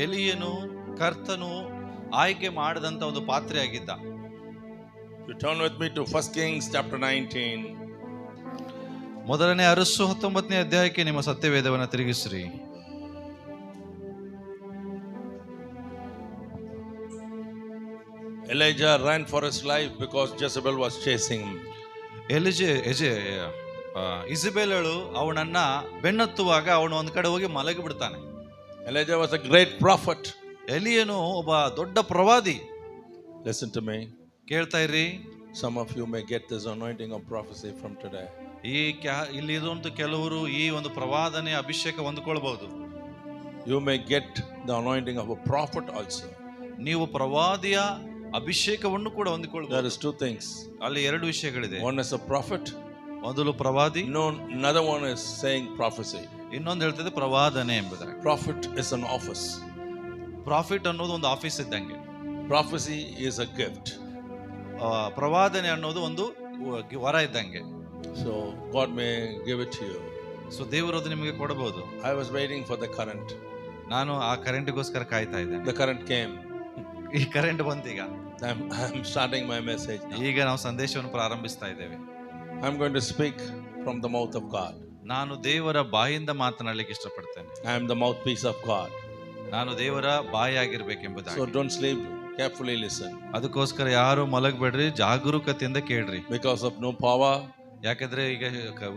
ಎಲಿಯನು ಕರ್ತನು ಆಯ್ಕೆ ಮಾಡಿದಂತ ಒಂದು ಪಾತ್ರೆ ಆಗಿದ್ದ. You turn with me to 1 Kings chapter 19. ಮೊದಲನೇ ಅರಸು 19ನೇ ಅಧ್ಯಾಯಕ್ಕೆ ನಿಮ್ಮ ಸತ್ಯವೇದವನ್ನು ತಿರುಗಿಸ್ರಿ. Elijah ran for his life because Jezebel was chasing him. ಇಜಬೇಲಳು ಅವನನ್ನ ಬೆನ್ನತ್ತುವಾಗ ಅವನು ಒಂದ್ ಕಡೆ ಹೋಗಿ ಮಲಗಿ ಬಿಡ್ತಾನೆ. Elijah was a great prophet. ಎಲಿಯನು ಒಬ್ಬ ದೊಡ್ಡ ಪ್ರವಾದಿ. Listen to me. ಕೇಳ್ತಾ ಇರ್ರಿ. Some of you may get this anointing of prophecy from today. ಇಲ್ಲಿ ಇರುವಂತ ಕೆಲವರು ಈ ಒಂದು ಪ್ರವಾದನೆ ಅಭಿಷೇಕ ಹೊಂದ್ಕೊಳ್ಬಹುದು. You may get the anointing of a prophet also. ನೀವು ಪ್ರವಾದಿಯ ಅಭಿಷೇಕವನ್ನು ಕೂಡ ಹೊಂದಿಕೊಳ್ಳಬಹುದು. There is two things. ಅಲ್ಲಿ ಎರಡು ವಿಷಯಗಳಿದೆ. One is a prophet. ಮೊದಲು ಪ್ರವಾದಿ. Another one is saying prophecy. ಇನ್ನೊಂದು ಹೇಳ್ತದೆ ಪ್ರವಾದನೆ ಎಂಬುದಾಗಿ. Prophet is an office. Profit ಅನ್ನೋದು ಒಂದು ಆಫೀಸ್ ಇದ್ದಂಗೆ. Prophecy is a gift. ಪ್ರವಾದನೆ ಅನ್ನೋದು ಒಂದು ವರ ಇದ್ದಂಗೆ. So God may give it to you. So ದೇವರು ಅದು ನಿಮಗೆ ಕೊಡಬಹುದು. I was waiting for the current. ನಾನು ಆ ಕರೆಂಟ್ಗೋಸ್ಕರ ಕಾಯ್ತಾ ಇದ್ದೇನೆ. The current came. ಈ current ಬಂತೀಗ. I'm starting my message now. ಈಗ ನಾವು ಸಂದೇಶವನ್ನು ಪ್ರಾರಂಭಿಸ್ತಾ ಇದ್ದೇವೆ. I'm going to speak from the mouth of God. ನಾನು ದೇವರ ಬಾಯಿಂದ ಮಾತನಾಡಲಿಕ್ಕೆ ಇಷ್ಟಪಡ್ತೇನೆ. I am the mouthpiece of God. ನಾನು ದೇವರ ಬಾಯಾಗಿರ್ಬೇಕೆಂಬುದಾಗಿ. So don't sleep, carefully listen. ಅದಕ್ಕೋಸ್ಕರ ಯಾರು ಮಲಗಬೇಡ್ರಿ, ಜಾಗರೂಕತೆಯಿಂದ ಕೇಳ್ರಿ. Because of no power, ಯಾಕಂದ್ರೆ ಈಗ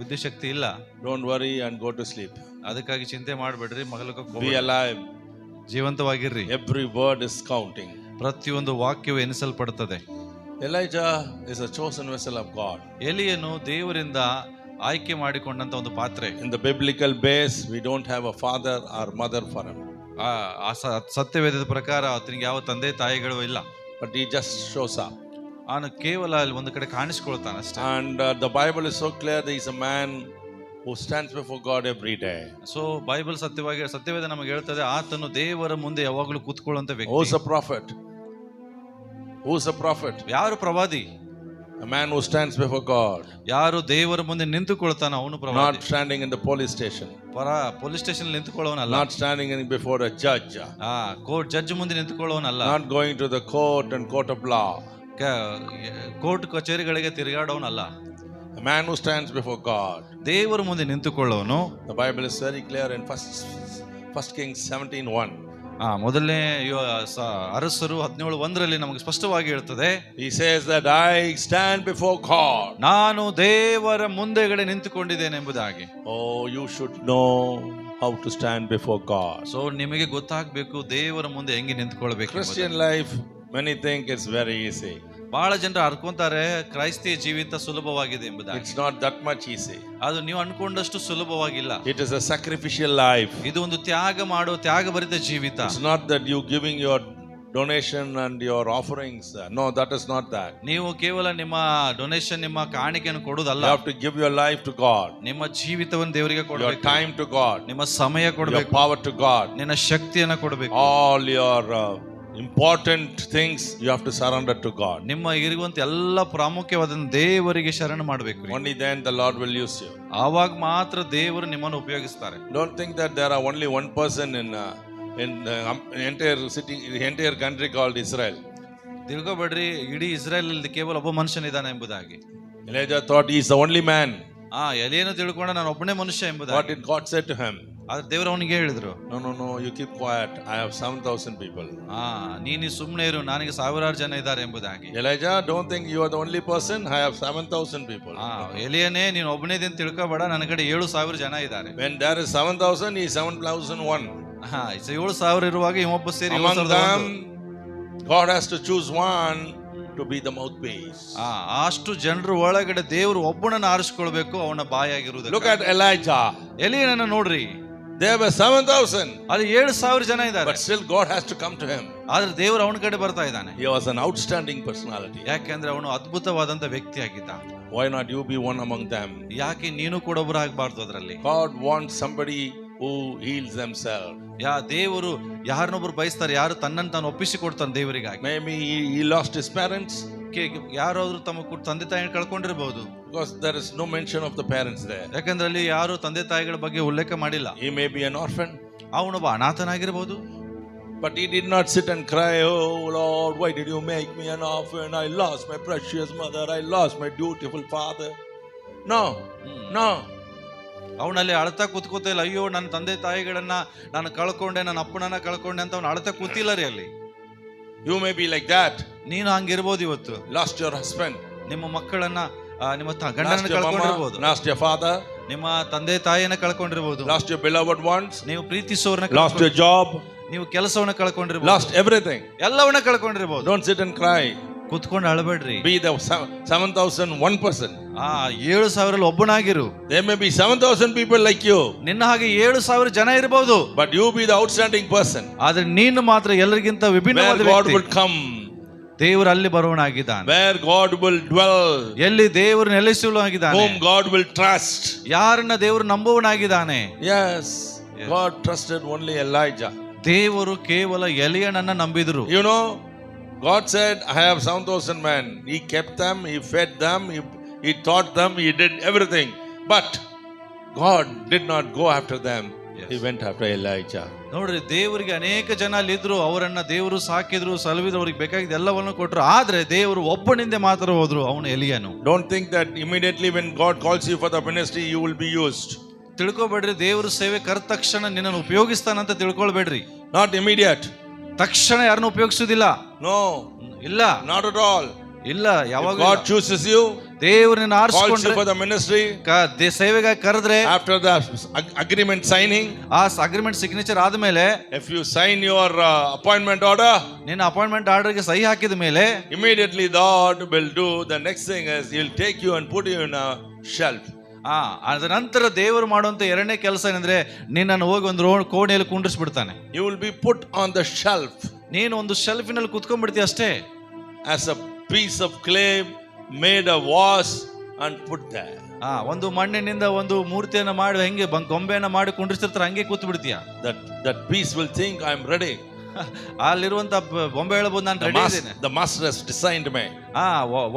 ಬುದ್ಧಿಶಕ್ತಿ ಇಲ್ಲ. don't worry and go to sleep. ಅದಕ್ಕಾಗಿ ಚಿಂತೆ ಮಾಡಬೇಡ್ರಿ, ಮಲಗಕ್ಕೆ Be alive. ಜೀವಂತವಾಗಿರ್ರಿ. Every word is counting. ಪ್ರತಿಯೊಂದು ವಾಕ್ಯವು ಎನಿಸಲ್ಪಡುತ್ತದೆ. Elijah is a chosen vessel of God. ಎಲಿಯನು ದೇವರಿಂದ ಆಯ್ಕೆ ಮಾಡಿಕೊಂಡಂತ ಒಂದು ಪಾತ್ರೆ. In the biblical base, we don't have a father or mother for him. ಆ ಸತ್ಯವೇದದ ಪ್ರಕಾರ ಆತನಿಗೆ ಯಾವ ತಂದೆ ತಾಯಿಗಳು ಇಲ್ಲ. But he just shows up. ಅವನು ಕೇವಲ ಅಲ್ಲಿ ಒಂದು ಕಡೆ ಕಾಣಿಸ್ಕೊಳ್ತಾನೆ ಅಷ್ಟೇ. And the Bible is so clear that he is a man who stands before God every day. So Bible ಸತ್ಯವೇದ ನಮಗೆ ಹೇಳ್ತದೆ ಆತನು ದೇವರ ಮುಂದೆ ಯಾವಾಗಲೂ ಕೂತ್ಕೊಳ್ಳುವಂತ ವ್ಯಕ್ತಿ. Who's a prophet? Who's a prophet? ಯಾರು ಪ್ರವಾದಿ? A man who stands before God. ಯಾರು ದೇವರ ಮುಂದೆ ನಿಂತುಕೊಳ್ತಾನ ಅವನು ಪ್ರವಾದಿ. Not standing in the police station. Police station ನಿಂತುಕೊಳ್ಳೋನಲ್ಲ. Not standing before a judge. Court judge ಮುಂದೆ ನಿಂತುಕೊಳ್ಳೋನಲ್ಲ. Not going to the court and court of law. Court ಕಚೇರಿಗಳಿಗೆ ತಿರುಗಾಡೋನಲ್ಲ. A man who stands before God. ದೇವರ ಮುಂದೆ ನಿಂತುಕೊಳ್ಳೋನು. The Bible is very clear in 1 Kings 17:1. ಮೊದಲನೇ ಅರಸರು 17:1 ನಮಗೆ ಸ್ಪಷ್ಟವಾಗಿ ಹೇಳ್ತದೆ. He says that I stand before God. ನಾನು ದೇವರ ಮುಂದೆಗಡೆ ನಿಂತುಕೊಂಡಿದ್ದೇನೆ ಎಂಬುದಾಗಿ. Oh, you should know how to stand before God. So ನಿಮಗೆ ಗೊತ್ತಾಗಬೇಕು ದೇವರ ಮುಂದೆ ಹೆಂಗೆ ನಿಂತುಕೊಳ್ಬೇಕು. Christian life, many think it's very easy. ಬಹಳ ಜನರು ಅನ್ಕೊಂತಾರೆ ಕ್ರೈಸ್ತಿಯ ಜೀವಿತ ಸುಲಭವಾಗಿದೆ ಎಂಬುದಾಗಿ. It's not that much easy. ಅದು ನೀವು ಅನ್ಕೊಂಡಷ್ಟು ಸುಲಭವಾಗಿಲ್ಲ. It is a sacrificial life. ಇದು ಒಂದು ತ್ಯಾಗಭರಿತ ಜೀವಿತ. It's not that you giving your donation and your offerings. No, that is not that. ನೀವು ಕೇವಲ ನಿಮ್ಮ ಡೊನೇಷನ್, ನಿಮ್ಮ ಕಾಣಿಕೆಯನ್ನು ಕೊಡುವುದಲ್ಲ. You have to give your life to God. ನಿಮ್ಮ ಜೀವಿತವನ್ನು ದೇವರಿಗೆ ಕೊಡಬೇಕು. Your time to God. ನಿಮ್ಮ ಸಮಯ ಕೊಡಬೇಕು. Your power to God. ನಿನ್ನ ಶಕ್ತಿಯನ್ನು ಕೊಡಬೇಕು. All your important things you have to surrender to God. ನಿಮ್ಮ ಇರುವಂತ ಎಲ್ಲ ಪ್ರಾಮುಖ್ಯವಾದ ದೇವರಿಗೆ ಶರಣ ಮಾಡಬೇಕು. Only then the Lord will use you. ಆವಾಗ ಮಾತ್ರ ದೇವರು ನಿಮ್ಮನ್ನು ಉಪಯೋಗಿಸ್ತಾರೆ. Don't think that there are only one person in entire city, entire country called Israel. ತಿಳ್ಕೊಬೇಡ್ರಿ ಇಡೀ ಇಸ್ರಾಯೇಲ್ ಅಲ್ಲಿ ಕೇವಲ ಒಬ್ಬ ಮನುಷ್ಯನಿದ್ದಾನೆ ಎಂಬುದಾಗಿ. Elijah thought he is the only man. ಎಲಿಯನು ತಿಳ್ಕೊಂಡ ನಾನು ಒಬ್ಬನೇ ಮನುಷ್ಯ ಎಂಬುದಾಗಿ. What did God say to him? ಆದ್ರೆ ದೇವರು ಅವನಿಗೆ ಹೇಳಿದ್ರು, No, you keep quiet. I have 7,000 people. ನೀನು ಸುಮ್ಮನೆ ಇರು, ನನಗೆ 1000 ಜನ ಇದ್ದಾರೆ ಎಂಬುದಾಗಿ. Elijah, don't think you are the only person. I have 7,000 people. ಎಲಿಯನೇ ನೀನು ಒಬ್ಬನೇ ಅಂತ ತಿಳ್ಕೊಬೇಡ, ನನ್ನ ಕಡೆ 7000 ಜನ ಇದ್ದಾರೆ. When there is 7,000, he is 7,001. 7000 ಇರುವಾಗ ಇವೊಬ್ಬ ಸೇರಿ Among them, God has to choose one to be the mouthpiece. ಅಷ್ಟು ಜನರು ಒಳಗಡೆ ದೇವರು ಒಬ್ಬನನ್ನು ಆರಿಸಿಕೊಳ್ಬೇಕು, ಅವನ ಬಾಯಾಗಿರುವುದು. Look at Elijah. ಎಲಿಯನನ್ನು ನೋಡ್ರಿ. There were 7,000. ಅಲ್ಲಿ 7000 ಜನ ಇದ್ದಾರೆ. But still God has to come to him. ಆದ್ರೆ ದೇವರು ಅವನ ಕಡೆ ಬರ್ತಾ ಇದ್ದಾನೆ. He was an outstanding personality. ಯಾಕೆಂದ್ರೆ ಅವನು ಅದ್ಭುತವಾದಂತ ವ್ಯಕ್ತಿ ಆಗಿದ್ದ. Why not you be one among them? ಯಾಕೆ ನೀನು ಕೂಡ ಒಬ್ಬರು ಆಗಬಾರ್ದು ಅದರಲ್ಲಿ? God wants somebody who heals themselves. ದೇವರು ಯಾರನ್ನೊಬ್ರು ಬಯಸ್ತಾರೆ, ಯಾರು ತನ್ನನ್ನು ತಾನು ಒಪ್ಪಿಸಿಕೊಡ್ತಾನೆ ದೇವರಿಗಾಗಿ. Maybe he lost his parents. ಯಾರಾದ್ರೂ ತಮ್ಮ ತಂದೆ ತಾಯಿ ಕಳ್ಕೊಂಡಿರಬಹುದು. Because there is no mention of the parents there. ಯಾಕಂದ್ರೆ ಅಲ್ಲಿ ಯಾರು ತಂದೆ ತಾಯಿಗಳ ಬಗ್ಗೆ ಉಲ್ಲೇಖ ಮಾಡಿಲ್ಲ. He may be an orphan. ಅವನೊಬ್ಬ ಅನಾಥನಾಗಿರಬಹುದು. But he did not sit and cry, "Oh Lord, why did you make me an orphan? I lost my precious mother. I lost my beautiful father." No, no. ಅವನಲ್ಲಿ ಅಳ್ತಾ ಕೂತ್ಕೋತ ಇಲ್ಲ, ಅಯ್ಯೋ ನನ್ನ ತಂದೆ ತಾಯಿಗಳನ್ನ ನಾನು ಕಳ್ಕೊಂಡೆ, ನನ್ನ ಅಪ್ಪನನ್ನ ಕಳ್ಕೊಂಡೆ ಅಂತ ಅವ್ನು ಅಳ್ತಾ ಕೂತಿಲ್ಲ ರೀ ಅಲ್ಲಿ. You may be like that. ನೀನು ಹಂಗಿರ್ಬೋದು. ಇವತ್ತು Lost your husband, ನಿಮ್ಮ ಮಕ್ಕಳನ್ನ, ನಿಮ್ಮ ಗಂಡನ lost your ಕಳ್ಕೊಂಡಿರ್ಬೋದು, mama, lost your father, ನಿಮ್ಮ ತಂದೆ ತಾಯಿಯನ್ನ ಕಳ್ಕೊಂಡಿರ್ಬೋದು, lost your beloved ones, ನೀವು ಪ್ರೀತಿಸೋರ್ನ lost your job, ನೀವು ಕೆಲಸವನ್ನ ಕಳ್ಕೊಂಡಿರ್ಬೋದು, lost everything. ಎಲ್ಲವನ್ನ ಕಳ್ಕೊಂಡಿರ್ಬೋದು. Don't sit and cry. ಕುತ್ಕೊಂಡು ಅಳಬೇಡ್ರಿ. Be the 7,001%. 7,000 ಒಬ್ಬನಾಗಿರು. There may be 7,000 people like you. ನಿನ್ನ ಹಾಗೆ 7,000 ಜನ ಇರಬಹುದು. But you be the outstanding person. ಆದ್ರೆ ನೀನು ಮಾತ್ರ ಎಲ್ಲರಿಗಿಂತ ವಿಭಿನ್ನವಾದ Where God ವ್ಯಕ್ತಿ. will come. ದೇವರು ಅಲ್ಲಿ ಬರುವನಾಗಿದ್ದಾನೆ. Where God will dwell. ಎಲ್ಲಿ ದೇವರು ನೆಲೆಸುವನಾಗಿದ್ದಾನೆ. Whom God will trust. ಯಾರನ್ನ ದೇವರು ನಂಬುವನಾಗಿದ್ದಾನೆ. Yes. God trusted only Elijah. ದೇವರು ಕೇವಲ ಎಲಿಯನನ್ನ ನಂಬಿದ್ರು. You know, God said, "I have 7,000 men." He kept them, He fed them, He taught them, He did everything. But God did not go after them. Yes. He went after Elijah. ನೋಡ್ರಿ, ದೇವರಿಗೆ ಅನೇಕ ಜನ ಅಲ್ಲಿದ್ರು, ಅವರನ್ನ ದೇವರು ಸಾಕಿದ್ರು, ಸಲುವಿದ್ರು, ಅವ್ರಿಗೆ ಬೇಕಾಗಿದ್ದ ಎಲ್ಲವನ್ನು ಕೊಟ್ಟರು. ಆದ್ರೆ ದೇವರು ಒಬ್ಬನಿಂದ ಮಾತ್ರ ಹೋದ್ರು, ಅವನು ಎಲಿಯನು. Don't think that immediately when God calls you for the ministry, you will be used. ತಿಳ್ಕೊಬೇಡ್ರಿ, ದೇವರು ಸೇವೆ ಕರೆದ ತಕ್ಷಣ ನಿನ್ನನ್ನು ಉಪಯೋಗಿಸ್ತಾನಂತ ತಿಳ್ಕೊಳ್ಬೇಡ್ರಿ. Not immediate. ತಕ್ಷಣ ಯಾರನ್ನು ಉಪಯೋಗಿಸುವುದಿಲ್ಲ. No. ಇಲ್ಲ, Not at all. ಇಲ್ಲ, ಯಾವಾಗ God chooses you, ದೇವರನ್ನ calls you ಆರಿಸಿಕೊಂಡ್ರೆ, for the ministry, ಸೇವೆಗಾಗಿ ಕರೆದ್ರೆ, after the agreement signing, ಆ ಅಗ್ರಿಮೆಂಟ್ ಸಿಗ್ನೇಚರ್ ಆದ್ಮೇಲೆ, if you sign your appointment order, ನಿನ್ನ ಅಪಾಯಿಂಟ್ಮೆಂಟ್ ಆರ್ಡರ್ಗೆ ಸಹಿ ಹಾಕಿದ ಮೇಲೆ, immediately God will do the next thing is He'll take you and put you in a shelf. ಅದ ನಂತರ ದೇವರು ಮಾಡುವಂತ ಎರಡನೇ ಕೆಲಸ ಏನಂದ್ರೆ, ನಿನ್ನನ್ನು ಹೋಗಿ ಒಂದು ಕೋಣೆಯಲ್ಲಿ ಕುಂಡ್ರಿಸ್ಬಿಡ್ತಾನೆ. You will be put on the shelf. ನೀನು ಒಂದು ಶೆಲ್ಫಿನಲ್ಲಿ ಕುತ್ಕೊಂಡ್ಬಿಡ್ತೀಯ ಅಷ್ಟೇ. As a piece of clay made a vase and put there. ಒಂದು ಮಣ್ಣಿನಿಂದ ಒಂದು ಮೂರ್ತಿಯನ್ನ ಮಾಡಿ ಹೆಂಗೆ ಗೊಂಬೆಯನ್ನ ಮಾಡಿ ಕುಂಡ್ರಿಸ್ತಿರ್ತಾರೆ, ಹಂಗೆ ಕೂತ್ ಬಿಡ್ತೀಯ. That piece will think, "I am ready." ಅಲ್ಲಿರುವಂತ ಬೊಂಬೆ ಹೇಳ್ಬೋದು, ನಾನು ರೆಡಿ ಇದ್ದೇನೆ. The master has designed me.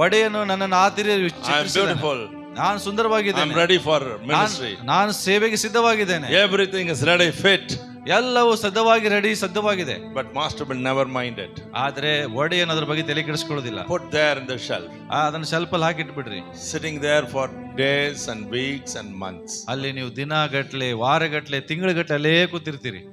ಒಡೆಯನು ನನ್ನನ್ನು ಆತಿರಿ, I am beautiful. ನಾನು ಸುಂದರವಾಗಿದ್ದೇನೆ, I am ready for ministry. ನಾನು ಸೇವೆಗೆ ಸಿದ್ಧವಾಗಿದ್ದೇನೆ. Everything is ready, fit. ಎಲ್ಲವೂ ಸಿದ್ಧವಾಗಿ ಸಿದ್ಧವಾಗಿದೆ. But master will never mind it. ಆದ್ರೆ ಒಡೆಯನ್ ಅದ್ರ ಬಗ್ಗೆ ತಲೆ ಕೆಡಿಸ್ಕೊಳ್ಳೋದಿಲ್ಲ. Put there in the shelf. ಅದನ್ನ ಶೆಲ್ಫ್ ಅಲ್ಲಿ ಹಾಕಿಟ್ಬಿಡ್ರಿ. Sitting there for days and weeks and months. ಅಲ್ಲಿ ನೀವು ದಿನಗಟ್ಲೆ, ವಾರಗಟ್ಲೆ, ತಿಂಗಳಗಟ್ಲೆ ಅಲ್ಲೇ ಕೂತಿರ್ತೀರಿ.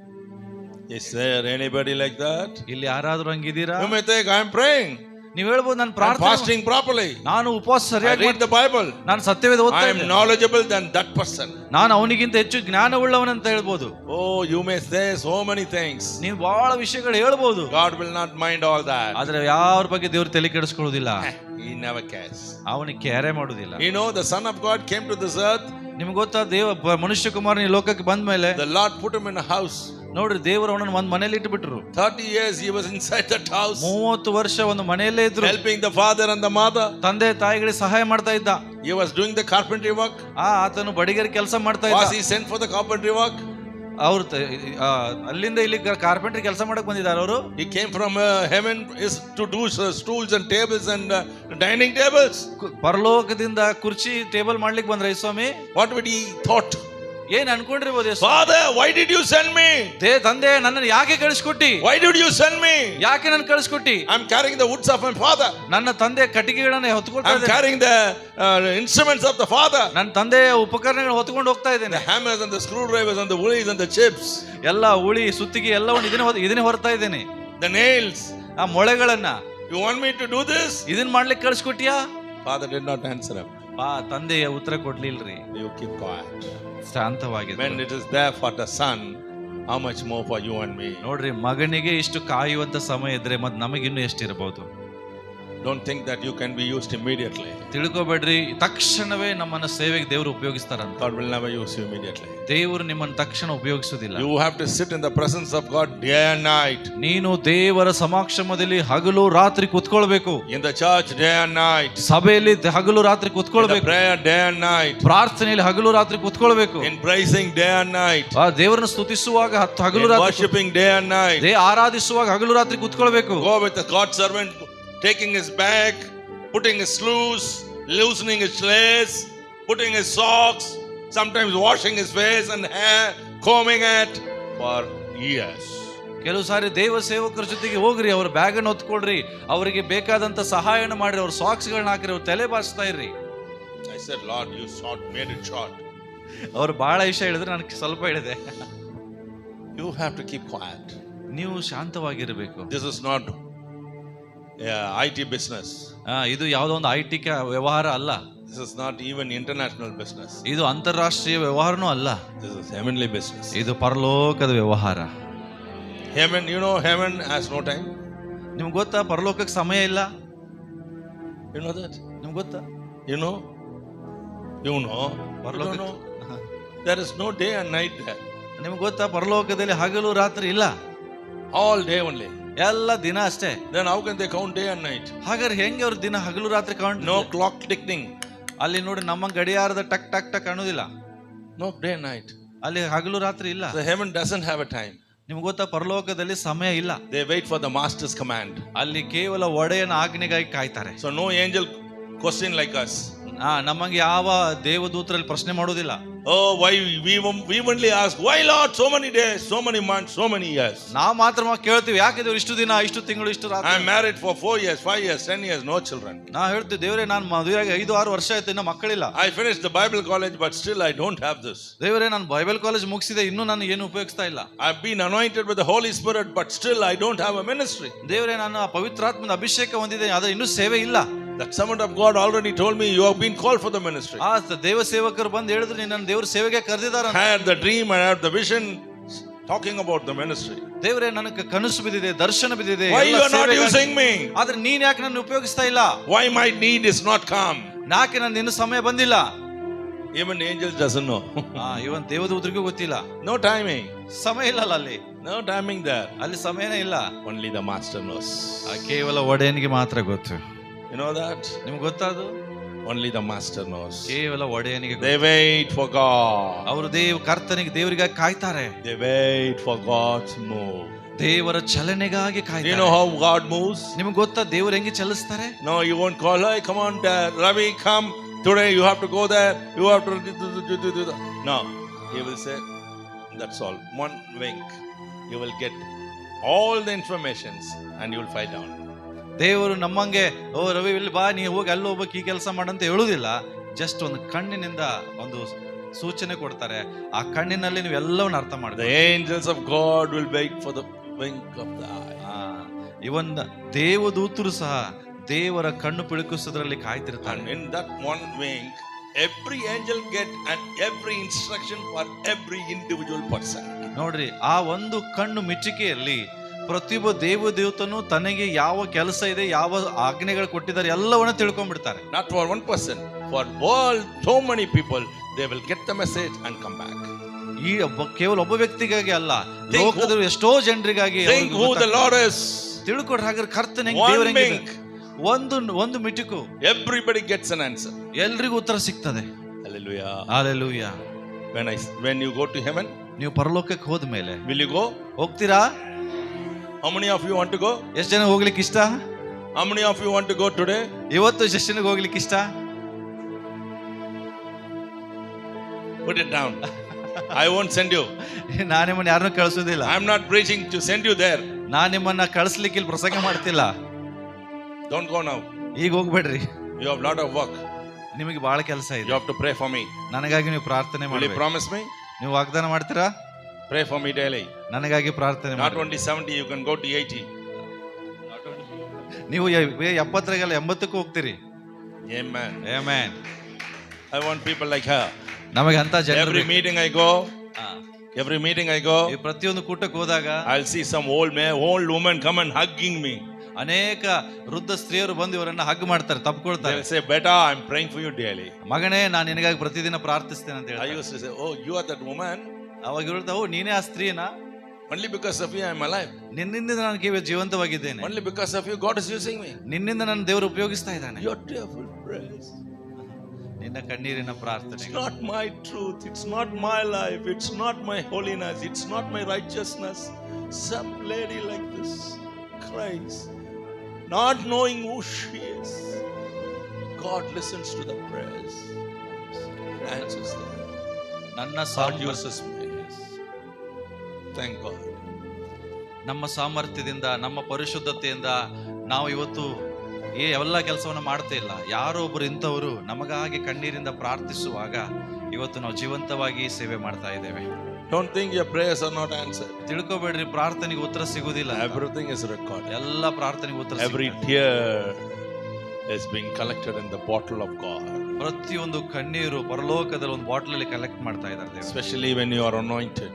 Is there anybody like that? ಇಲ್ಲಿ ಯಾರಾದ್ರೂ ಹಂಗಿದ್ದೀರಾ? You may think, "I am praying. ನೀವು ಹೇಳ್ಬೋದು, ನಾನು fasting properly. ನಾನು ಉಪವಾಸ I ಸರಿಯಾಗಿ read the Bible. ನಾನು ಸತ್ಯವೇದ ಓದ್ತಾ I am ಇದ್ದೇನೆ. knowledgeable than that person." ನಾನು ಅವನಿಗಿಂತ ಹೆಚ್ಚು ಜ್ಞಾನವುಳ್ಳವನಂತ ಹೇಳ್ಬೋದು. Oh, you may say so many things. ನೀವು ಬಹಳ ವಿಷಯಗಳು ಹೇಳ್ಬೋದು. God will not mind all that. ಆದ್ರೆ ಯಾರ ಬಗ್ಗೆ ದೇವರು ತಲೆ ಕೆಡಿಸ್ಕೊಳ್ಳೋದಿಲ್ಲ. He never cares. ಅವನಿಗೆ ಕೇರೆ ಮಾಡೋದಿಲ್ಲ. You know, the Son of God came to this earth. ನಿಮ್ಗೆ ಗೊತ್ತಾ, ಮನುಷ್ಯ ಕುಮಾರನ ಈ ಲೋಕಕ್ಕೆ ಬಂದ ಮೇಲೆ The Lord put him in a house. ನೋಡ್ರಿ, ದೇವರು ಅವನನ್ನು ಒಂದ್ ಮನೆಯಲ್ಲಿ ಇಟ್ಬಿಟ್ರು. 30 years he was inside that house. 30 ವರ್ಷ ಒಂದು ಮನೆಯಲ್ಲೇ ಇದ್ರು, helping the father and the mother. ತಂದೆ ತಾಯಿಗಳಿಗೆ ಸಹಾಯ ಮಾಡ್ತಾ ಇದ್ದ. He was doing the carpentry work. ಆತನು ಬಡಿಗೇರಿ ಕೆಲಸ ಮಾಡ್ತಾ ಇದ್ದ. Was he sent for the carpentry work? ಅವ್ರು ಅಲ್ಲಿಂದ ಇಲ್ಲಿ ಕಾರ್ಪೆಂಟ್ರಿ ಕೆಲಸ ಮಾಡಕ್ ಬಂದಿದ್ದಾರೆ ಅವರು. He came from heaven is to do stools and tables and dining tables. ಪರಲೋಕದಿಂದ ಕುರ್ಚಿ ಟೇಬಲ್ ಮಾಡ್ಲಿಕ್ಕೆ ಬಂದ್ರೆ ಸ್ವಾಮಿ. What would he thought? ಏನ್ ಅನ್ಕೊಂಡಿರ್ಬೋದು? Father, why did you send me? ತಂದೆ, ನನ್ನನ್ನು ಯಾಕೆ ಕಳಿಸ್ಕೊಟ್ಟಿ? Why did you send me? ಯಾಕೆ ನನ್ನ ಕಳಿಸ್ಕೊಟ್ಟಿ? I'm carrying the woods of my father. ನನ್ನ ತಂದೆ ಕಟ್ಟಿಗೆಗಳನ್ನ ಹೊತ್ಕೊಳ್ತಾ ಇದ್ದೇನೆ. I'm carrying the instruments of the father. ನನ್ನ ತಂದೆಯ ಉಪಕರಣಗಳನ್ನು ಹೊತ್ಕೊಂಡು ಹೋಗ್ತಾ ಇದ್ದೇನೆ. The hammers and the screwdrivers and the pulleys and the chips. ಎಲ್ಲ ಉಳಿ, ಸುತ್ತಿಗೆ ಎಲ್ಲವನ್ನು ಇದನ್ನೇ ಹೊರ್ತಾ ಇದ್ದೇನೆ. The nails. ಆ ಮೊಳೆಗಳನ್ನ. You want me to do this? ಇದನ್ನ ಮಾಡ್ಲಿಕ್ಕೆ ಕಳಿಸ್ಕೊಟ್ಟಿಯಾ? Father did not answer him. ತಂದೆಯ ಉತ್ತರ ಕೊಡ್ಲಿಲ್ರಿ. You keep quiet. ಶಾಂತವಾಗಿದೆ. When it is there for the son, how much more for you and me? ನೋಡ್ರಿ, ಮಗನಿಗೆ ಇಷ್ಟು ಕಾಯುವಂತ ಸಮಯ ಇದ್ರೆ ಮತ್ತೆ ನಮಗಿನ್ನೂ ಎಷ್ಟಿರಬಹುದು. Don't think that you can be used immediately. ತಿಳ್ಕೊಬೇಡ್ರಿ, ತಕ್ಷಣವೇ ನಮ್ಮನ್ನ ಸೇವೆಗೆ ದೇವರು ಉಪಯೋಗಿಸ್ತಾರಂತ. God will never use you immediately. ದೇವರು ನಿಮ್ಮನ್ನು ತಕ್ಷಣ ಉಪಯೋಗಿಸುವುದಿಲ್ಲ. You have to sit in the presence of God day and night. ನೀನು ದೇವರ ಸಮಕ್ಷಮದಲ್ಲಿ ಹಗಲು ರಾತ್ರಿ ಕೂತ್ಕೊಳ್ಬೇಕು. In the church day and night. ಸಭೆಯಲ್ಲಿ ಹಗಲು ರಾತ್ರಿ ಕೂತ್ಕೊಳ್ಬೇಕು. In prayer day and night. ಪ್ರಾರ್ಥನೆಯಲ್ಲಿ ಹಗಲು ರಾತ್ರಿ ಕೂತ್ಕೊಳ್ಬೇಕು. In praising day and night. ದೇವರನ್ನು ಸ್ತುತಿಸುವಾಗ ಹಗಲು ರಾತ್ರಿ, worshiping day and night. ಆರಾಧಿಸುವಾಗ ಹಗಲು ರಾತ್ರಿ ಕೂತ್ಕೊಳ್ಬೇಕು. Go with the God servant, taking his bag, putting his shoes, loosening his lace, putting his socks, sometimes washing his face and hair, combing it for years. ಕೆಲವು ಸಾರಿ ದೇವ ಸೇವಕರ ಜೊತೆಗೆ ಹೋಗ್ರಿ, ಅವ್ರ bag ಅನ್ನು ಹೊತ್ಕೊಳ್ರಿ, ಅವರಿಗೆ ಬೇಕಾದಂತ ಸಹಾಯನ ಮಾಡ್ರಿ, ಅವ್ರ ಸಾಕ್ಸ್ಗಳನ್ನ ಹಾಕ್ರಿ, ಅವ್ರ ತಲೆ ಬಾಚ್ತಾ ಇರ್ರಿ. I said, Lord, you made it short. ಅವ್ರು ಬಹಳ ವಿಷಯ ಹೇಳಿದ್ರೆ ನನಗೆ ಸ್ವಲ್ಪ ಹೇಳಿದೆ. You have to keep quiet. ನೀವು ಶಾಂತವಾಗಿರಬೇಕು. This is not IT business. ಇದು ಯಾವುದೋ ಒಂದು IT ವ್ಯವಹಾರ ಅಲ್ಲ. This is not even international business. ಇದು ಅಂತಾರಾಷ್ಟ್ರೀಯ ವ್ಯವಹಾರನೂ ಅಲ್ಲ. This is heavenly business. ಇದು ಪರಲೋಕದ ವ್ಯವಹಾರ. Heaven, you know, heaven has no time. ನಿಮ್ಗೆ ಗೊತ್ತಾ ಪರಲೋಕಕ್ಕೆ ಸಮಯ ಇಲ್ಲ? You know that? ನಿಮ್ಗೆ ಗೊತ್ತಾ? You know? You know? ಪರಲೋಕ You know? There is no day and night there. ನಿಮ್ಗೆ ಗೊತ್ತಾ ಪರಲೋಕದಲ್ಲಿ ಹಗಲು ರಾತ್ರಿ ಇಲ್ಲ, All day only. ಎಲ್ಲ ದಿನ ಅಷ್ಟೇ. Then how can they count day and night? ಹಾಗಾದ್ರೆ ಹೆಂಗೆ ಅವ್ರ ದಿನ ಹಗಲು ರಾತ್ರಿ ಕೌಂಟ್? No clock ticking. ಅಲ್ಲಿ ನೋಡಿ ನಮ್ಮ ಗಡಿಯಾರದ ಟಕ್ ಟಕ್ ಟಕ್ ಅನ್ನೋದಿಲ್ಲ. No day and night. ಅಲ್ಲಿ ಹಗಲು ರಾತ್ರಿ ಇಲ್ಲ. The heaven doesn't have a time. ನಿಮ್ಗೆ ಗೊತ್ತಾ ಪರಲೋಕದಲ್ಲಿ ಸಮಯ ಇಲ್ಲ. They wait for the master's command. ಅಲ್ಲಿ ಕೇವಲ ಒಡೆಯನ ಆಜ್ಞೆಗಾಗಿ ಕಾಯ್ತಾರೆ. So no angel question like us. ನಮಗೆ ಯಾವ ದೇವದೂತರಲ್ಲಿ ಪ್ರಶ್ನೆ ಮಾಡೋದಿಲ್ಲ. Oh, why we only ask, why Lord, so many days, so many months, so many years. ನಾವು ಮಾತ್ರ ಕೇಳ್ತೀವಿ, ಯಾಕೆ ದೇವ್ರು ಇಷ್ಟು ದಿನ, ಇಷ್ಟು ತಿಂಗಳು, ಇಷ್ಟು ರಾತ್ರಿ. I am married for 4 years, 5 years, 10 years, no children. ನಾ ಹೇಳ್ತೀವಿ, ದೇವರೇ ನಾನು ಮದುವೆಯಾಗಿ 5-6 ವರ್ಷ ಆಯ್ತು, ಇನ್ನು ಮಕ್ಕಳಿಲ್ಲ. I finished the Bible college, but still I don't have this. ದೇವರೇ ನಾನು ಬೈಬಲ್ ಕಾಲೇಜ್ ಮುಗಿಸಿದೆ, ಇನ್ನೂ ನಾನು ಏನು ಉಪಯೋಗಿಸ್ತಾ ಇಲ್ಲ. I've been anointed with the Holy Spirit, but still I don't have a ministry. ದೇವರೇ ನಾನು ಪವಿತ್ರಾತ್ಮದ ಅಭಿಷೇಕ ಹೊಂದಿದೆ, ಆದ್ರೆ ಇನ್ನೂ ಸೇವೆ ಇಲ್ಲ. That servant of God already told me, you have been called for the ministry. ದೇವ ಸೇವಕರು ಬಂದು ಹೇಳಿದ್ರು, ನನ್ನ ದೇವ್ರ ಸೇವೆಗೆ ಕರೆದಿದ್ದಾರೆ. I had the dream, I had the vision talking about the ministry. ದೇವರೇ ನನಗೆ ಕನಸು ಬಿದ್ದಿದೆ, ದರ್ಶನ ಬಿದ್ದಿದೆ. Why you are not using me? ಆದ್ರೆ ನೀನ್ ಯಾಕೆ ನನ್ನ ಉಪಯೋಗಿಸ್ತಾ ಇಲ್ಲ? Why my need is not come? ಯಾಕೆ ನನ್ನ ಇನ್ನು ಸಮಯ ಬಂದಿಲ್ಲ? Even angels doesn't know. ಇವನ್ ದೇವದೂತರಿಗೂ ಗೊತ್ತಿಲ್ಲ. No timing. ಸಮಯ ಇಲ್ಲಲ್ಲ ಅಲ್ಲಿ. No timing there. ಅಲ್ಲಿ ಸಮಯನೇ ಇಲ್ಲ. Only the master knows. ಕೇವಲ ಒಡೆಯನಿಗೆ ಮಾತ್ರ ಗೊತ್ತು. You know that? ನಿಮ್ಗೆ ಗೊತ್ತಾದು? Only the master knows. ಕೇವಲ ಒಡೆಯನಿಗೆ. They wait for God. ಅವರು ಕರ್ತನಿಗೆ ದೇವರಿಗಾಗಿ ಕಾಯ್ತಾರೆ. They wait for God's move. ದೇವರ ಚಲನೆಗಾಗಿ ಕಾಯ್ತಾರೆ. You know how God moves? ನಿಮ್ಗೆ ಗೊತ್ತಾ ದೇವರು ಹೆಂಗೆ ಚಲಿಸ್ತಾರೆ? No, you won't call, hey, come on, Ravi, come. Today you have to go there. You have to do that. No, he will say, that's all. One wink. You will get all the informations and you will fight down. ದೇವರು ನಮ್ಮಂಗೆ, ಓ ರವಿ ಇಲ್ಲಿ ಬಾ, ನೀ ಹೋಗಿ ಅಲ್ಲಿ ಹೋಗ್ಬೇಕು, ಈ ಕೆಲಸ ಮಾಡಂತ ಹೇಳುದಿಲ್ಲ. ಜಸ್ಟ್ ಒಂದು ಕಣ್ಣಿನಿಂದ ಒಂದು ಸೂಚನೆ ಕೊಡ್ತಾರೆ. ಆ ಕಣ್ಣಿನಲ್ಲಿ ನೀವು ಎಲ್ಲವನ್ನು ಅರ್ಥ ಮಾಡ್ತೀವಿ. The angels of God will wait for the wink of the eye. ಇವನ್ ದೇವದೂತರು ಸಹ ದೇವರ ಕಣ್ಣು ಪಿಳುಕಿಸೋದ್ರಲ್ಲಿ ಕಾಯ್ತಿರ್ತಾರೆ. And in that one wink, every angel get and every instruction for every individual person. ನೋಡ್ರಿ, ಆ ಒಂದು ಕಣ್ಣು ಮಿಚ್ಚಿಕೆಯಲ್ಲಿ ಪ್ರತಿಯೊಬ್ಬ ದೇವದೂತನು ತನಗೆ ಯಾವ ಕೆಲಸ ಇದೆ, ಯಾವ ಆಜ್ಞೆಗಳು ಕೊಟ್ಟಿದ್ದಾರೆ ಎಲ್ಲವನ್ನ ತಿಳ್ಕೊಂಡ್ಬಿಡ್ತಾರೆ. Not for one person, for all so many people, they will get the message and come back. ಈ ಕೇವಲ ಒಬ್ಬ ವ್ಯಕ್ತಿಗಾಗಿ ಅಲ್ಲ, ಲೋಕದ ಎಷ್ಟೋ ಜನರಿಗಾಗಿ think who the Lord is. ತಿಳ್ಕೊಡ್ರಿ, ಹಾಗಾದ್ರೆ ಕರ್ತನ ಒಂದು ಮಿಟುಕು everybody gets an answer. ಎಲ್ರಿಗೂ ಉತ್ತರ ಸಿಗ್ತದೆ. Hallelujah. Hallelujah. When you go to heaven, ನೀವು ಪರಲೋಕಕ್ಕೆ ಹೋದ್ಮೇಲೆ will you go? ಹೋಗ್ತೀರಾ? How many of you want to go? ಎಷ್ಟು ಜನ ಹೋಗ್ಲಿಕ್ಕೆ ಇಷ್ಟ? How many of you want to go today? ಇವತ್ತು ಎಷ್ಟು ಜನಕ್ಕೆ ಹೋಗ್ಲಿಕ್ಕೆ ಇಷ್ಟ? Put it down. I won't send you. ನಾನು ನಿಮ್ಮನ್ನ ಯಾರನ್ನೂ ಕಳಿಸೋದಿಲ್ಲ. I am not preaching to send you there. ನಾನು ನಿಮ್ಮನ್ನ ಕಳಿಸ್ಲಿಕ್ಕೆ ಇಲ್ಲಿ ಪ್ರಸಂಗ ಮಾಡ್ತಿಲ್ಲ. Don't go now. ಈಗ ಹೋಗ್ಬೇಡ್ರಿ. You have lot of work. ನಿಮಗೆ ಬಹಳ ಕೆಲಸ ಇದೆ. You have to pray for me. ನನಗಾಗಿ ನೀವು ಪ್ರಾರ್ಥನೆ ಮಾಡಿ. Will you promise me? ನೀವು ವಾಗ್ದಾನ ಮಾಡ್ತೀರಾ? Pray for me daily. ನನಗಾಗಿ ಪ್ರಾರ್ಥನೆ ಮಾಡಿ. Not only 70, you can go to 80. ನೀವು 70 80ಕ್ಕೂ ಹೋಗ್ತೀರಿ. Amen. Amen. I want people like her. ನಮಗೆ ಅಂತ ಜನರು. Every meeting I go, ಪ್ರತಿಯೊಂದು ಕೂಟಕ್ಕೆ ಹೋದಾಗ I'll see some old woman come and hugging me. ಅನೇಕ ವೃದ್ಧ ಸ್ತ್ರೀಯರು ಬಂದು ಇವರನ್ನ ಹಗ್ ಮಾಡ್ತಾರೆ, ತಪ್ಪಿಕೊಳ್ತಾರೆ. They'll say, "Beta, I'm praying for you daily." ಮಗನೇ, ನಾನು ನಿನಗಾಗಿ ಪ್ರತಿದಿನ ಪ್ರಾರ್ಥಿಸ್ತೇನೆ ಅಂತ ಹೇಳ್ತಾರೆ. I used to say, "Oh, you are that woman." ಅವಾಗ ಹೇಳ್ತಾವು, ನೀನೇ ಆ ಸ್ತ್ರೀನಾ? Only because of you I'm alive. ನಿನ್ನಿಂದ ನಾನು ಜೀವಂತವಾಗಿದ್ದೇನೆ. Only because of you God is using me. ನಿನ್ನಿಂದ ನನ್ನ ದೇವರು ಉಪಯೋಗಿಸ್ತಾ ಇದ್ದಾನೆ. Your tearful prayers. ನಿನ್ನ ಕಣ್ಣೀರಿನ ಪ್ರಾರ್ಥನೆ. It's not my truth, it's not my life, it's not my holiness, it's not my righteousness. Some lady like this cries, not knowing who she is. God listens to the prayers, answers them. ನನ್ನ God uses me. Thank God. ನಮ್ಮ ಸಾಮರ್ಥ್ಯದಿಂದ, ನಮ್ಮ ಪರಿಶುದ್ಧತೆಯಿಂದ ನಾವು ಇವತ್ತು ಎಲ್ಲ ಕೆಲಸವನ್ನು ಮಾಡ್ತಾ ಇಲ್ಲ. ಯಾರೋ ಒಬ್ರು ಇಂಥವರು ನಮಗಾಗಿ ಕಣ್ಣೀರಿಂದ ಪ್ರಾರ್ಥಿಸುವಾಗ ಇವತ್ತು ನಾವು ಜೀವಂತವಾಗಿ ಸೇವೆ ಮಾಡ್ತಾ ಇದ್ದೇವೆ. Don't think your prayers are not answered. ತಿಳ್ಕೊಬೇಡ್ರಿ, ಪ್ರಾರ್ಥನೆಗೆ ಉತ್ತರ ಸಿಗುವುದಿಲ್ಲ. Everything is recorded. ಎಲ್ಲ ಪ್ರಾರ್ಥನೆಗೆ ಉತ್ತರ Every tear is being collected in the bottle of God. ಪ್ರತಿಯೊಂದು ಕಣ್ಣೀರು ಪರಲೋಕದಲ್ಲಿ ಒಂದು ಬಾಟಲ್ ಅಲ್ಲಿ ಕಲೆಕ್ಟ್ ಮಾಡ್ತಾ ಇದ್ದಾರೆ ದೇವರು. Especially when you are anointed.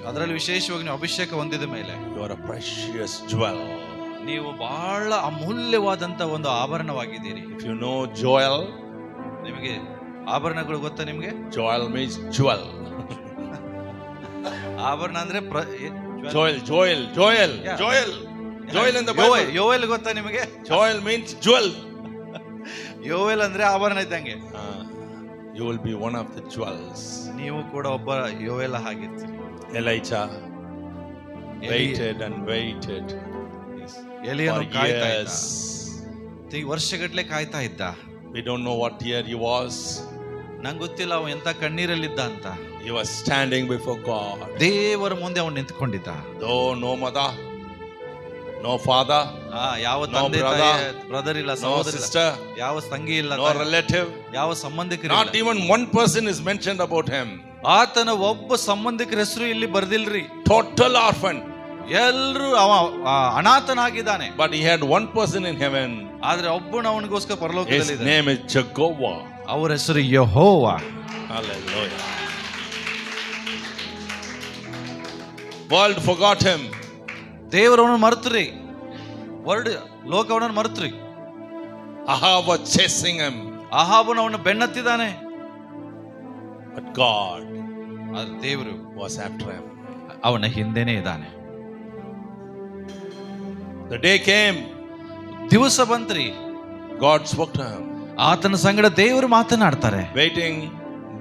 ಅದರಲ್ಲಿ ವಿಶೇಷವಾಗಿ ನೀವು ಅಭಿಷೇಕ ಹೊಂದಿದ ಮೇಲೆ You are a precious jewel. ನೀವು ಬಹಳ ಅಮೂಲ್ಯವಾದಂತ ಒಂದು ಆಭರಣವಾಗಿದ್ದೀರಿ. If you know Joel, ನಿಮಗೆ ಆಭರಣಗಳು ಗೊತ್ತಾ? ನಿಮಗೆ Joel means jewel. ಆಭರಣ ಅಂದ್ರೆ Joel in the Bible. Joel ಗೊತ್ತಾ ನಿಮಗೆ? Joel means jewel. ಯೋವೆಲ್ ಅಂದ್ರೆ ಆಭರಣ ಇದ್ದಂಗೆ. You will be one of the jewels. ನೀವು ಕೂಡ ಒಬ್ಬ Joel ಆಗಿರ್ತೀರಿ. Elijah waited and waited. ಎಲಿಯನು ಕಾಯ್ತಾ years. ಇದ್ದ, ವರ್ಷಗಟ್ಟಲೆ ಕಾಯ್ತಾ ಇದ್ದ. We don't know what year he was. ನಂಗೆ ಗೊತ್ತಿಲ್ಲ ಅವ ಎಂತ ಕಣ್ಣೀರಲ್ಲಿದ್ದ ಅಂತ. He was standing before God. ದೇವರ ಮುಂದೆ ಅವನು ನಿಂತ್ಕೊಂಡಿದ್ದ. Though no mother, no father, ಯಾವ no ತಂದೆ ಬ್ರದರ್ ಇಲ್ಲ, no ಸಹೋದರ ಇಲ್ಲ, sister, ಯಾವ ತಂಗಿ ಇಲ್ಲ, no relative, ಯಾವ ಸಂಬಂಧಿಕರು not even one person is mentioned about him. ಆತನ ಒಬ್ಬ ಸಂಬಂಧಿಕರ ಹೆಸರು ಇಲ್ಲಿ ಬರ್ದಿಲ್ರಿ. Total orphan. ಎಲ್ರು ಅವ ಅನಾಥನಾಗಿದ್ದಾನೆ. But he had one person in heaven. ಆದ್ರೆ ಒಬ್ಬನು ಅವನಿಗೋಸ್ಕರ ಪರಲೋಕದಲ್ಲಿ His name is Jehovah. ಅವರ ಹೆಸರು ಯೆಹೋವ. Hallelujah. World forgot him. ದೇವರವನು ಮರೆತ್ರಿ, ಲೋಕವನನ್ನು ಮರೆತ್ರಿ. Ahab was chasing him. ಅಹಾಬನು ಅವನ ಬೆನ್ನತ್ತಿದ್ದಾನೆ. But God ದೇವರು was after him. ಅವನ ಹಿಂದೆನೇ ಇದ್ದಾನೆ. The day came. ದಿವಸ ಬಂತ್ರಿ, God spoke to him. ಆತನ ಸಂಗಡ ದೇವರು ಮಾತನಾಡ್ತಾರೆ. Waiting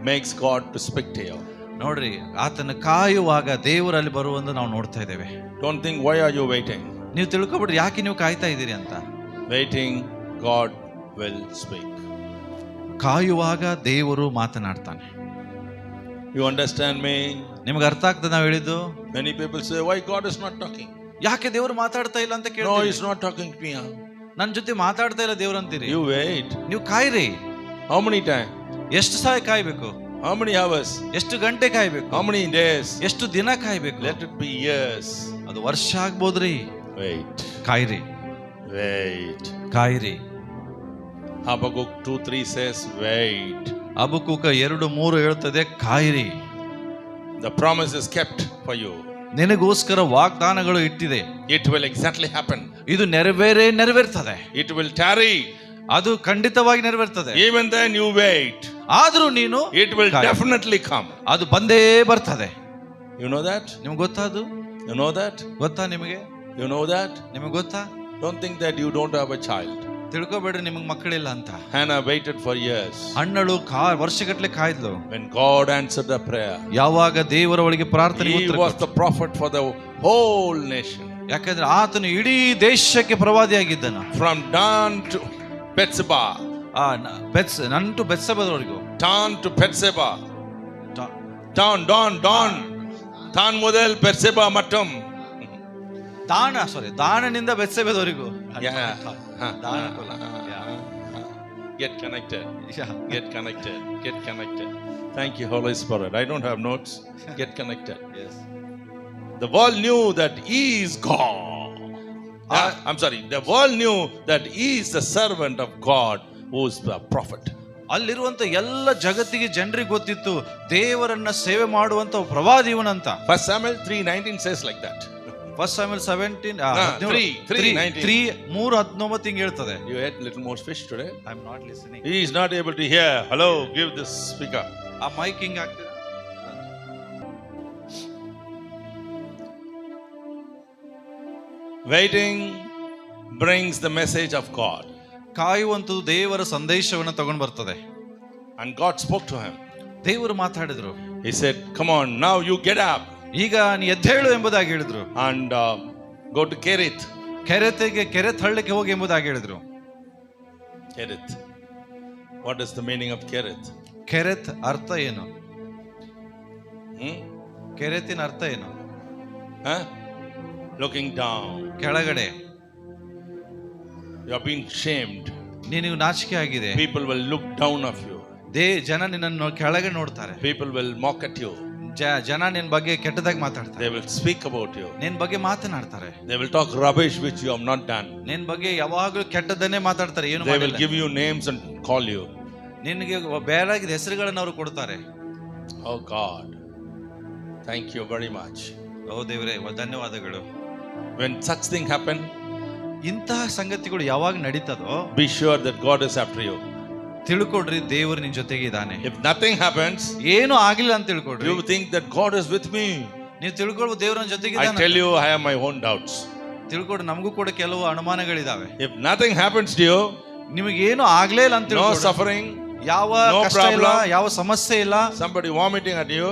makes God to speak to you. ನೋಡ್ರಿ, ಆತನ ಕಾಯುವಾಗ ದೇವರಲ್ಲಿ ಬರುವಂತ ನಾವು ನೋಡ್ತಾ ಇದ್ದೇವೆ. Don't think why are you waiting. ನೀವು ತಿಳ್ಕೊಬಿಡ್ರಿ ಯಾಕೆ ನೀವು ಕಾಯ್ತಾ ಇದ್ದೀರಿ ಅಂತ. Waiting, God will speak. ಕಾಯುವಾಗ ದೇವರು ಮಾತನಾಡ್ತಾನೆ. You understand me? ನಿಮ್ಗೆ ಅರ್ಥ ಆಗ್ತದೆ ನಾವು ಹೇಳಿದ್ದು? Many people say why God is not talking. ಯಾಕೆ ದೇವರು ಮಾತಾಡ್ತಾ ಇಲ್ಲ ಅಂತ No, ಕೇಳ್ತೀವಿ. he's not talking to me. ನನ್ನ ಜೊತೆ ಮಾತಾಡ್ತಾ ಇಲ್ಲ ದೇವ್ರು ಅಂತೀರಿ. You wait. ನೀವು ಕಾಯ್ರಿ. How many time? ಎಷ್ಟು ಸಾಯ ಕಾಯ್ಬೇಕು? How many hours? ಎಷ್ಟು ಗಂಟೆ ಕಾಯ್ಬೇಕು? How many days? ಎಷ್ಟು ದಿನ ಕಾಯ್ಬೇಕು? Let it be years. ಅದು ವರ್ಷ ಆಗ್ಬೋದ್ರಿ. Wait. ಕಾಯ್ರಿ, Wait. ಕಾಯ್ರಿ. Habakkuk 2:3 says wait. ಹಬಕ್ಕೂಕ 2:3 ಹೇಳ್ತದೆ ಕಾಯ್ರಿ. The promise is kept for you. ನಿನಗೋಸ್ಕರ ವಾಗ್ದಾನಗಳು ಇಟ್ಟಿದೆ. It will exactly happen. ಇದು ನೆರವೇರ್ತದೆ. It will tarry. ಅದು ಖಂಡಿತವಾಗಿ ನೆರವೇರ್ತದೆ. Even then you wait. ಆದ್ರೂ ನೀನು It will definitely come. ಅದು ಬಂದೇ ಬರ್ತದೆ. You know that? ನಿಮ್ಗೆ ಗೊತ್ತಾ? ಅದು You know that? ಗೊತ್ತಾ ನಿಮಗೆ? You know that? ನಿಮಗೆ ಗೊತ್ತಾ? Don't think that you don't have a child. ತಿಳ್ಕೊಬೇಡ್ರಿ ನಿಮಗೆ ಮಕ್ಕಳಿಲ್ಲ ಅಂತ. Hannah waited for years. ಹಣ್ಣಳು ವರ್ಷಗಟ್ಟಲೆ ಕಾಯ್ದ್ಲು. When God answered the prayer, ಯಾವಾಗ ದೇವರ ಒಳಗೆ ಪ್ರಾರ್ಥನೆಗೆ he ಉತ್ತರ was the prophet for the whole nation. ಯಾಕಂದ್ರೆ ಆತನು ಇಡೀ ದೇಶಕ್ಕೆ ಪ್ರವಾದಿಯಾಗಿದ್ದನು. From Dan to Bethsheba. ನಂಟು ಬೆತ್ಸೆಬದವರೆಗೂ. Dan to Bethsheba. Dan model Bethsheba mattam. ದಾನನಿಂದ ಬೆತ್ಸೆಬದವರೆಗೂ. Get connected. Get connected. Get connected. Thank you, Holy Spirit. I don't have notes. Get connected. Yes. The world knew that He is God. I'm sorry. The world knew that He is the servant of God, who is the prophet. ಅಲ್ಲಿರುವಂತ ಎಲ್ಲ ಜಗತ್ತಿಗೆ ಜನರಿಗೆ ಗೊತ್ತಿತ್ತು ದೇವರನ್ನ ಸೇವೆ ಮಾಡುವಂತ ಪ್ರವಾದಿ ಇವನಂತ. 1 Samuel 3:19 says like that. 1 Samuel 17 3:19 ಹಿಂಗೆ ಹೇಳ್ತದೆ. You ate little more fish today? I'm not listening. He is not able to hear. Hello, give this speaker. ಆ ಮೈಕ್ ಹಿಂಗೆ ಆಗ್ತದೆ. Waiting brings the message of God. ಕಾಯುವಂತದ್ದು ದೇವರ ಸಂದೇಶವನ್ನು ತಗೊಂಡು ಬರ್ತದೆ. And God spoke to him. ದೇವರು ಮಾತಾಡಿದ್ರು. He said, come on, now you get up. ಈಗ ನೀ ಎದ್ದೇಳು ಎಂಬುದಾಗಿ ಹೇಳಿದ್ರು. And go to Kerith. ಕೆರೆತ್ ಹಳ್ಳಕ್ಕೆ ಹೋಗಿ ಎಂಬುದಾಗಿ ಹೇಳಿದ್ರು. Kerith. What is the meaning of Kerith? ಕೆರೆತ್ ಅರ್ಥ ಏನು? ಕೆರೆತಿನ ಅರ್ಥ ಏನು? looking down. ಕೆಳಗಡೆ You have been shamed. ನಿನಗೆ ನಾಚಿಕೆ ಆಗಿದೆ. People will look down of you. ಜನ ನಿನ್ನನ್ನು ಕೆಳಗೆ ನೋಡ್ತಾರೆ. People will mock at you. ಜನ ನಿನ್ ಬಗ್ಗೆ ಕೆಟ್ಟದಾಗಿ ಮಾತಾಡ್ತಾರೆ. They will speak about you. ನಿನ್ ಬಗ್ಗೆ ಮಾತನಾಡ್ತಾರೆ. They will talk rubbish which you have not done. ನಿನ್ ಬಗ್ಗೆ ಯಾವಾಗಲೂ ಕೆಟ್ಟದನ್ನೇ ಮಾತಾಡ್ತಾರೆ. ಏನು They will give you names and call you. ನಿನಗೆ ಬೇರಾಗಿದ್ದ ಹೆಸರುಗಳನ್ನು ಅವರು ಕೊಡ್ತಾರೆ. Oh God, thank you very much. ಓ ದೇವರೇ ಧನ್ಯವಾದಗಳು. When such thing happen, ಇಂತಹ ಸಂಗತಿಗಳು ಯಾವಾಗ ನಡೀತದೋ be sure that God is after you. ತಿಳ್ಕೊಡ್ರಿ ದೇವರು ನಿನ್ ಜೊತೆಗೆ ಇದ್ದಾನೆ. If nothing happens, ಏನು ಆಗಿಲ್ಲ ಅಂತ ತಿಳ್ಕೊಡ್ರಿ. you think that God is with me. ನೀವು ತಿಳ್ಕೊಳ್ಬೋದು ದೇವರು ನನ್ನ ಜೊತೆಗೆ I ಇದ್ದಾನೆ. tell you, I have my own doubts. ತಿಳ್ಕೊಡ್ರಿ ನಮಗೂ ಕೂಡ ಕೆಲವು ಅನುಮಾನಗಳಿದಾವೆ. If nothing happens to you, ನಿಮಗೆ ಏನು ಆಗ್ಲೇ ಇಲ್ಲ ಅಂತ no ತಿಳ್ಕೊಡ್ರಿ. suffering, ಯಾವ no ಕಷ್ಟ ಇಲ್ಲ, problem. ಯಾವ ಸಮಸ್ಯೆ ಇಲ್ಲ. somebody vomiting at you,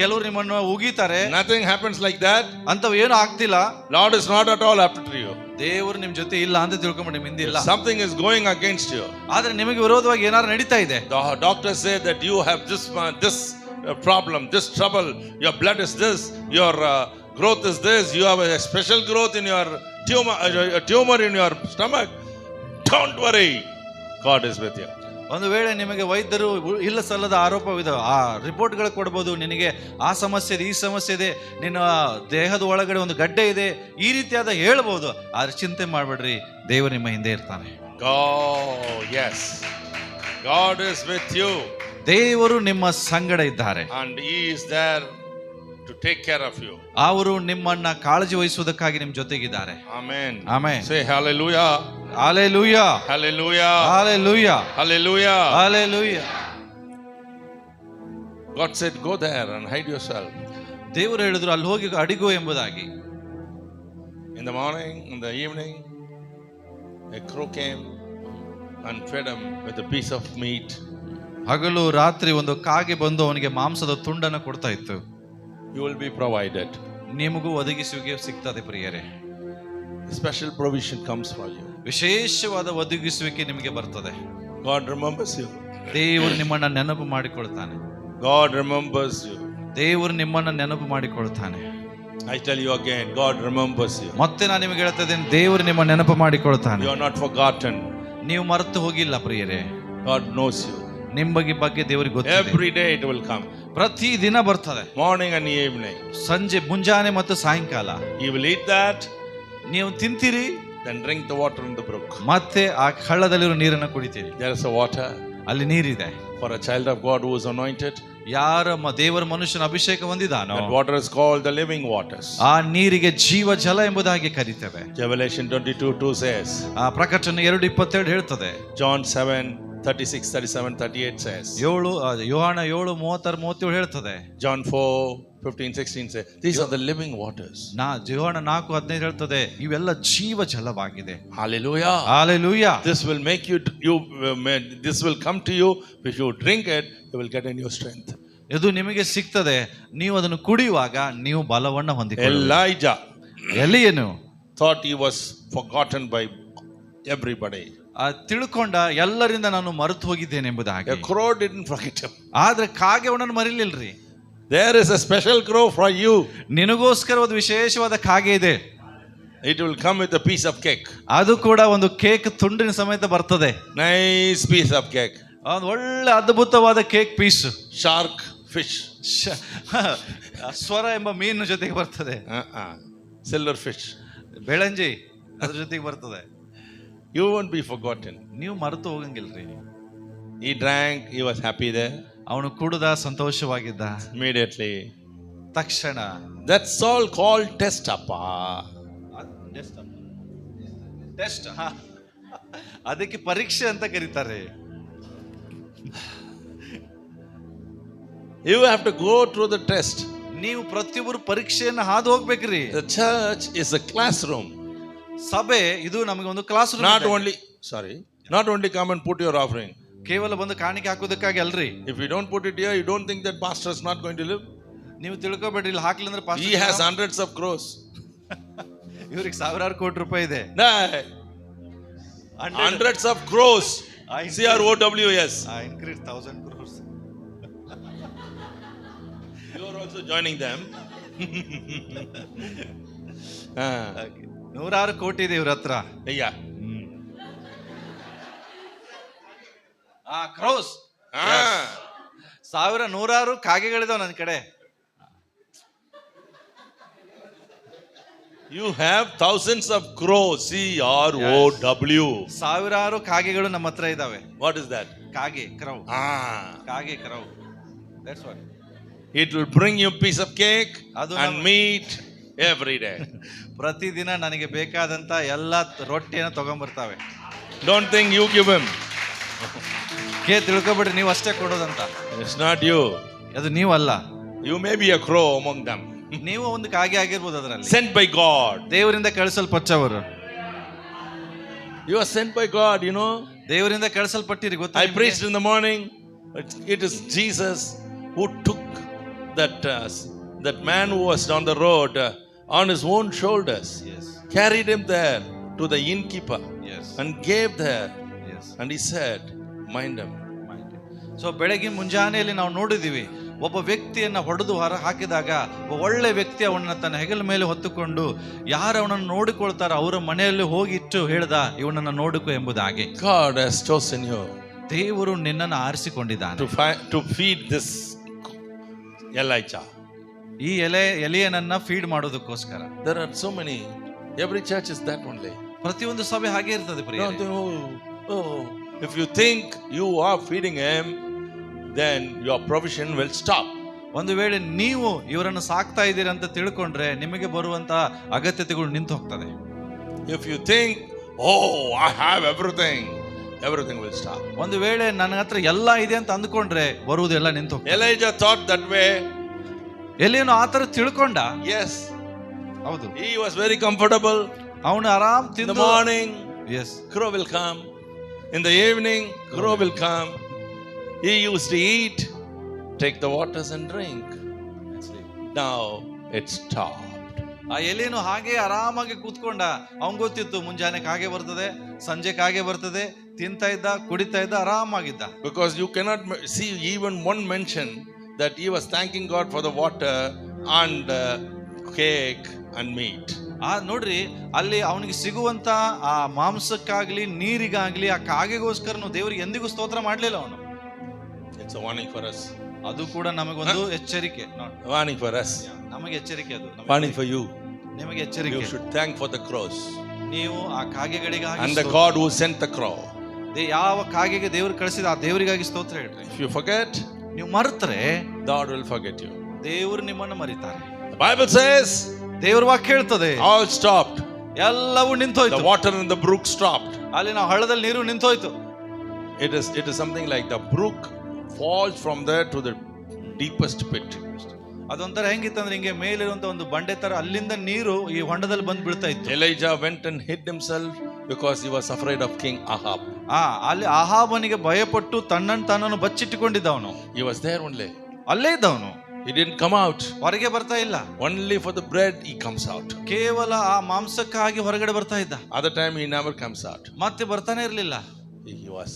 ಕೆಲವರು ನಿಮ್ಮನ್ನು ಉಗಿತಾರೆ. nothing happens like that. ಅಂತವ್ ಏನು ಆಗ್ತಿಲ್ಲ. Lord is not at all after you. ದೇವರು ನಿಮ್ ಜೊತೆ ಇಲ್ಲ ಅಂತ ತಿಳ್ಕೊಂಬಿಡಿ ನಿಮ್ದಿಲ್ಲ. Something is going against you. ಆದ್ರೆ ನಿಮಗೆ ವಿರೋಧವಾಗಿ ಏನಾದ್ರು ನಡೀತಾ ಇದೆ. The doctors say that you have this problem, this trouble, your blood is this, your growth is this, you have a special growth in your tumor in your stomach. Don't worry, God is with you. ಒಂದು ವೇಳೆ ನಿಮಗೆ ವೈದ್ಯರು ಇಲ್ಲ ಸಲ್ಲದ ಆರೋಪವಿದೆ, ಆ ರಿಪೋರ್ಟ್ಗಳು ಕೊಡ್ಬೋದು. ನಿನಗೆ ಆ ಸಮಸ್ಯೆ ಇದೆ, ಈ ಸಮಸ್ಯೆ ಇದೆ, ನಿನ್ನ ದೇಹದ ಒಳಗಡೆ ಒಂದು ಗಡ್ಡೆ ಇದೆ, ಈ ರೀತಿಯಾದ ಹೇಳ್ಬೋದು. ಆದ್ರೆ ಚಿಂತೆ ಮಾಡಬೇಡ್ರಿ, ದೇವರು ನಿಮ್ಮ ಹಿಂದೆ ಇರ್ತಾನೆ. Yes, God is with you. ದೇವರು ನಿಮ್ಮ ಸಂಗಡ ಇದ್ದಾರೆ. And He is there to take care of you. ಅವರು ನಿಮ್ಮನ್ನ ಕಾಳಜಿ ವಹಿಸುವುದಕ್ಕಾಗಿ ನಿಮ್ಮ ಜೊತೆಗಿದ್ದಾರೆ. Amen. Amen. Say hallelujah. Hallelujah. Hallelujah. Hallelujah. Hallelujah. Hallelujah. God said, go there and hide yourself. ದೇವರು ಹೇಳಿದ್ರು ಅಲ್ಲಿ ಹೋಗಿ ಅಡಿಗೋ ಎಂಬುದಾಗಿ. In the morning, in the evening, a crow came and fed him with a piece of meat. ಹಗಲು ರಾತ್ರಿ ಒಂದು ಕಾಗೆ ಬಂದು ಅವನಿಗೆ ಮಾಂಸದ ತುಂಡನ್ನು ಕೊಡ್ತಾ ಇತ್ತು. You will be provided. ನಿಮಗೂ ಒದಗಿಸುವಿಕೆ ಸಿಗ್ತದೆ ಪ್ರಿಯರೇ. Special provision comes for you. ವಿಶೇಷವಾದ ಒದಗಿಸುವಿಕೆ ನಿಮಗೆ ಬರ್ತದೆ. God remembers you. ದೇವರು ನಿಮ್ಮನ್ನ ನೆನಪು ಮಾಡಿಕೊಳ್ತಾನೆ. God remembers you. ದೇವರು ನಿಮ್ಮನ್ನ ನೆನಪು ಮಾಡಿಕೊಳ್ತಾನೆ. I tell you again, God remembers you. ಮತ್ತೆ ನಾನು ನಿಮಗೆ ಹೇಳ್ತಾ ಇದ್ದೇನೆ, ದೇವರು ನಿಮ್ಮ ನೆನಪು ಮಾಡಿಕೊಳ್ತಾನೆ. You are not forgotten. ನೀವು ಮರೆತು ಹೋಗಿಲ್ಲ ಪ್ರಿಯರೇ. God knows you. ನಿಮ್ಮ ಬಗ್ಗೆ ದೇವರಿಗೆ ಗೊತ್ತಿದೆ. Every day it will come. ಪ್ರತಿ ದಿನ ಬರ್ತದೆ. Morning and evening. ಸಂಜೆ, ಮುಂಜಾನೆ ಮತ್ತು ಸಾಯಂಕಾಲ. You will eat that. ನೀವು ತಿಂತೀರಿ. Then drink the water in the brook. ಮತ್ತೆ ಆ ಹಳ್ಳದಲ್ಲಿರೋ ನೀರನ್ನು ಕುಡಿತೀರಿ. There is a water. ಅಲ್ಲಿ ನೀರಿದೆ. For a child of God who is anointed. ಯಾರ ದೇವರ ಮನುಷ್ಯನ ಅಭಿಷೇಕ ಹೊಂದಿದಾನೋ, That water is called the living waters. ಆ ನೀರಿಗೆ ಜೀವ ಜಲ ಎಂಬುದಾಗಿ ಕರೀತೇವೆ. Revelation 22:2 says. ಆ ಪ್ರಕಟಣೆ 2:27 ಹೇಳ್ತದೆ. John 7:36, 37, 38 says. ಯೋಹಾನ 7:36-37 ಹೇಳ್ತದೆ. John 4:15, 16 says. These are the living waters. ಯೋಹಾನ 4:15 ಹೇಳ್ತದೆ, ಇವೆಲ್ಲ ಜೀವ ಜಲವಾಗಿದೆ. Hallelujah. Hallelujah. This will make this will come to you. If you drink it, you will get a new strength. ಇದು ನಿಮಗೆ ಸಿಗ್ತದೆ. ನೀವು ಅದನ್ನು ಕುಡಿಯುವಾಗ ನೀವು ಬಲವನ್ನು ಹೊಂದಿಕೊಳ್ಳುವಿರಿ. Elijah ಎಲೀಯನು thought he was forgotten by everybody. ತಿಳ್ಕೊಂಡ, ಎಲ್ಲರಿಂದ ನಾನು ಮರೆತು ಹೋಗಿದ್ದೇನೆ ಎಂಬುದಾಗಿ. A crow didn't forget him. ಆದ್ರೆ ಕಾಗೆ ಅವನನ್ನು ಮರಿಲಿಲ್ರಿ. There is a special crow for you. ನಿನಗೋಸ್ಕರ ಒಂದು ವಿಶೇಷವಾದ ಕಾಗೆ ಇದೆ. It will come with a piece of cake. ಅದು ಕೂಡ ಒಂದು ಕೇಕ್ ತುಂಡಿನ ಸಮೇತ ಬರ್ತದೆ. Nice piece of cake. ಒಂದು ಒಳ್ಳೆ ಅದ್ಭುತವಾದ ಕೇಕ್ ಪೀಸ್. Shark fish. ಸ್ವರ ಎಂಬ ಮೀನು ಜೊತೆಗೆ ಬರ್ತದೆ. Silver fish. ಬೆಳಂಜಿ ಅದ್ರ ಜೊತೆಗೆ ಬರ್ತದೆ. You won't be forgotten. ನೀವು ಮರೆತು ಹೋಗಂಗಿಲ್ರಿ. He drank, he was happy there. ಅವನು ಕುಡಿದ, ಸಂತೋಷವಾಗಿದ್ದ. Immediately. ತಕ್ಷಣ. That's all called test appa. Test. ಅದಕ್ಕೆ ಪರೀಕ್ಷೆ ಅಂತ ಕರೀತಾರೆ. You have to go through the test. ನೀವು ಪ್ರತಿಯೊಬ್ಬರು ಪರೀಕ್ಷೆಯನ್ನು ಹಾದು ಹೋಗ್ಬೇಕ್ರಿ. The church is a classroom. ಸಭೆ ಇದು ನಮಗೆ ಒಂದು class room. Not only come and put your offering. ಕೇವಲ ಬಂದು ಕಾಣಿಕೆ ಹಾಕೋದಕ್ಕಾಗಿ ಅಲ್ರಿ. If you don't put it here, you don't think that pastor is not going to live. ನೀವು ತಿಳ್ಕೊಬೇಡ್ರಿ, ಇಲ್ಲಿ ಹಾಕ್ಲಿಲ್ಲ ಅಂದ್ರೆ pastor. He has hundreds of crores. ಇವ್ರಿಗೆ ಸಾವಿರಾರು ಕೋಟಿ ರೂಪಾಯಿ ಇದೆ. Hundreds of crores. CROWS. I increase 1,000 crores. You are also joining them. 100 ಕೋಟಿ ಇದೆ ಇವ್ರ ಹತ್ರ. Yeah. ಕ್ರೌಸ್, 100 ಕಾಗೆಗಳಿದಾವ ನನ್ನ ಕಡೆ. You have thousands of crows. CROW. 1000 ಕಾಗೆಗಳು ನಮ್ಮ ಹತ್ರ ಇದಾವೆ. What is that? ಕಾಗೆ, ಕ್ರೌ. ಕಾಗೆ, crow. That's what. It will bring you a piece of cake and meat every day. ಪ್ರತಿದಿನ ನನಗೆ ಬೇಕಾದಂತ ಎಲ್ಲ ರೊಟ್ಟಿಯನ್ನು ತಗೊಂಡ್ಬರ್ತಾವೆ. Don't think you give him. ತಿಳ್ಕೊಬಿಡ್ರಿ ನೀವು ಅಷ್ಟೇ ಕೊಡೋದಂತ. It's not you. ಅದು ನೀವಲ್ಲ. You may be a crow among them. ನೀವು ಒಂದು ಕಾಗೆ ಆಗಿರ್ಬೋದು ಅದರಲ್ಲಿ. Sent by God. ದೇವರಿಂದ ಕಳಿಸಲ್ಪಟ್ಟವರು. You are sent by God, you know. ದೇವರಿಂದ ಕಳಿಸಲ್ಪಟ್ಟಿರಿ ಗೊತ್ತಾ? I preached in the morning. It is Jesus who took that man who was on the road on his own shoulders. Yes. Carried him there to the innkeeper. Yes. And gave there. Yes. And he said, mind him. So ಬೆಳಗಿನ ಮುಂಜಾನೆಯಲ್ಲಿ ನಾವು ನೋಡಿದೀವಿ, ಒಬ್ಬ ವ್ಯಕ್ತಿಯನ್ನ ಹೊಡೆದು ಹೊರ ಹಾಕಿದಾಗ ಒಳ್ಳೆ ವ್ಯಕ್ತಿ ಅವನನ್ನ ತನ್ನ ಹೆಗಲ ಮೇಲೆ ಹೊತ್ತುಕೊಂಡು ಯಾರು ಅವನನ್ನು ನೋಡಿಕೊಳ್ತಾರ ಅವರ ಮನೆಯಲ್ಲಿ ಹೋಗಿಟ್ಟು ಹೇಳ್ದ, ಇವನನ್ನ ನೋಡಿಕೊ ಎಂಬುದಾಗಿ. God has chosen you. ದೇವರು ನಿನ್ನನ್ನು ಆರಿಸಿಕೊಂಡಿದ್ದಾನೆ to feed this Elijah. ಈ ಎಲಿಯನನ್ನ ಫೀಡ್ ಮಾಡೋದಕ್ಕೋಸ್ಕರ. There are so many. Every church is that only. ಪ್ರತಿಯೊಂದು ಸಭೆ ಹಾಗೆ ಇರ್ತದೆ ಪ್ರಿಯರೇ. If you think you are feeding him, then your provision will stop. ಒಂದು ವೇಳೆ ನೀವು ಇವರನ್ನು ಸಾಕ್ತಾ ಇದ್ದೀರಾ ಅಂತ ತಿಳ್ಕೊಂಡ್ರೆ ನಿಮಗೆ ಬರುವಂತ ಅಗತ್ಯತೆಗಳು ನಿಂತು ಹೋಗ್ತದೆ. If you think, I have everything will stop. ಒಂದು ವೇಳೆ ನನ್ನ ಹತ್ರ ಎಲ್ಲ ಇದೆ ಅಂತ ಅಂದ್ಕೊಂಡ್ರೆ ಬರುವುದೆಲ್ಲ ನಿಂತು ಹೋಗ್ತದೆ. Elijah thought that way. ಎಲಿಯನು ಆ ತರ ತಿಳ್ಕೊಂಡ. Yes. ಹೌದು. He was very comfortable. ಅವನು ಆರಾಮ್ ತಿಂದ. In the morning, yes, crow will come. In the evening, crow will come. He used to eat, take the waters and drink. Now it stopped. ಆ ಎಲಿಯನು ಹಾಗೆ ಆರಾಮಾಗಿ ಕೂತ್ಕೊಂಡ. ಅವನ್ ಗೊತ್ತಿತ್ತು ಮುಂಜಾನೆ ಕಾಗೆ ಬರ್ತದೆ, ಸಂಜೆ ಕಾಗೆ ಬರ್ತದೆ, ತಿಂತಾ ಇದ್ದ, ಕುಡಿತಾ ಇದ್ದ, ಆರಾಮಾಗಿದ್ದ. Because you cannot see even one mention that he was thanking God for the water and cake and meat. ನೋಡ್ರಿ, ಅಲ್ಲಿ ಅವನಿಗೆ ಸಿಗುವಂತ ಆ ಮಾಂಸಕ್ಕಾಗ್ಲಿ ನೀರಿಗಾಗ್ಲಿ ಆ ಕಾಗೆಗೋಸ್ಕರ ದೇವರಿಗೆ ಎಂದಿಗೂ ಸ್ತೋತ್ರ ಮಾಡ್ಲಿಲ್ಲ ಅವನು. It's a warning for us. ಅದು ಕೂಡ ನಮಗೊಂದು ಎಚ್ಚರಿಕೆ. Warning for us. ನಮಗೆ ಎಚ್ಚರಿಕೆ ಅದು. Warning for you. ನಿಮಗೆ ಎಚ್ಚರಿಕೆ. You should thank for the crows. ನೀವು ಆ ಕಾಗೆಗಳಿಗಾಗಿ and the God who sent the crow. ಯಾವ ಕಾಗೆಗೆ ದೇವರು ಕಳಿಸಿದ ಆ ದೇವರಿಗಾಗಿ ಸ್ತೋತ್ರ ಹೇಳ್ರಿ. If you forget, ನೀವು ಮರೆತರೆ God will forget you. ದೇವರು ನಿಮ್ಮನ್ನು ಮರಿತಾರೆ. The Bible says, ದೇವರ ವಾಕ್ಯ ಹೇಳ್ತದೆ, all stopped. ಎಲ್ಲವೂ ನಿಂತೋಯ್ತು. The water in the brook stopped. ಅಲ್ಲಿ ನಾವು ಹಳ್ಳದಲ್ಲಿ ನೀರು ನಿಂತೋಯ್ತು. It is something like the brook falls from there to the deepest pit. ಅದೊಂಥರ ಹೆಂಗಿತ್ತಂದ್ರೆ ಹಿಂಗೆ ಮೇಲಿರುವಂತ ಒಂದು ಬಂಡೆ ತರ ಅಲ್ಲಿಂದ ನೀರು ಈ ಹೊಂಡದಲ್ಲಿ ಬಂದು ಬೀಳ್ತಾ ಇತ್ತು. Elijah went and hid himself because he was afraid of King Ahab. ಅಲ್ಲಿ ಅಹಾಬನಿಗೆ ಭಯಪಟ್ಟು ತನ್ನನ್ನು ಬಚ್ಚಿಟ್ಟುಕೊಂಡಿದ್ದ ಅವನು. He was there only. ಅಲ್ಲೇ ಇದ್ದವನು. He didn't come out. ಹೊರಗೆ ಬರ್ತಾ ಇಲ್ಲ. Only for the bread he comes out. ಕೇವಲ ಆ ಮಾಂಸಕ್ಕಾಗಿ ಹೊರಗಡೆ ಬರ್ತಾ ಇದ್ದ. Other time he never comes out. ಮತ್ತೆ ಬರ್ತಾನೆ ಇರಲಿಲ್ಲ. He was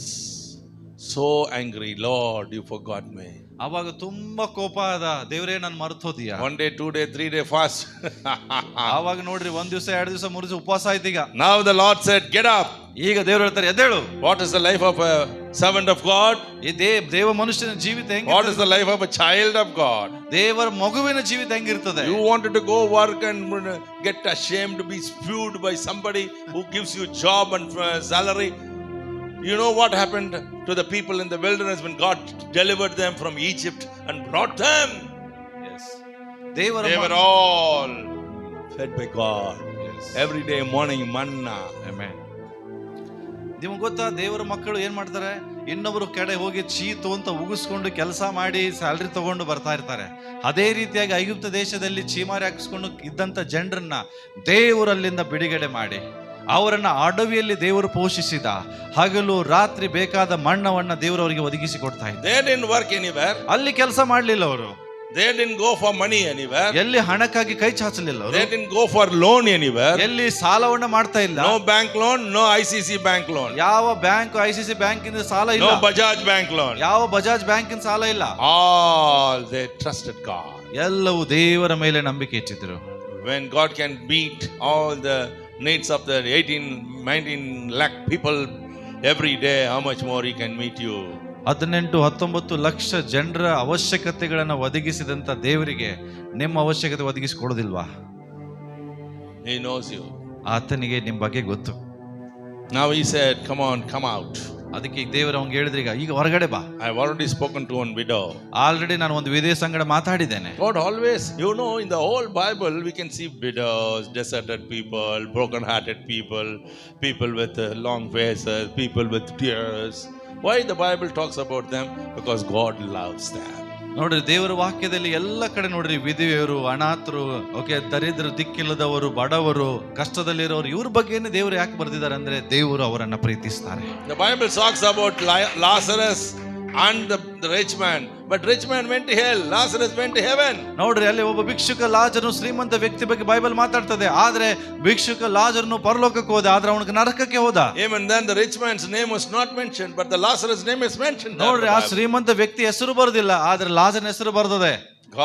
so angry. Lord, you forgot me. ಅವಾಗ ತುಂಬಾ ಕೋಪ ಆದ, ದೇವರೇ ನಾನು ಮರೆತು ಹೋದಿಯಾ. 1 day, 2 day, 3 day fast. ಆವಾಗ ನೋಡ್ರಿ 1 ದಿವಸ 2 ದಿವಸ 3 ದಿವಸ ಉಪವಾಸ ಆಯ್ತು. ಈಗ Now the Lord said, get up. ಈಗ ದೇವರು ಹೇಳ್ತಾರೆ, ಎದ್ದೇಳು. What is the life of a servant of God? ಈ ದೇವ ಮನುಷ್ಯನ ಜೀವಿತ ಹೆಂಗೆ? What is the life of a child of God? ದೇವರ ಮಗುವಿನ ಜೀವಿತ ಹೆಂಗಿರ್ತದೆ? You wanted to go work and get ashamed to be spewed by somebody who gives you job and salary. You know what happened to the people in the wilderness when God delivered them from Egypt and brought them? Yes. They were all fed by God. Yes. Every day morning manna. Amen. ನಿಮ್ಗೆ ಗೊತ್ತಾ, ದೇವರ ಮಕ್ಕಳು ಏನ್ ಮಾಡ್ತಾರೆ, ಇನ್ನೊಬ್ರು ಕಡೆ ಹೋಗಿ ಚೀತು ಅಂತ ಉಗಿಸ್ಕೊಂಡು ಕೆಲಸ ಮಾಡಿ ಸ್ಯಾಲ್ರಿ ತಗೊಂಡು ಬರ್ತಾ ಇರ್ತಾರೆ. ಅದೇ ರೀತಿಯಾಗಿ ಐಗುಪ್ತ ದೇಶದಲ್ಲಿ ಚೀಮಾರಿ ಹಾಕಿಸ್ಕೊಂಡು ಇದ್ದಂತ ಜನರನ್ನ ದೇವರಲ್ಲಿಂದ ಬಿಡುಗಡೆ ಮಾಡಿ ಅವರನ್ನ ಅಡವಿಯಲ್ಲಿ ದೇವರು ಪೋಷಿಸಿದ. ಹಗಲು ರಾತ್ರಿ ಬೇಕಾದ ಮಣ್ಣವನ್ನ ದೇವರು ಅವರಿಗೆ ಒದಗಿಸಿ ಕೊಡ್ತಾ ಇದ್ದ. They didn't work anywhere. ಅಲ್ಲಿ ಕೆಲಸ ಮಾಡ್ಲಿಲ್ಲ ಅವರು. They didn't go for money anywhere. ಎಲ್ಲಿ ಹಣಕ್ಕಾಗಿ ಕೈ ಚಾಚಲಿಲ್ಲ ಅವರು. They didn't go for loan anywhere. ಎಲ್ಲಿ ಸಾಲವನ್ನ ಮಾಡ್ತಾ ಇಲ್ಲ. No bank loan, no ICC bank loan. ಯಾವ ಬ್ಯಾಂಕ್ ICC ಬ್ಯಾಂಕ್ ಇಂದ ಸಾಲ ಇಲ್ಲ. No Bajaj bank loan. ಯಾವ ಬಜಾಜ್ ಬ್ಯಾಂಕ್ ಇಂದ ಸಾಲ ಇಲ್ಲ. All they trusted God. ಎಲ್ಲವೂ ದೇವರ ಮೇಲೆ ನಂಬಿಕೆ ಇಟ್ಟಿದ್ರು. when God can meet all the needs of the 18-19 lakh people every day, how much more He can meet you? 18-19 lakh ಜನರ ಅವಶ್ಯಕತೆಗಳನ್ನು ಒದಗಿಸಿದಂತ ದೇವರಿಗೆ ನಿಮ್ಮ ಅವಶ್ಯಕತೆ ಒದಗಿಸಿಕೊಡೋದಿಲ್ವಾ? He knows you. ಆತನಿಗೆ ನಿಮ್ಮ ಬಗ್ಗೆ ಗೊತ್ತು. Now He said, come on, come out. ಅದಕ್ಕೆ ಈಗ ದೇವರು ಅವ್ನಿಗೆ ಹೇಳಿದ್ರೆ ಈಗ ಹೊರಗಡೆ ಬಾ. I have already spoken to one widow. Already ನಾನು ಒಂದು ವಿಧವೆ ಸಂಗಡ ಮಾತಾಡಿದ್ದೇನೆ. God always, you know, in the whole Bible we can see widows, deserted people, broken hearted people, people with long faces, people with tears. Why the Bible talks about them? Because God loves them. ನೋಡ್ರಿ, ದೇವರ ವಾಕ್ಯದಲ್ಲಿ ಎಲ್ಲ ಕಡೆ ನೋಡ್ರಿ, ವಿಧವೆಯರು, ಅನಾಥರು, okay, ದರಿದ್ರ, ದಿಕ್ಕಿಲ್ಲದವರು, ಬಡವರು, ಕಷ್ಟದಲ್ಲಿರೋರು, ಇವ್ರ ಬಗ್ಗೆನೇ ದೇವರು ಯಾಕೆ ಬರೆದಿದ್ದಾರೆ ಅಂದ್ರೆ ದೇವರು ಅವರನ್ನ ಪ್ರೀತಿಸ್ತಾರೆ. The Bible talks about Lazarus and the rich man, but rich man went to hell, Lazarus went to heaven. ನೋಡ್ರಿ, ಅಲ್ಲಿ ಒಬ್ಬ ಭಿಕ್ಷುಕ ಲಾಜರನು, ಶ್ರೀಮಂತ ವ್ಯಕ್ತಿ ಬಗ್ಗೆ ಬೈಬಲ್ ಮಾತಾಡ್ತದೆ. ಆದ್ರೆ ಭಿಕ್ಷುಕ ಲಾಜರನು ಪರಲೋಕಕ್ಕೆ ಹೋದ, ಆದ್ರೆ ಅವನಿಗೆ ನರಕಕ್ಕೆ ಹೋದ. Even then the rich man's name was not mentioned, but the Lazarus name is mentioned. ನೋಡ್ರಿ, ಆ ಶ್ರೀಮಂತ ವ್ಯಕ್ತಿ ಹೆಸರು ಬರೋದಿಲ್ಲ, ಆದ್ರೆ ಲಾಜರನ ಹೆಸರು ಬರ್ತದೆ.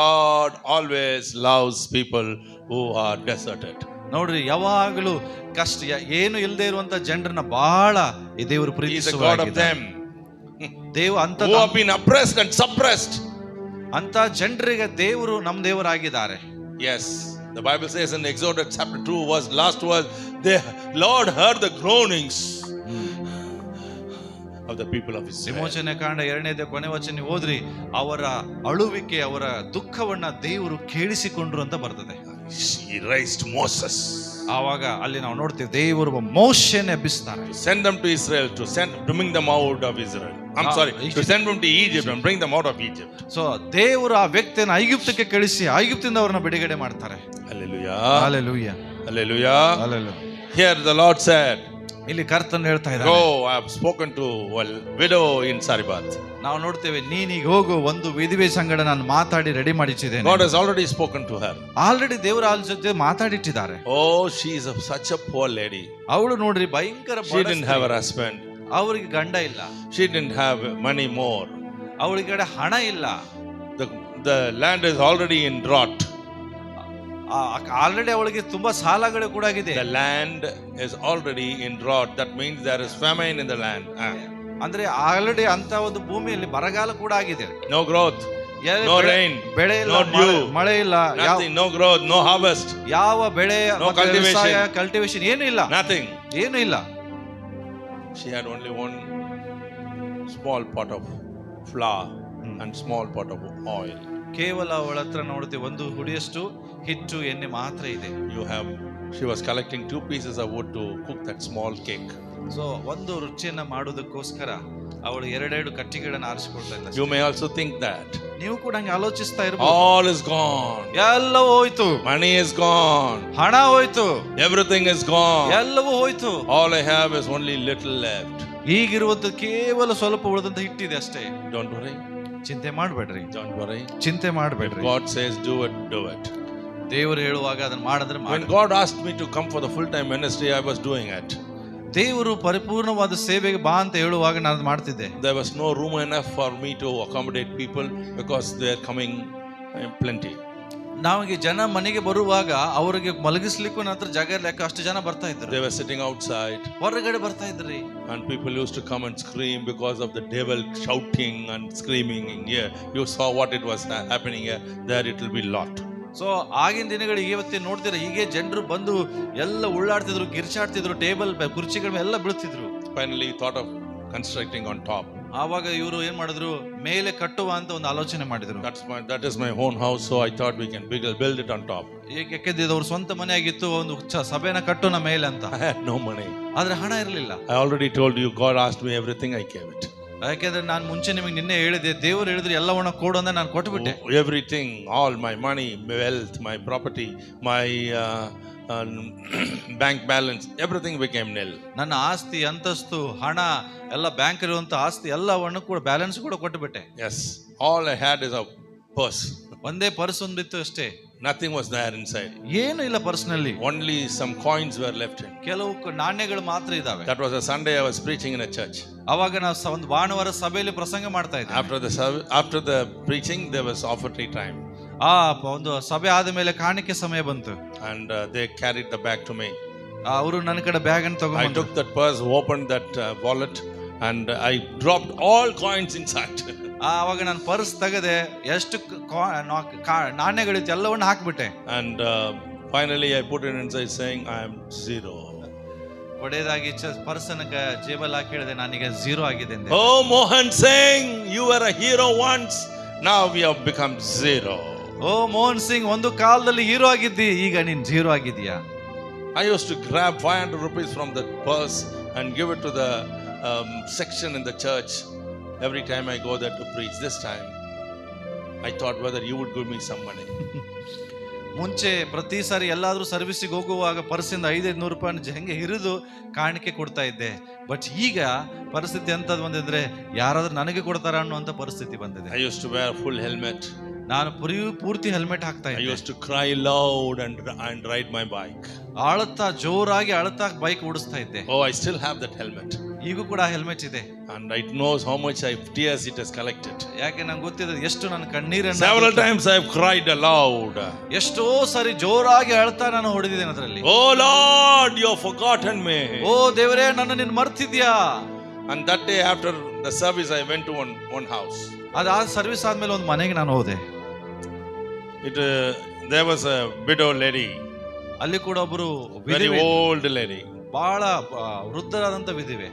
God always loves people who are deserted. ನೋಡ್ರಿ, ಯಾವಾಗಲೂ ಕಷ್ಟ ಏನು ಇಲ್ಲದೆ ಇರುವಂತ ಜನರನ್ನ ಬಹಳ ಈ ದೇವರು He is a God of them. ದೇವ ಅಂತ Who have been oppressed and suppressed. ಅಂತ ಜನರಿಗೆ ದೇವರು ನಮ್ಮ ದೇವರಾಗಿದ್ದಾರೆ. Yes, the Bible says in Exodus chapter 2 verse last verse, the Lord heard the groanings of the people of Israel. ವಿಮೋಚನೆ ಕಾಂಡ 2ನೇ ಕೊನೆ ವಚನ ಓದ್ರಿ, ಅವರ ಅಳುವಿಕೆ, ಅವರ ದುಃಖವನ್ನ ದೇವರು ಕೇಳಿಸಿಕೊಂಡ್ರು ಅಂತ ಬರ್ತದೆ. He raised Moses. ಆವಾಗ ಅಲ್ಲಿ ನಾವು ನೋಡ್ತೀವಿ, ದೇವರು ಮೋಶೆಯನ್ನು ಎಬ್ಬಿಸ್ತಾರೆ. Send them to Israel to bring them out of Israel. I'm sorry, to send them to Egypt and bring them out of Egypt. So ದೇವರು ಆ ವ್ಯಕ್ತಿಯನ್ನು ಐಗುಪ್ತಕ್ಕೆ ಕಳಿಸಿ ಐಗುಪ್ತದಿಂದ ಅವರನ್ನ ಬಿಡುಗಡೆ ಮಾಡ್ತಾರೆ. Hallelujah. Hallelujah. Hallelujah. Hallelujah. Here the Lord said, ಇಲ್ಲಿ ಕರ್ತನು ಹೇಳ್ತಾ ಇದ್ದಾನೆ, go, I have spoken to a widow in Saribath. ನಾವು ನೋಡ್ತೇವೆ, ನೀನೀಗ ಹೋಗು, ಒಂದು ವಿಧವೆ ಸಂಗಡ ನಾನು ಮಾತಾಡಿ ರೆಡಿ ಮಾಡಿಟ್ಟಿದ್ದೇನೆ. God has already spoken to her. Already ದೇವರ ಜೊತೆ ಮಾತಾಡಿಟ್ಟಿದ್ದಾರೆ. Oh, she is such a poor lady. ಅವಳು ನೋಡ್ರಿ ಭಯಂಕರ, She didn't have a husband. ಅವರಿಗೆ ಗಂಡ ಇಲ್ಲ. She didn't have money more. ಅವಳಿಗೆ ಹಣ ಇಲ್ಲ. The land is already in drought. Already ಅವಳಿಗೆ ತುಂಬಾ ಸಾಲಗಳು ಕೂಡ ಆಗಿದೆ. The land is already in drought. That means there is famine in the land. ಅಂದ್ರೆ ಆಲ್ರೆಡಿ ಅಂತ ಒಂದು ಭೂಮಿಯಲ್ಲಿ ಬರಗಾಲ ಕೂಡ ಆಗಿದೆ. No growth, no rain, ಬೆಳೆ ಇಲ್ಲ, no dew, ಮಳೆ ಇಲ್ಲ, nothing, no growth, no harvest, ಯಾವ ಬೆಳೆ, no cultivation, ಕಲ್ಟಿವೇಶನ್ ಏನು ಇಲ್ಲ, nothing, ಏನು ಇಲ್ಲ. She had only one small pot of flour and small pot of oil. ಕೇವಲ ಅವಳ ಹತ್ರ ನೋಡ್ತೀವಿ ಒಂದು ಹುಡಿಯಷ್ಟು ಹಿಟ್ಟು, ಎಣ್ಣೆ ಮಾತ್ರ ಇದೆ. She was collecting 2 pieces of wood to cook that small cake. So ಒಂದು ರುಚಿಯನ್ನ ಮಾಡೋದಕ್ಕೋಸ್ಕರ ಅವಳು 2 ಕಟ್ಟಿಗೆಗಳನ್ನು ಆರಿಸಿಕೊಳ್ತಾ ಇದ್ದ. You may also think that. ನೀವು ಕೂಡ ಹಂಗೆ ಆಲೋಚಿಸ್ತಾ ಇರಬಹುದು. All is gone. ಎಲ್ಲವೂ ಹೋಯ್ತು. Money is gone. ಹಣ ಹೋಯ್ತು. Everything is gone. ಎಲ್ಲವೂ ಹೋಯ್ತು. All I have is only little left. ಈಗಿರುವಂತ ಕೇವಲ ಸ್ವಲ್ಪ ಉಳಿದಂತ ಹಿಟ್ಟಿದೆ ಅಷ್ಟೇ. Don't worry. ಚಿಂತೆ ಮಾಡಬೇಡ್ರಿ. Don't worry. ಚಿಂತೆ ಮಾಡಬೇಡ್ರಿ. God says do it, do it. ದೇವರು ಹೇಳುವಾಗ ಅದನ್ನ ಮಾಡಿದ್ರೆ ಮಾಡಿ. When God asked me to come for the full time ministry, I was doing it. ದೇವರು ಪರಿಪೂರ್ಣವಾದ ಸೇವೆಗೆ ಬಾ ಅಂತ ಹೇಳುವಾಗ ನಾನು ಮಾಡ್ತಿದ್ದೆ. There was no room enough for me to accommodate people because they are coming plenty. ನಮಗೆ ಜನ ಮನೆಗೆ ಬರುವಾಗ ಅವರಿಗೆ ಮಲಗಿಸ್ಲಿಕ್ಕೂ ನಂತರ ಜಾಗ ಇರ್ಲಿಕ್ಕೆ ಅಷ್ಟು ಜನ ಬರ್ತಾ ಇದ್ರು. They were sitting outside. ಹೊರಗಡೆ ಬರ್ತಾ ಇದ್ರಿ. And people used to come and scream because of the devil shouting and screaming here. You saw what it was happening here. There it will be lot. So ಆಗಿನ ದಿನಗಳಿಗೆ ಇವತ್ತೇ ನೋಡ್ತೀರಾ, ಹೀಗೆ ಜನರು ಬಂದು ಎಲ್ಲ ಉಳ್ಳಾಡ್ತಿದ್ರು, ಗಿರ್ಚಾಡ್ತಿದ್ರು, ಟೇಬಲ್ ಕುರ್ಚಿಗಳ ಎಲ್ಲ ಬೀಳ್ತಿದ್ರು. Finally thought of constructing on top. ಆವಾಗ ಇವರು ಏನ್ ಮಾಡಿದ್ರು, ಮೇಲೆ ಕಟ್ಟುವ ಅಂತ ಒಂದು ಆಲೋಚನೆ ಮಾಡಿದ್ರು. That is my own house, so I thought we can build it on top. ಯಾಕೆಂದ್ರೆ ಅವ್ರ ಸ್ವಂತ ಮನೆ ಆಗಿತ್ತು, ಒಂದು ಸಭೆನ ಕಟ್ಟೋಣ ಮೇಲೆ ಅಂತ. I had no money. ಆದ್ರೆ ಹಣ ಇರಲಿಲ್ಲ. I already told you, God asked me everything, I gave it. ಯಾಕೆಂದ್ರೆ ನಾನು ಮುಂಚೆ ನಿಮಗೆ ನಿನ್ನೆ ಹೇಳಿದೆ, ದೇವರು ಹೇಳಿದ್ರೆ ಎಲ್ಲವನ್ನ ಕೊಡು ಅಂತ ನಾನು ಕೊಟ್ಟುಬಿಟ್ಟೆ. Everything, all my money, wealth, my property, my bank balance, everything became nil. ನನ್ನ ಆಸ್ತಿ, ಅಂತಸ್ತು, ಹಣ ಎಲ್ಲ ಬ್ಯಾಂಕ್ ಇರುವಂತ ಆಸ್ತಿ ಎಲ್ಲವನ್ನು ಕೂಡ ಬ್ಯಾಲೆನ್ಸ್ ಕೂಡ ಕೊಟ್ಟುಬಿಟ್ಟೆ. Yes, all I had is a purse. ಒಂದೇ ಪರ್ಸ್ ಒಂದಿತ್ತು ಅಷ್ಟೇ. Nothing was there inside. ಏನು ಇಲ್ಲ ಪರ್ಸ್ನಲ್ಲಿ. Only some coins were left in. ಕೆಲವು ನಾಣ್ಯಗಳು ಮಾತ್ರ ಇದಾವೆ. That was a Sunday I was preaching in a church. ಅವಾಗ ನಾವು ಒಂದು ಭಾನುವಾರ ಸಭೆಯಲ್ಲಿ ಪ್ರಸಂಗ ಮಾಡ್ತಾ ಇದ್ದೆ. After the preaching there was offertory time. ಒಂದು ಸಭೆ ಆದ ಮೇಲೆ ಕಾಣಿಕೆ ಸಮಯ ಬಂತು. And they carried the bag to me. ಅವರು ನನ್ನ ಕಡೆ ಬ್ಯಾಗ್ ಅನ್ನು I ತಗೊಂಡು took that purse, opened that wallet, and I dropped all coins inside. ಆವಾಗ ನಾನು ಪರ್ಸ್ ತೆಗೆದೆ, ಎಷ್ಟು ನಾಣ್ಯಗಳಿತ್ತು ಎಲ್ಲವನ್ನು ಹಾಕ್ಬಿಟ್ಟೆ. And finally I put it inside saying I am zero. ಒಡೆಯದಾಗಿ ಪರ್ಸನ್ ಜೇಬಲ್ ಹಾಕಿ ಹೇಳಿದೆ, ನಾನೀಗ ಝೀರೋ ಆಗಿದೆ ಅಂದೆ. Oh Mohan Singh, you were a hero once, now we have become zero. ಓ ಮೋಹನ್ ಸಿಂಗ್, ಒಂದು ಕಾಲದಲ್ಲಿ ಹೀರೋ ಆಗಿದ್ದಿ, ಈಗ ನೀನ್ zero ಆಗಿದೀಯಾ. I used to grab 500 rupees from that purse and give it to the section in the church every time I go there to preach. This time I thought whether you would give me some money. ಮುಂಚೆ ಪ್ರತಿ ಸಾರಿ ಎಲ್ಲಾದ್ರೂ ಸರ್ವಿಸಿಗೆ ಹೋಗುವಾಗ ಪರ್ಸಿಂದ 500 ರೂಪಾಯಿ ಹೆಂಗೆ ಹಿರಿದು ಕಾಣಿಕೆ ಕೊಡ್ತಾ ಇದ್ದೆ. But ಈಗ ಪರಿಸ್ಥಿತಿ ಎಂತದ್ದು ಬಂದಿದ್ರೆ ಯಾರಾದ್ರೂ ನನಗೆ ಕೊಡ್ತಾರ ಅನ್ನುವಂತ ಪರಿಸ್ಥಿತಿ ಬಂದಿದೆ. I used to wear full helmet. ನಾನು ಪೂರ್ತಿ ಹೆಲ್ಮೆಟ್ ಹಾಕ್ತಾ I ಇದ್ದೆ. used to cry loud and ride my bike. ಅಳುತ್ತಾ ಜೋರಾಗಿ ಅಳುತ್ತಾ ಬೈಕ್ ಓಡಿಸ್ತಾ ಇದ್ದೆ. Oh, I still have that helmet. ಈಗೂ ಕೂಡ ಹೆಲ್ಮೆಟ್ ಇದೆ. And it knows how much tears it has collected. ಯಾಕೆ ನಂಗೆ ಗೊತ್ತಿದೆ ಎಷ್ಟು ನನ್ನ ಕಣ್ಣೀರನ್ನು Several times I have cried aloud. ಎಷ್ಟೋ ಸಾರಿ ಜೋರಾಗಿ ಅಳ್ತಾ ನಾನು ಹೊಡೆದಿದ್ದೇನೆ ಅದರಲ್ಲಿ. Oh Lord, you have forgotten me. ಓ ದೇವರೇ, ನನ್ನ ನೀನು ಮರ್ತಿದ್ಯಾ. And that day after the service I went to one house. ಅದಾದ ಸರ್ವಿಸ್ ಆದ್ಮೇಲೆ ಒಂದು ಮನೆಗೆ ನಾನು ಹೋದೆ. There was a widow lady. ಅಲ್ಲಿ ಕೂಡ ಒಬ್ಬರು Very old lady. ಬಹಳ ವೃದ್ಧರಾದಂತ ವಿಧಿವೆ.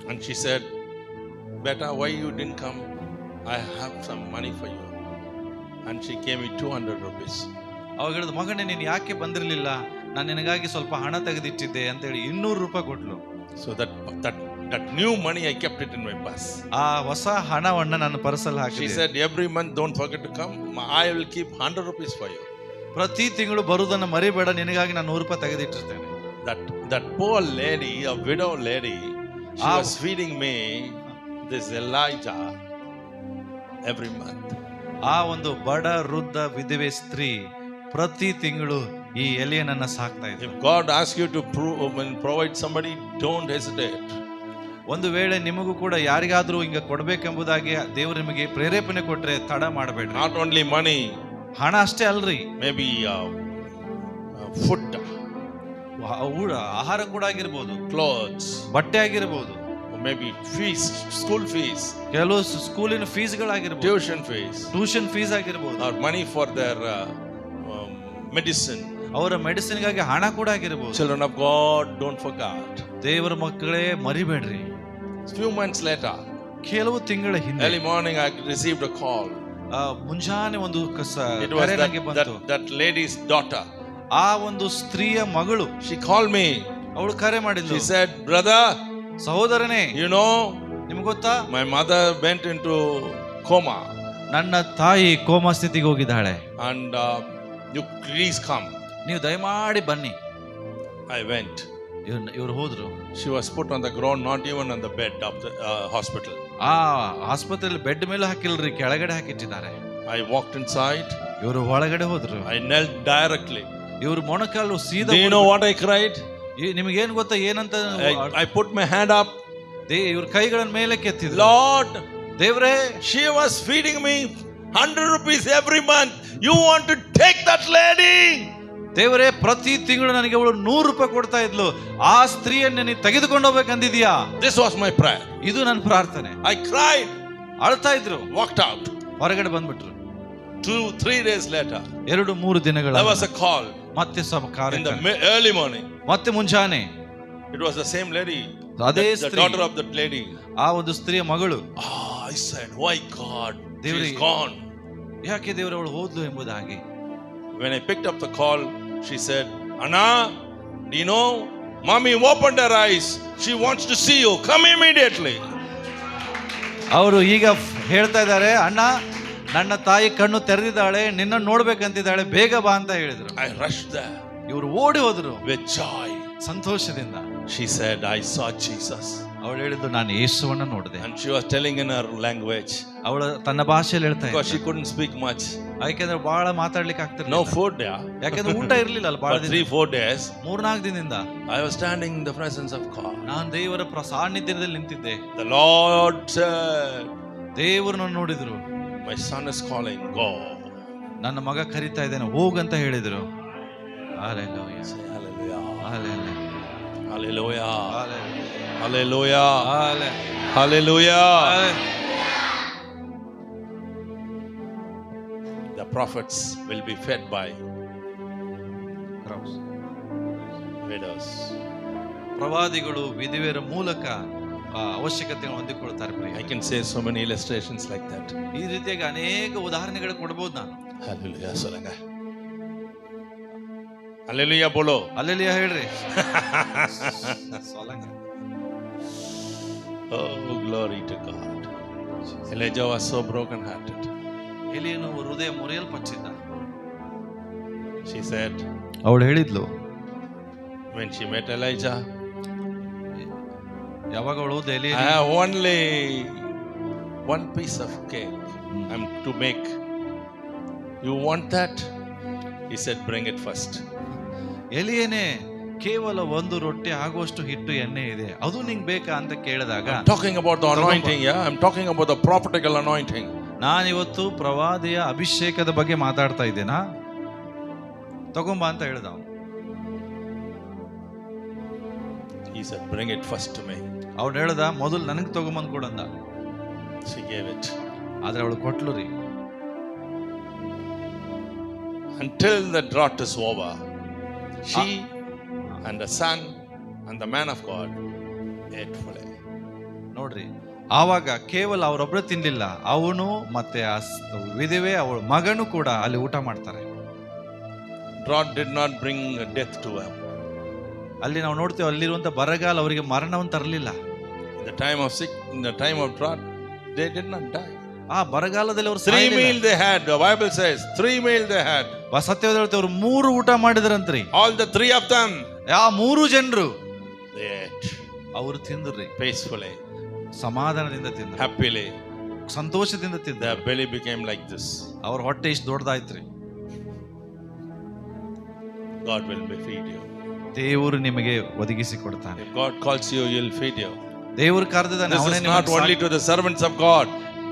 And she said, "Beta, why you didn't come? I have some money for you." And she gave me 200 rupees. ಅವಾಗ ಹೇಳಿದ, ಮಗನೇ ನೀನು ಯಾಕೆ ಬಂದಿರಲಿಲ್ಲ, ನಾನು ನಿನಗಾಗಿ ಸ್ವಲ್ಪ ಹಣ ತೆಗೆದಿಟ್ಟಿದ್ದೆ ಅಂತ ಹೇಳಿ 200 ರೂಪಾಯಿ ಕೊಟ್ಲು. So that new money I kept it in my purse. ಆ ಹೊಸ ಹಣವನ್ನ ನನ್ನ ಪರ್ಸಲ್ಲಿ She ಹಾಕಿದೆ. said, "Every month don't forget to come. I will keep 100 rupees for you." ಪ್ರತಿ ತಿಂಗಳು ಬರುವುದನ್ನು ಮರಿಬೇಡ, ನಿನಗಾಗಿ ನಾನು 100 ರೂಪಾಯಿ ತೆಗೆದಿಟ್ಟಿರ್ತೇನೆ. That poor lady, a widow lady, she was feeding me this Elijah every month. ಆ ಒಂದು ಬಡ ವೃದ್ಧ ವಿಧವೆ ಸ್ತ್ರೀ ಪ್ರತಿ ತಿಂಗಳು ಈ ಎಲಿಯನನ್ನ ಸಾಕ್ತಾ ಇದ್ದೆ. If God asks you to provide somebody, don't hesitate. ಒಂದು ವೇಳೆ ನಿಮಗೂ ಕೂಡ ಯಾರಿಗಾದ್ರೂ ಹಿಂಗ ಕೊಡ್ಬೇಕೆಂಬುದಾಗಿ ದೇವರು ನಿಮಗೆ ಪ್ರೇರೇಪಣೆ ಕೊಟ್ರೆ ತಡ ಮಾಡಬೇಡ್ರಿ. Not only money, ಹಣ ಅಷ್ಟೇ ಅಲ್ರಿ, maybe food, ಆಹಾರ ಕೂಡ ಆಗಿರ್ಬೋದು, clothes, ಬಟ್ಟೆ ಆಗಿರ್ಬೋದು, maybe fees, school fees, ಕೆಲವು ಸ್ಕೂಲಿನ ಫೀಸ್ಗಳಾಗಿರ್ಬೋದು, ಟ್ಯೂಷನ್ ಫೀಸ್ ಆಗಿರ್ಬೋದು, or money for their medicine. ಅವರ ಮೆಡಿಸಿನ್ಗಾಗಿ ಹಣ ಕೂಡ ಆಗಿರ್ಬೋದು. Children of God, don't forget. ದೇವರ ಮಕ್ಕಳೇ ಮರಿಬೇಡ್ರಿ. Few months later, ಕೆಲವು ತಿಂಗಳ ಹಿಂದೆ early morning I received a call. ಮುಂಜಾನೆ ಒಂದು It was that lady's daughter. ಆ ಒಂದು ಸ್ತ್ರೀಯ ಮಗಳು She called me. ಅವಳು ಕರೆ ಮಾಡಿದ್ಲು. She said, "Brother, ಸಹೋದರನೇ, you know, ನಿಮ್ಗೆ ಗೊತ್ತಾ, my mother went into coma. ನನ್ನ ತಾಯಿ ಕೋಮಾ ಸ್ಥಿತಿಗೆ ಹೋಗಿದ್ದಾಳೆ. And you please come." ನೀವು ದಯಮಾಡಿ ಬನ್ನಿ. I went. ಇವ್ರು ಹೋದ್ರು. She was put on the ground, not even on the bed of the hospital. ಆ ಆಸ್ಪತ್ರೆಯಲ್ಲಿ ಬೆಡ್ ಮೇಲೆ ಹಾಕಿಲ್ರಿ, ಕೆಳಗಡೆ ಹಾಕಿಟ್ಟಿದ್ದಾರೆ. I walked inside. ಇವರು ಒಳಗಡೆ ಹೋದ್ರು. I knelt directly. ಇವರು ಮೊಣಕಾಲು ಸೀದಾ. Do you know what I cried? ನಿಮಗೆ ಏನ್ ಗೊತ್ತಾ ಏನಂತ? I put my hand up. ಇವ್ರ ಕೈಗಳನ್ನ ಮೇಲೆ ಕೆತ್ತಿದ್ರು. Lord, ದೇವ್ರೇ, she was feeding me 100 rupees every month. You want to take that lady? ದೇವರೇ, ಪ್ರತಿ ತಿಂಗಳು ನನಗೆ ಅವಳು 100 ರೂಪಾಯಿ ಕೊಡ್ತಾ ಇದ್ಲು. ಆ ಸ್ತ್ರೀಯನ್ನ ನೀನು ತೆಗೆದುಕೊಂಡು ಹೋಗ್ಬೇಕಂದಿದ್ಯಾ? This was my prayer. ಇದು ನನ್ನ ಪ್ರಾರ್ಥನೆ. I cried. ಅಳ್ತಾ ಇದ್ರು. Walked out. ಹೊರಗಡೆ ಬಂದ್ಬಿಟ್ರು. 2-3 days later, 2-3 ದಿನಗಳ there was a call. ಮತ್ತೆ In the early morning. ಮತ್ತೆ ಮುಂಜಾನೆ. It was the same lady. ಅದೇ The daughter of that lady. ಆ ಒಂದು ಸ್ತ್ರೀಯ ಮಗಳು. I said, "Why God? She's gone." ಯಾಕೆ ದೇವರು ಅವಳು ಹೋದ್ಲು ಎಂಬುದಾಗಿ. When I picked up the call, she said, "Anna, do you know? Mommy opened her eyes. She wants to see you. Come immediately." ಅವರು ಈಗ ಹೇಳ್ತಾ ಇದ್ದಾರೆ, ಅಣ್ಣ, ನನ್ನ ತಾಯಿ ಕಣ್ಣು ತೆರೆದಿದ್ದಾಳೆ, ನಿನ್ನ ನೋಡ್ಬೇಕಂತಿದ್ದಾಳೆ, ಬೇಗ ಬಾ ಅಂತ ಹೇಳಿದ್ರು. I rushed there. ಇವರು ಓಡಿ ಹೋದ್ರು with joy. ಸಂತೋಷದಿಂದ. She said, "I saw Jesus." ಅವಳು ಹೇಳಿದ್ದು, ನಾನು ಯೇಸುವನ್ನ ನೋಡಿದೆ. And she was telling in her language. ಅವಳು ತನ್ನ ಭಾಷೆಯಲ್ಲಿ ಹೇಳ್ತಾ Because she couldn't speak much. ಯಾಕೆಂದ್ರೆ ಬಹಳ ಮಾತಾಡ್ಲಿಕ್ಕೆ ಆಗ್ತಿರ್ಲಿಲ್ಲ. No food, yeah. ಯಾಕೆಂದ್ರೆ ಊಟ ಇರ್ಲಿಲ್ಲ ಅಲ್ಲ ಬಹಳ ದಿನ. 3-4 days. 3-4 ದಿನದಿಂದ I was standing in the presence of God. ನಾನು ದೇವರ ಸಾನ್ನಿಧ್ಯದಲ್ಲಿ ನಿಂತಿದ್ದೆ. The Lord said, ದೇವರು ನನ್ನ ನೋಡಿದ್ರು, "My son is calling, go." ನನ್ನ ಮಗ ಕರಿತಾ ಇದ್ದಾನೆ ಹೋಗಂತ ಹೇಳಿದ್ರು. Hallelujah. Say hallelujah. Hallelujah. Hallelujah. Hallelujah. Hallelujah. Hallelujah. Hallelujah. Hallelujah. The prophets will be fed by widows. ಪ್ರವಾದಿಗಳು ವಿಧವೆಯರ ಮೂಲಕ ಅವಶ್ಯಕತೆಗಳನ್ನು ಹೊಂದಿಕೊಳ್ತಾರೆ. I can say so many illustrations like that. ಈ ರೀತಿಯಾಗಿ ಅನೇಕ ಉದಾಹರಣೆಗಳು ಕೊಡಬಹುದು ನಾನು. Hallelujah. Solanga. Hallelujah bolo. ಅಲ್ಲೆಲ್ಲಿಯ ಹೇಳ್ರಿ. ಸೊಲಂಗ. Oh, glory to God. Elijah was so broken hearted. ಎಲಿಯನು ಹೃದಯ ಮುರಿಯಲ್ಪಟ್ಟಿದ್ದ. She said, ಅವಳು ಹೇಳಿದ್ಲು when she met Elijah, ಯಾವಾಗ ಅವಳು I have only one piece of cake I'm to make. You want that? He said, bring it first. ಎಲಿಯನೇ ಕೇವಲ ಒಂದು ರೊಟ್ಟಿ ಆಗುವಷ್ಟು ಹಿಟ್ಟು ಎಣ್ಣೆ ಇದೆ, ಅದು ನಿಂಗೆ ಬೇಕಾ ಅಂತ ಕೇಳಿದಾಗ, I'm talking about the anointing, yeah? I'm talking about the prophetical anointing. ನಾನಿವತ್ತು ಪ್ರವಾದಿಯ ಅಭಿಷೇಕದ ಬಗ್ಗೆ ಮಾತಾಡ್ತಾ ಇದ್ದೇನಾ, ತಗೊಂಬ ಅಂತ ಹೇಳ್ದ. He said, bring it first to me. ಅವ್ನು ಹೇಳ್ದ ಮೊದಲು ನನಗೆ ತಗೊಂಬಂದ್ ಕೊಡಂದ. She gave it. ಆದ್ರೆ ಅವಳು ಕೊಟ್ಲು ರೀ. Until the drought is over, she and the son and the man of God ate fully. ನೋಡ್ರಿ, ಆವಾಗ ಕೇವಲ ಅವರೊಬ್ಬರೇ ತಿನ್ಲಿಲ್ಲ, ಅವನು ಮತ್ತೆ ಆ ವಿಧವೆ ಅವಳ ಮಗನು ಕೂಡ ಅಲ್ಲಿ ಊಟ ಮಾಡ್ತಾರೆ. Drought did not bring death to them. ಅಲ್ಲಿ ನಾವು ನೋಡ್ತೇವೆ, ಅಲ್ಲಿರುವಂತ ಬರಗಾಲ ಅವರಿಗೆ ಮರಣವನ್ನು ತರಲಿಲ್ಲ. In the time of drought, they did not die. ಆ ಬರಗಾಲದಲ್ಲಿ ಅವರು 3 meals they had. The Bible says 3 meals they had. ಸತ್ಯವಾದ ಹೇಳ್ತೇವೆ, ಅವರು 3 ಊಟ ಮಾಡಿದ್ರಂತ್ರಿ. All the 3 of them, ಆ 3 ಜನರು they ate ಅವರು ತಿಂದ್ರಿ, peacefully, ಸಮಾಧಾನದಿಂದ ತಿಂದ್ರು, happily. ಸಂತೋಷದಿಂದ ತಿಂದ್ರು. Their belly became like this. ಅವ್ರ ಹೊಟ್ಟೆ ಇಷ್ಟು ದೊಡ್ಡದಾಯ್ತ್ರಿ. God will feed you. ದೇವರು ನಿಮಗೆ ಒದಗಿಸಿ ಕೊಡ್ತಾನೆ. If God calls you, He'll feed you. ದೇವರು ಕರೆದಿದ್ದಾನೆ. This is not only to the servants of God.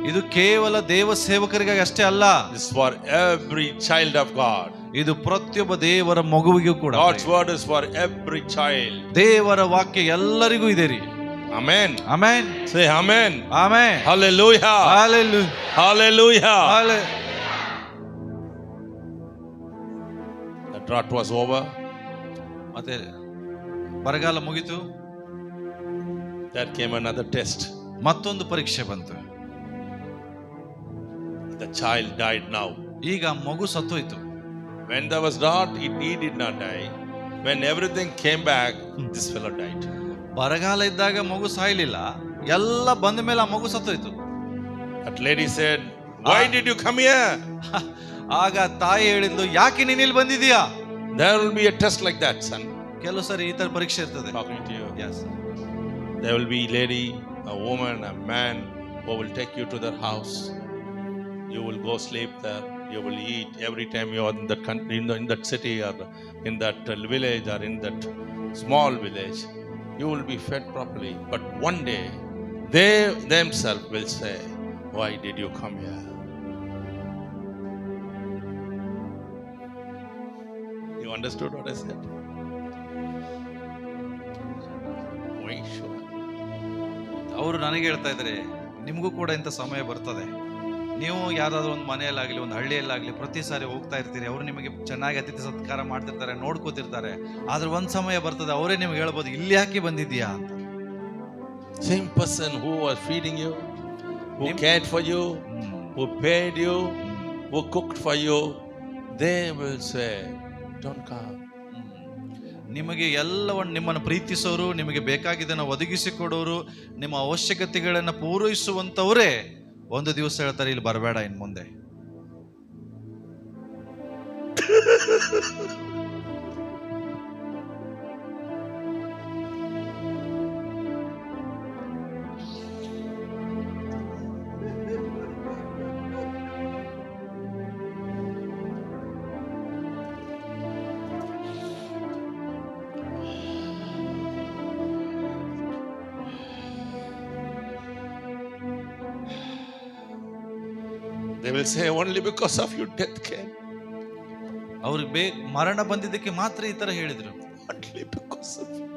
ಇದು ಕೇವಲ ದೇವ ಸೇವಕರಿಗಾಗಿ ಅಷ್ಟೇ ಅಲ್ಲ, This is for every child of God. ಇದು ಪ್ರತಿಯೊಬ್ಬ ದೇವರ ಮಗುವಿಗೂ ಕೂಡ. God's word is for every child. ದೇವರ ವಾಕ್ಯ ಎಲ್ಲರಿಗೂ ಇದೆ ರೀ. Amen. Amen. Say amen. Amen. Hallelujah. Hallelujah. Hallelujah. Hallelujah. The drought was over. ಮತ್ತೆ ಬರಗಾಲ ಮುಗಿತು. There came another test. ಮತ್ತೊಂದು ಪರೀಕ್ಷೆ ಬಂತು. The child died now. ಈಗ ಮಗು ಸತ್ತೋಯ್ತು. When there was drought, he did not die. When everything came back, this fellow died. ಬರಗಾಲ ಇದ್ದಾಗ ಮಗು ಸಾಯ್ಲಿಲ್ಲ, ಎಲ್ಲ ಬಂದ ಮೇಲೆ ಆ ಮಗು ಸತ್ತೋಯ್ತು. That lady said, why did you come here? ಆಗ ತಾಯಿ ಹೇಳಿದ್ಲು, ಯಾಕೆ ನೀನ್ ಇಲ್ಲಿ ಬಂದಿದೀಯಾ? There will be a test like that, son. ಕೆಲವು ಸರಿ ಈ ತರ ಪರೀಕ್ಷೆ ಇರ್ತದೆ. Talking to you. Yes. There will be a lady, a woman, a man who will take you to their house. You will go sleep there. You will eat every time you are in that country, in that city, or in that village, or in that small village. You will be fed properly. But one day, they themselves will say, why did you come here? You understood what I said? Why sure? ಅವರು ನನಗೆ ಹೇಳ್ತಾ ಇದ್ದಾರೆ, ನಿಮಗೂ ಕೂಡ ಇಂಥ ಸಮಯ ಬರ್ತದೆ. ನೀವು ಯಾವ್ದಾದ್ರು ಒಂದು ಮನೆಯಲ್ಲಾಗಲಿ, ಒಂದು ಹಳ್ಳಿಯಲ್ಲಾಗಲಿ ಪ್ರತಿ ಸಾರಿ ಹೋಗ್ತಾ ಇರ್ತೀರಿ, ಅವರು ನಿಮಗೆ ಚೆನ್ನಾಗಿ ಅತಿಥಿ ಸತ್ಕಾರ ಮಾಡ್ತಿರ್ತಾರೆ, ನೋಡ್ಕೋತಿರ್ತಾರೆ. ಆದ್ರೆ ಒಂದ್ ಸಮಯ ಬರ್ತದೆ, ಅವರೇ ನಿಮ್ಗೆ ಹೇಳ್ಬೋದು, ಇಲ್ಲಿ ಯಾಕೆ ಬಂದಿದ್ದೀಯಾ ಅಂತ. Same person who was feeding you, who cared for you, who paid you, who cooked for you, they will say, don't come. ನಿಮಗೆ ಎಲ್ಲವನ್ನು ನಿಮ್ಮನ್ನು ಪ್ರೀತಿಸೋರು, ನಿಮಗೆ ಬೇಕಾಗಿದ್ದನ್ನು ಒದಗಿಸಿಕೊಡೋರು, ನಿಮ್ಮ ಅವಶ್ಯಕತೆಗಳನ್ನು ಪೂರೈಸುವಂತವರೇ ಒಂದು ದಿವಸ ಹೇಳ್ತಾರೆ, ಇಲ್ಲಿ ಬರಬೇಡ ಇನ್ ಮುಂದೆ. They will say, only because of you death came. ಅವ್ರಿಗೆ ಮರಣ ಬಂದಿದ್ದಕ್ಕೆ ಮಾತ್ರ ಈ ತರ ಹೇಳಿದ್ರು. Only because of you.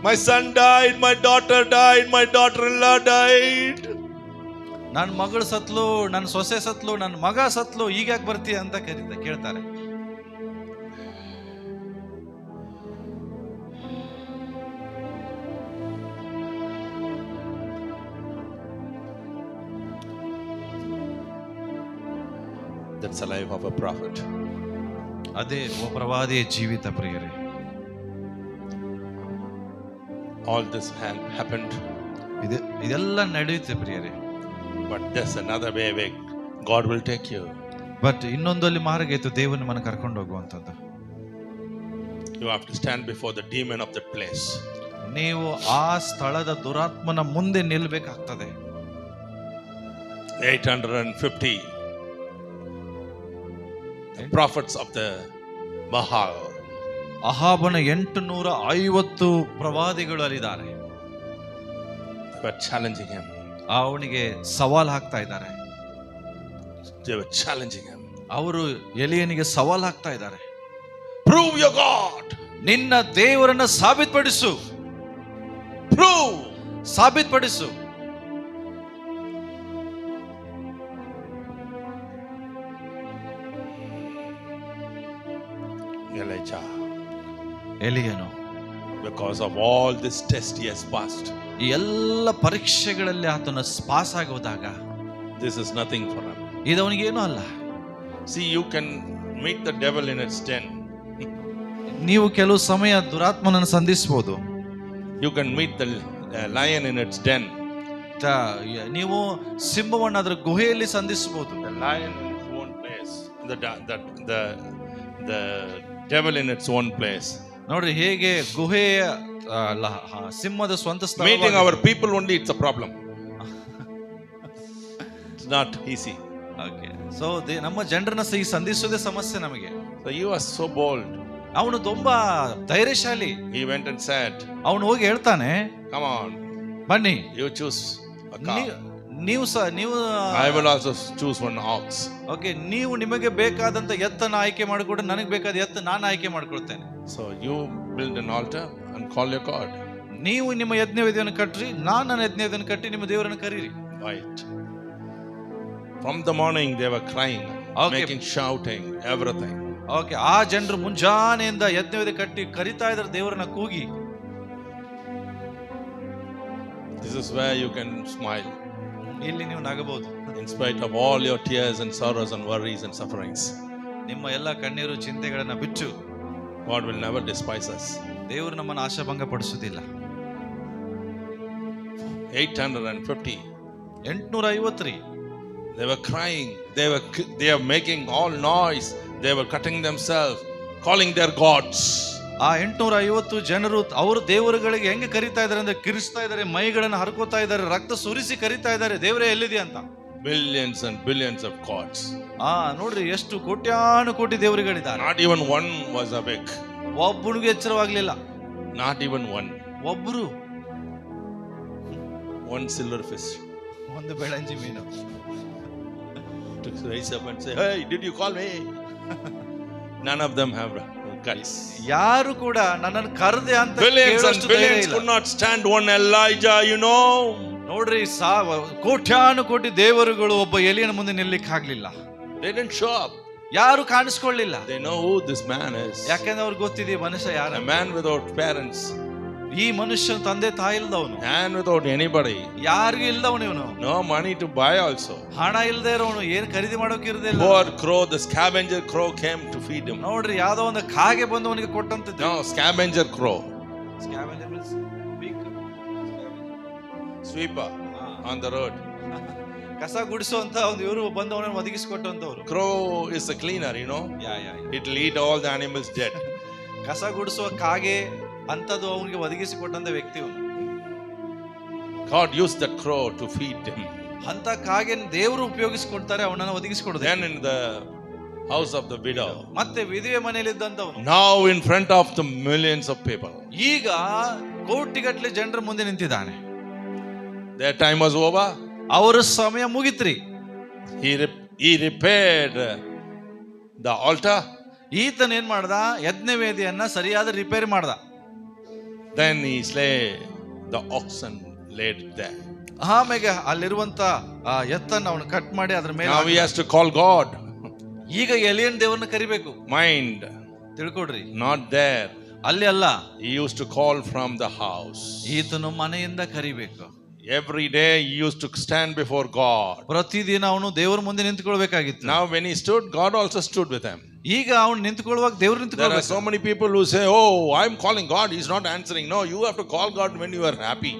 My son died, my daughter died, my daughter-in-law died. ನನ್ನ ಮಗಳು ಸತ್ಲು, ನನ್ನ ಸೊಸೆ ಸತ್ಲು, ನನ್ನ ಮಗ ಸತ್ಲು, ಈಗ ಯಾಕೆ ಬರ್ತೀಯ ಅಂತ ಕೇಳ್ತಾರೆ. That's the life of a prophet. ಅದೇ ಒಬ್ಬ ಪ್ರವಾದಿಯ ಜೀವಿತ ಪ್ರಿಯರೇ. All this happened. ಇದೆಲ್ಲ ನಡೆಯುತ್ತೆ ಪ್ರಿಯರೇ. But there's another way God will take you. But ಇನ್ನೊಂದಲ್ಲಿ ಮಾರ್ಗ ಇತ್ತು, ದೇವರು ನಮ್ಮನ್ನು ಕರ್ಕೊಂಡು ಹೋಗುವಂಥದ್ದು. You have to stand before the demon of that place. ನೀವು ಆ ಸ್ಥಳದ ದುರಾತ್ಮನ ಮುಂದೆ ನಿಲ್ಲಬೇಕಾಗ್ತದೆ. 850 prophets of the Baal. ಅಹಾಬನ 850 ಪ್ರವಾದಿಗಳು ಅಲ್ಲಿದ್ದಾರೆ. They were challenging him. ಅವನಿಗೆ ಸವಾಲ್ ಹಾಕ್ತಾ ಇದ್ದಾರೆ. They were challenging him. ಅವರು ಎಲಿಯನಿಗೆ ಸವಾಲ್ ಹಾಕ್ತಾ ಇದ್ದಾರೆ. Prove your God. ನಿನ್ನ ದೇವರನ್ನ ಸಾಬೀತುಪಡಿಸು. Prove. ಸಾಬೀತುಪಡಿಸು. Elijah. ಎಲಿಯನು Because of all this test he has passed. ಈ ಎಲ್ಲ ಪರೀಕ್ಷೆಗಳಲ್ಲಿ ಆತನ ಪಾಸ್ ಆಗಿ ಹೋದಾಗ This is nothing for him. ಇದು ಅವನಿಗೇನು ಅಲ್ಲ. See, you can meet the devil in its den. ನೀವು ಕೆಲವು ಸಮಯ ದುರಾತ್ಮನನ್ನು ಸಂಧಿಸಬಹುದು. You can meet the lion in its den. ನೀವು ಸಿಂಹವನ್ನು ಅದರ ಗುಹೆಯಲ್ಲಿ ಸಂಧಿಸಬಹುದು. The lion in its own place. The devil in its own place. ನೋಡ್ರಿ ಹೇಗೆ ಗುಹೆಯ ಸಿಂಹದ ಸ್ವಂತ ಸ್ಥಳ. Meeting our people only, it's a problem. It's not easy. Okay. So ನಮ್ಮ ಜನರನ್ನ ಈ ಸಂಧಿಸೋದೇ ಸಮಸ್ಯೆ ನಮಗೆ. So you are so bold. ಅವನು ತುಂಬಾ ಧೈರ್ಯಶಾಲಿ. He went and said, ಅವನು ಹೋಗಿ ಹೇಳ್ತಾನೆ, come on, ಬನ್ನಿ, you choose a cow. ನೀವು I will also choose one ox. Okay, ನೀವು ನಿಮಗೆ ಬೇಕಾದಂತ ಎತ್ತನ ಆಯ್ಕೆ ಮಾಡಿಕೊಂಡು ನನಗೆ ಬೇಕಾದ ಎತ್ತ ನಾನು ಆಯ್ಕೆ ಮಾಡ್ಕೊಳ್ತೇನೆ. So you build an altar and call your God. ನೀವು ನಿಮ್ಮ ಯಜ್ಞವೇದಿಯನ್ನು ಕಟ್ರಿ, ನಾನು ನನ್ನ ಯಜ್ಞವೇದಿಯನ್ನು ಕಟ್ಟಿ ನಿಮ್ಮ ದೇವರನ್ನು ಕರೀರಿ. Right. From the morning they were crying, Okay. making, shouting, everything. Okay, ಆ ಜನರು ಮುಂಜಾನೆಯಿಂದ ಯಜ್ಞವೇದಿ ಕಟ್ಟಿ ಕರಿತಾ ಇದ್ದಾರೆ ದೇವರನ್ನ ಕೂಗಿ. This is where you can smile. ಇಲ್ಲಿ ನೀವು ನಗಬಹುದು. In spite of all your tears and sorrows and worries and sufferings, ನಿಮ್ಮ ಎಲ್ಲ ಕಣ್ಣೀರು ಚಿಂತೆಗಳನ್ನ ಬಿಟ್ಟು God will never despise us. ದೇವರು ನಮ್ಮನ್ನು ಆಶಾಭಂಗ ಪಡಿಸುವುದಿಲ್ಲ. 850. 850 They were crying. They are making all noise. They were cutting themselves, calling their gods. ಆ 850 ಜನರು ಅವರು ದೇವರುಗಳಿಗೆ ಹೆಂಗೆ ಕರಿತಾ ಇದ್ದಾರೆ ಅಂದ್ರೆ ಕಿರಿಸ್ತಾ ಇದ್ದಾರೆ, ಮೈಗಳನ್ನು ಹರ್ಕೋತಾ ಇದ್ದಾರೆ, ರಕ್ತ ಸುರಿಸಿ ಕರಿತಾ ಇದ್ದಾರೆ, ದೇವರೇ ಎಲ್ಲಿದೆ ಅಂತ. Billions and billions of gods. ನೋಡ್ರಿ ಎಷ್ಟು ಕೋಟ್ಯಾನು ಕೋಟಿ ದೇವರುಗಳಿದ್ದಾರೆ. Not even one was awake. ಒಬ್ಬನಿಗೆ ಎಚ್ಚರವಾಗ್ಲಿಲ್ಲ. Not even one. ಒಬ್ರು. One silver fish. ಒಂದು ಬೆಳಂಜಿ ಮೀನು. To raise up and say, hey, did you call me? None of them have guts. ಯಾರು ಕೂಡ ನನ್ನನ್ನು ಕರೆದೆ ಅಂತ Billions and billions could not stand one Elijah, you know. ನೋಡ್ರಿ, ಕೋಟ್ಯಾನು ಕೋಟಿ ದೇವರುಗಳು ಒಬ್ಬ ಎಲಿಯನ ಮುಂದೆ ನಿಲ್ಲಕ್ಕೆ ಆಗ್ಲಿಲ್ಲ. They didn't show up. ಯಾರು ಕಾಣಿಸ್ಕೊಳ್ಳಿಲ್ಲ. They know who this man is. ಯಾಕೆಂದ್ರೆ ಅವ್ರಿಗೆ ಗೊತ್ತಿದೆ ಮನುಷ್ಯ ಯಾರು. A man without parents. ಈ ಮನುಷ್ಯ ತಂದೆ ತಾಯಿ ಇಲ್ದವನು. Man without anybody. ಯಾರಿಗೂ ಇಲ್ದವನು ಇವನು. No money to buy also. ಹಣ ಇಲ್ದೇ ಇರೋನು, ಏನ್ ಖರೀದಿ ಮಾಡೋಕೆ ಇರದಿಲ್ಲ. Poor crow, the scavenger crow came to feed him. ನೋಡ್ರಿ, ಯಾವ್ದೋ ಒಂದು ಕಾಗೆ ಬಂದು ಅವನಿಗೆ ಕೊಟ್ಟಂತದ್ದು. No, scavenger crow. Scavenger means big Sweeper on the road. ಕಸ ಗುಡಿಸುವಂತ ಒಂದು ಇವರು ಬಂದು ಅವನನ್ನು ಒದಗಿಸಿಕೊಟ್ಟಂತವ್ರು. Crow is a cleaner, you know. Yeah. It will eat all the animals dead. ಕಸ ಗುಡಿಸುವ ಕಾಗೆ ಅಂತದ್ದು ಅವನಿಗೆ ಒದಗಿಸಿಕೊಟ್ಟಂತ ವ್ಯಕ್ತಿ ಅವನು. God used that crow to feed him. ಅಂತ ಕಾಗೆ ದೇವರು ಉಪಯೋಗಿಸಿಕೊಡ್ತಾರೆ, ಅವನನ್ನು ಒದಗಿಸಿಕೊಡೋದು. Then in the house of the widow. ಮತ್ತೆ ವಿಧವೆ ಮನೆಯಲ್ಲಿದ್ದಂತವನು. Now in front of the millions of people. ಈಗ ಕೋಟಿಗಟ್ಟಲೆ ಜನರ ಮುಂದೆ ನಿಂತಿದ್ದಾನೆ. Their time was over. ಅವರ ಸಮಯ ಮುಗಿತ್ರಿ. He repaired the altar. ಈತನ ಏನ್ ಮಾಡ್ದ? ಯಜ್ಞವೇದಿಯನ್ನ ಸರಿಯಾದ ರಿಪೇರಿ ಮಾಡ್ದ. Then he slayed the oxen laid there. ಆಮೇಲೆ ಅಲ್ಲಿರುವಂತ ಎತ್ತನ್ನ ಅವನು ಕಟ್ ಮಾಡಿ ಅದ್ರ ಮೇಲೆ Now he has to call God. ಈಗ ಎಲಿಯನ್ ದೇವರನ್ನ ಕರಿಬೇಕು. Mind ತಿಳ್ಕೊಡ್ರಿ, not there. ಅಲ್ಲಿ ಅಲ್ಲ, He used to call from the house. ಈತನು ಮನೆಯಿಂದ ಕರಿಬೇಕು. Every day he used to stand before God. ಪ್ರತಿದಿನ ಅವನು ದೇವರ ಮುಂದೆ ನಿಂತ್ಕೊಳ್ಬೇಕಾಗಿತ್ತು. Now when he stood, God also stood with him. ಈಗ ಅವನು ನಿಂತ್ಕೊಳ್ಳುವಾಗ ದೇವ್ರು There are ನಿಂತ್ಕೊಳ್ಬೇಕು. so many people who say, "Oh, I'm calling God, he's not answering." No, you have to call God when you are happy.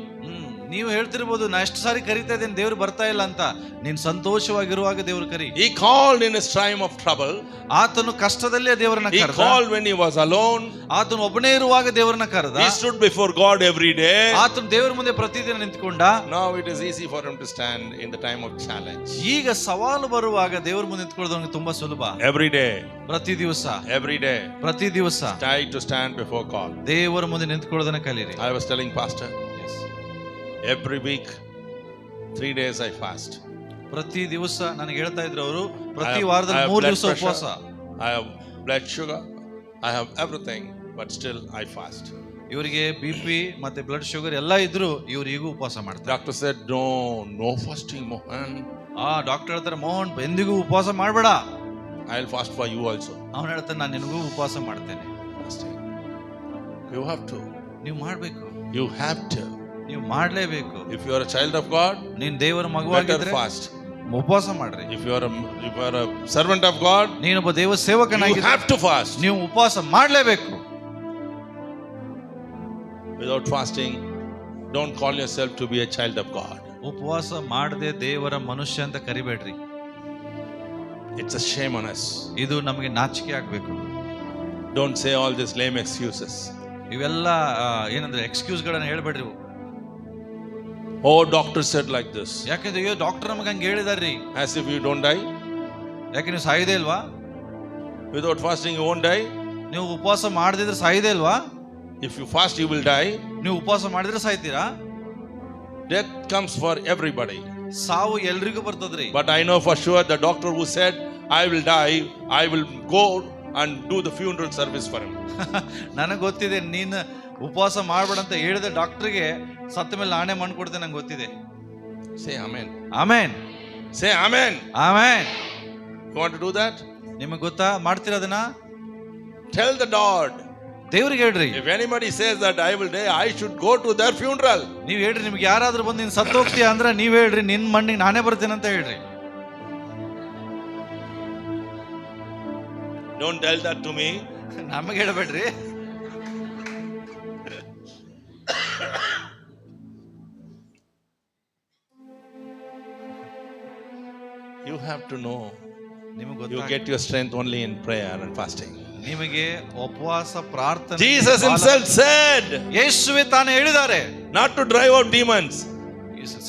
ನೀವು ಹೇಳ್ತಿರ್ಬೋದು, ನಾ ಎಷ್ಟು ಸಾರಿ ಕರಿತಾ ಇದ್ದೇನೆ, ದೇವ್ರು ಬರ್ತಾ ಇಲ್ಲ ಅಂತ. ನೀನ್ ಸಂತೋಷವಾಗಿರುವಾಗ ದೇವ್ರು ಕರಿ. He called in his time of trouble. ಆತನು ಕಷ್ಟದಲ್ಲೇ ದೇವರನ್ನ He ಕರೆದ. called when he was alone. ಆತನು ಒಬ್ಬನೇ ಇರುವಾಗ ದೇವರನ್ನ ಕರೆದ. He stood before God every day. ಆತನು ದೇವರ ಮುಂದೆ ಪ್ರತಿದಿನ ನಿಂತ್ಕೊಂಡ. Now it is easy for him to stand in the time of challenge. ಈಗ ಸವಾಲು ಬರುವಾಗ ದೇವರ ಮುಂದೆ ನಿಂತ್ಕೊಳ್ಳೋದವನಿಗೆ ತುಂಬಾ ಸುಲಭ. Every day. ಪ್ರತಿ ದಿವಸ, Every day. ಪ್ರತಿ ದಿವಸ Try to stand before God. ದೇವರ ಮುಂದೆ ನಿಂತ್ಕೊಳ್ಳೋದನ್ನ ಕಲೀರಿ. I was telling Pastor, every week 3 days I fast. ಪ್ರತಿ ದಿವಸ ನನಗೆ ಹೇಳ್ತಾ ಇದ್ರು ಅವರು, ಪ್ರತಿ I ವಾರದಲ್ಲಿ have 3 blood ದಿವಸ pressure. ಉಪವಾಸ. I have blood sugar. I have everything, but still I fast. ಇವರಿಗೆ BP ಮತ್ತೆ ಬ್ಲಡ್ ಶುಗರ್ ಎಲ್ಲ ಇದ್ರು ಇವ್ರು ಈಗೂ ಉಪವಾಸ ಮಾಡ್ತಾರೆ. Doctor said, no fasting, Mohan. Doctor ಹೇಳ್ತಾರೆ, ಮೋಹನ್ ಎಂದಿಗೂ ಉಪವಾಸ ಮಾಡಬೇಡ. I'll fast for you also. ಅವನು ಹೇಳ್ತಾನೆ, ನಾನು ನಿನಗೂ ಉಪವಾಸ ಮಾಡ್ತೇನೆ. Fasting. You have to. ನೀವು ಮಾಡ್ಬೇಕು, You have to. ನೀವು ಮಾಡ್ಲೇಬೇಕು. If you are a child of God, ನೀನ್ ದೇವರ better ಮಗುವಾಗಿದ್ರೆ fast. ಉಪವಾಸ ಮಾಡ್ರಿ. If you are a servant of God, ನೀನೊಬ್ಬ ದೇವ you ಸೇವಕನಾಗಿದ್ರೆ have to fast. ನೀವು ಉಪವಾಸ ಮಾಡ್ಲೇಬೇಕು. Without fasting, don't call yourself to be a child of God. ಉಪವಾಸ ಮಾಡದೆ ದೇವರ ಮನುಷ್ಯ ಅಂತ ಕರಿಬೇಡ್ರಿ. It's a shame on us. ಇದು ನಮಗೆ ನಾಚಿಕೆ ಆಗ್ಬೇಕು. Don't say all these lame excuses. ಇವೆಲ್ಲ ಏನಂದ್ರೆ ಎಕ್ಸ್ಕ್ಯೂಸ್ ಗಳನ್ನ ಹೇಳ್ಬೇಡ್ರಿ. Oh, doctor said like this. ಯಾಕಂದ್ರೆ ಅಯ್ಯೋ ಡಾಕ್ಟರ್ ನಮಗೆ ಹಂಗೆ ಹೇಳಿದಾರ್ರಿ. As if you don't die. ಯಾಕೆ ನೀವು ಸಾಯಿದೆ ಇಲ್ವಾ? Without fasting, you won't die. ನೀವು ಉಪವಾಸ ಮಾಡದಿದ್ರೆ ಸಾಯಿದೆ ಇಲ್ವಾ? If you fast, you will die. ನೀವು ಉಪವಾಸ ಮಾಡಿದ್ರೆ ಸಾಯ್ತೀರಾ? Death comes for everybody. ಸಾವು ಎಲ್ರಿಗೂ ಬರ್ತದ್ರಿ. But I know for sure the doctor who said, I will die, I will go and do the funeral service for him. ನನಗೆ ಗೊತ್ತಿದೆ, ನೀನು ಉಪವಾಸ ಮಾಡ್ಬೇಡ ಅಂತ ಹೇಳಿದ ಡಾಕ್ಟರ್ಗೆ ಸತ್ತ ಮೇಲೆ ನಾನೇ ಮಾಡ್ಕೊಡ್ತೇನೆ, ನಂಗೆ ಗೊತ್ತಿದೆ. Say amen. Amen. Say amen. Amen. You want to do that? ನಿಮಗೆ ಗೊತ್ತಾ, ಮಾಡ್ತೀರಾ ಅದನ್ನ? Tell the Lord. ದೇವ್ರಿಗೆ ಹೇಳ್ರಿ. If anybody says that I will die, I should go to their funeral. ನೀವ್ ಹೇಳ್ರಿ, ನಿಮ್ಗೆ ಯಾರಾದ್ರೂ ಬಂದು ನೀನ್ ಸತ್ತು ಹೋಗ್ತೀಯ ಅಂದ್ರೆ ನೀವ್ ಹೇಳ್ರಿ, ನಿನ್ ಮಣ್ಣಿಗೆ ನಾನೇ ಬರ್ತೇನೆ ಅಂತ ಹೇಳ್ರಿ. Don't tell that to me. ನಮಗೆ ಹೇಳ್ಬೇಡ್ರಿ. You have to know. ನಿಮಗೆ You ಗೊತ್ತಾ, get your strength only in prayer and fasting. ನಿಮಗೆ ಉಪವಾಸ ಪ್ರಾರ್ಥನೆ. Jesus himself said, ಯೇಸುವೆ ತಾನೇ ಹೇಳಿದ್ದಾರೆ, not to drive out demons,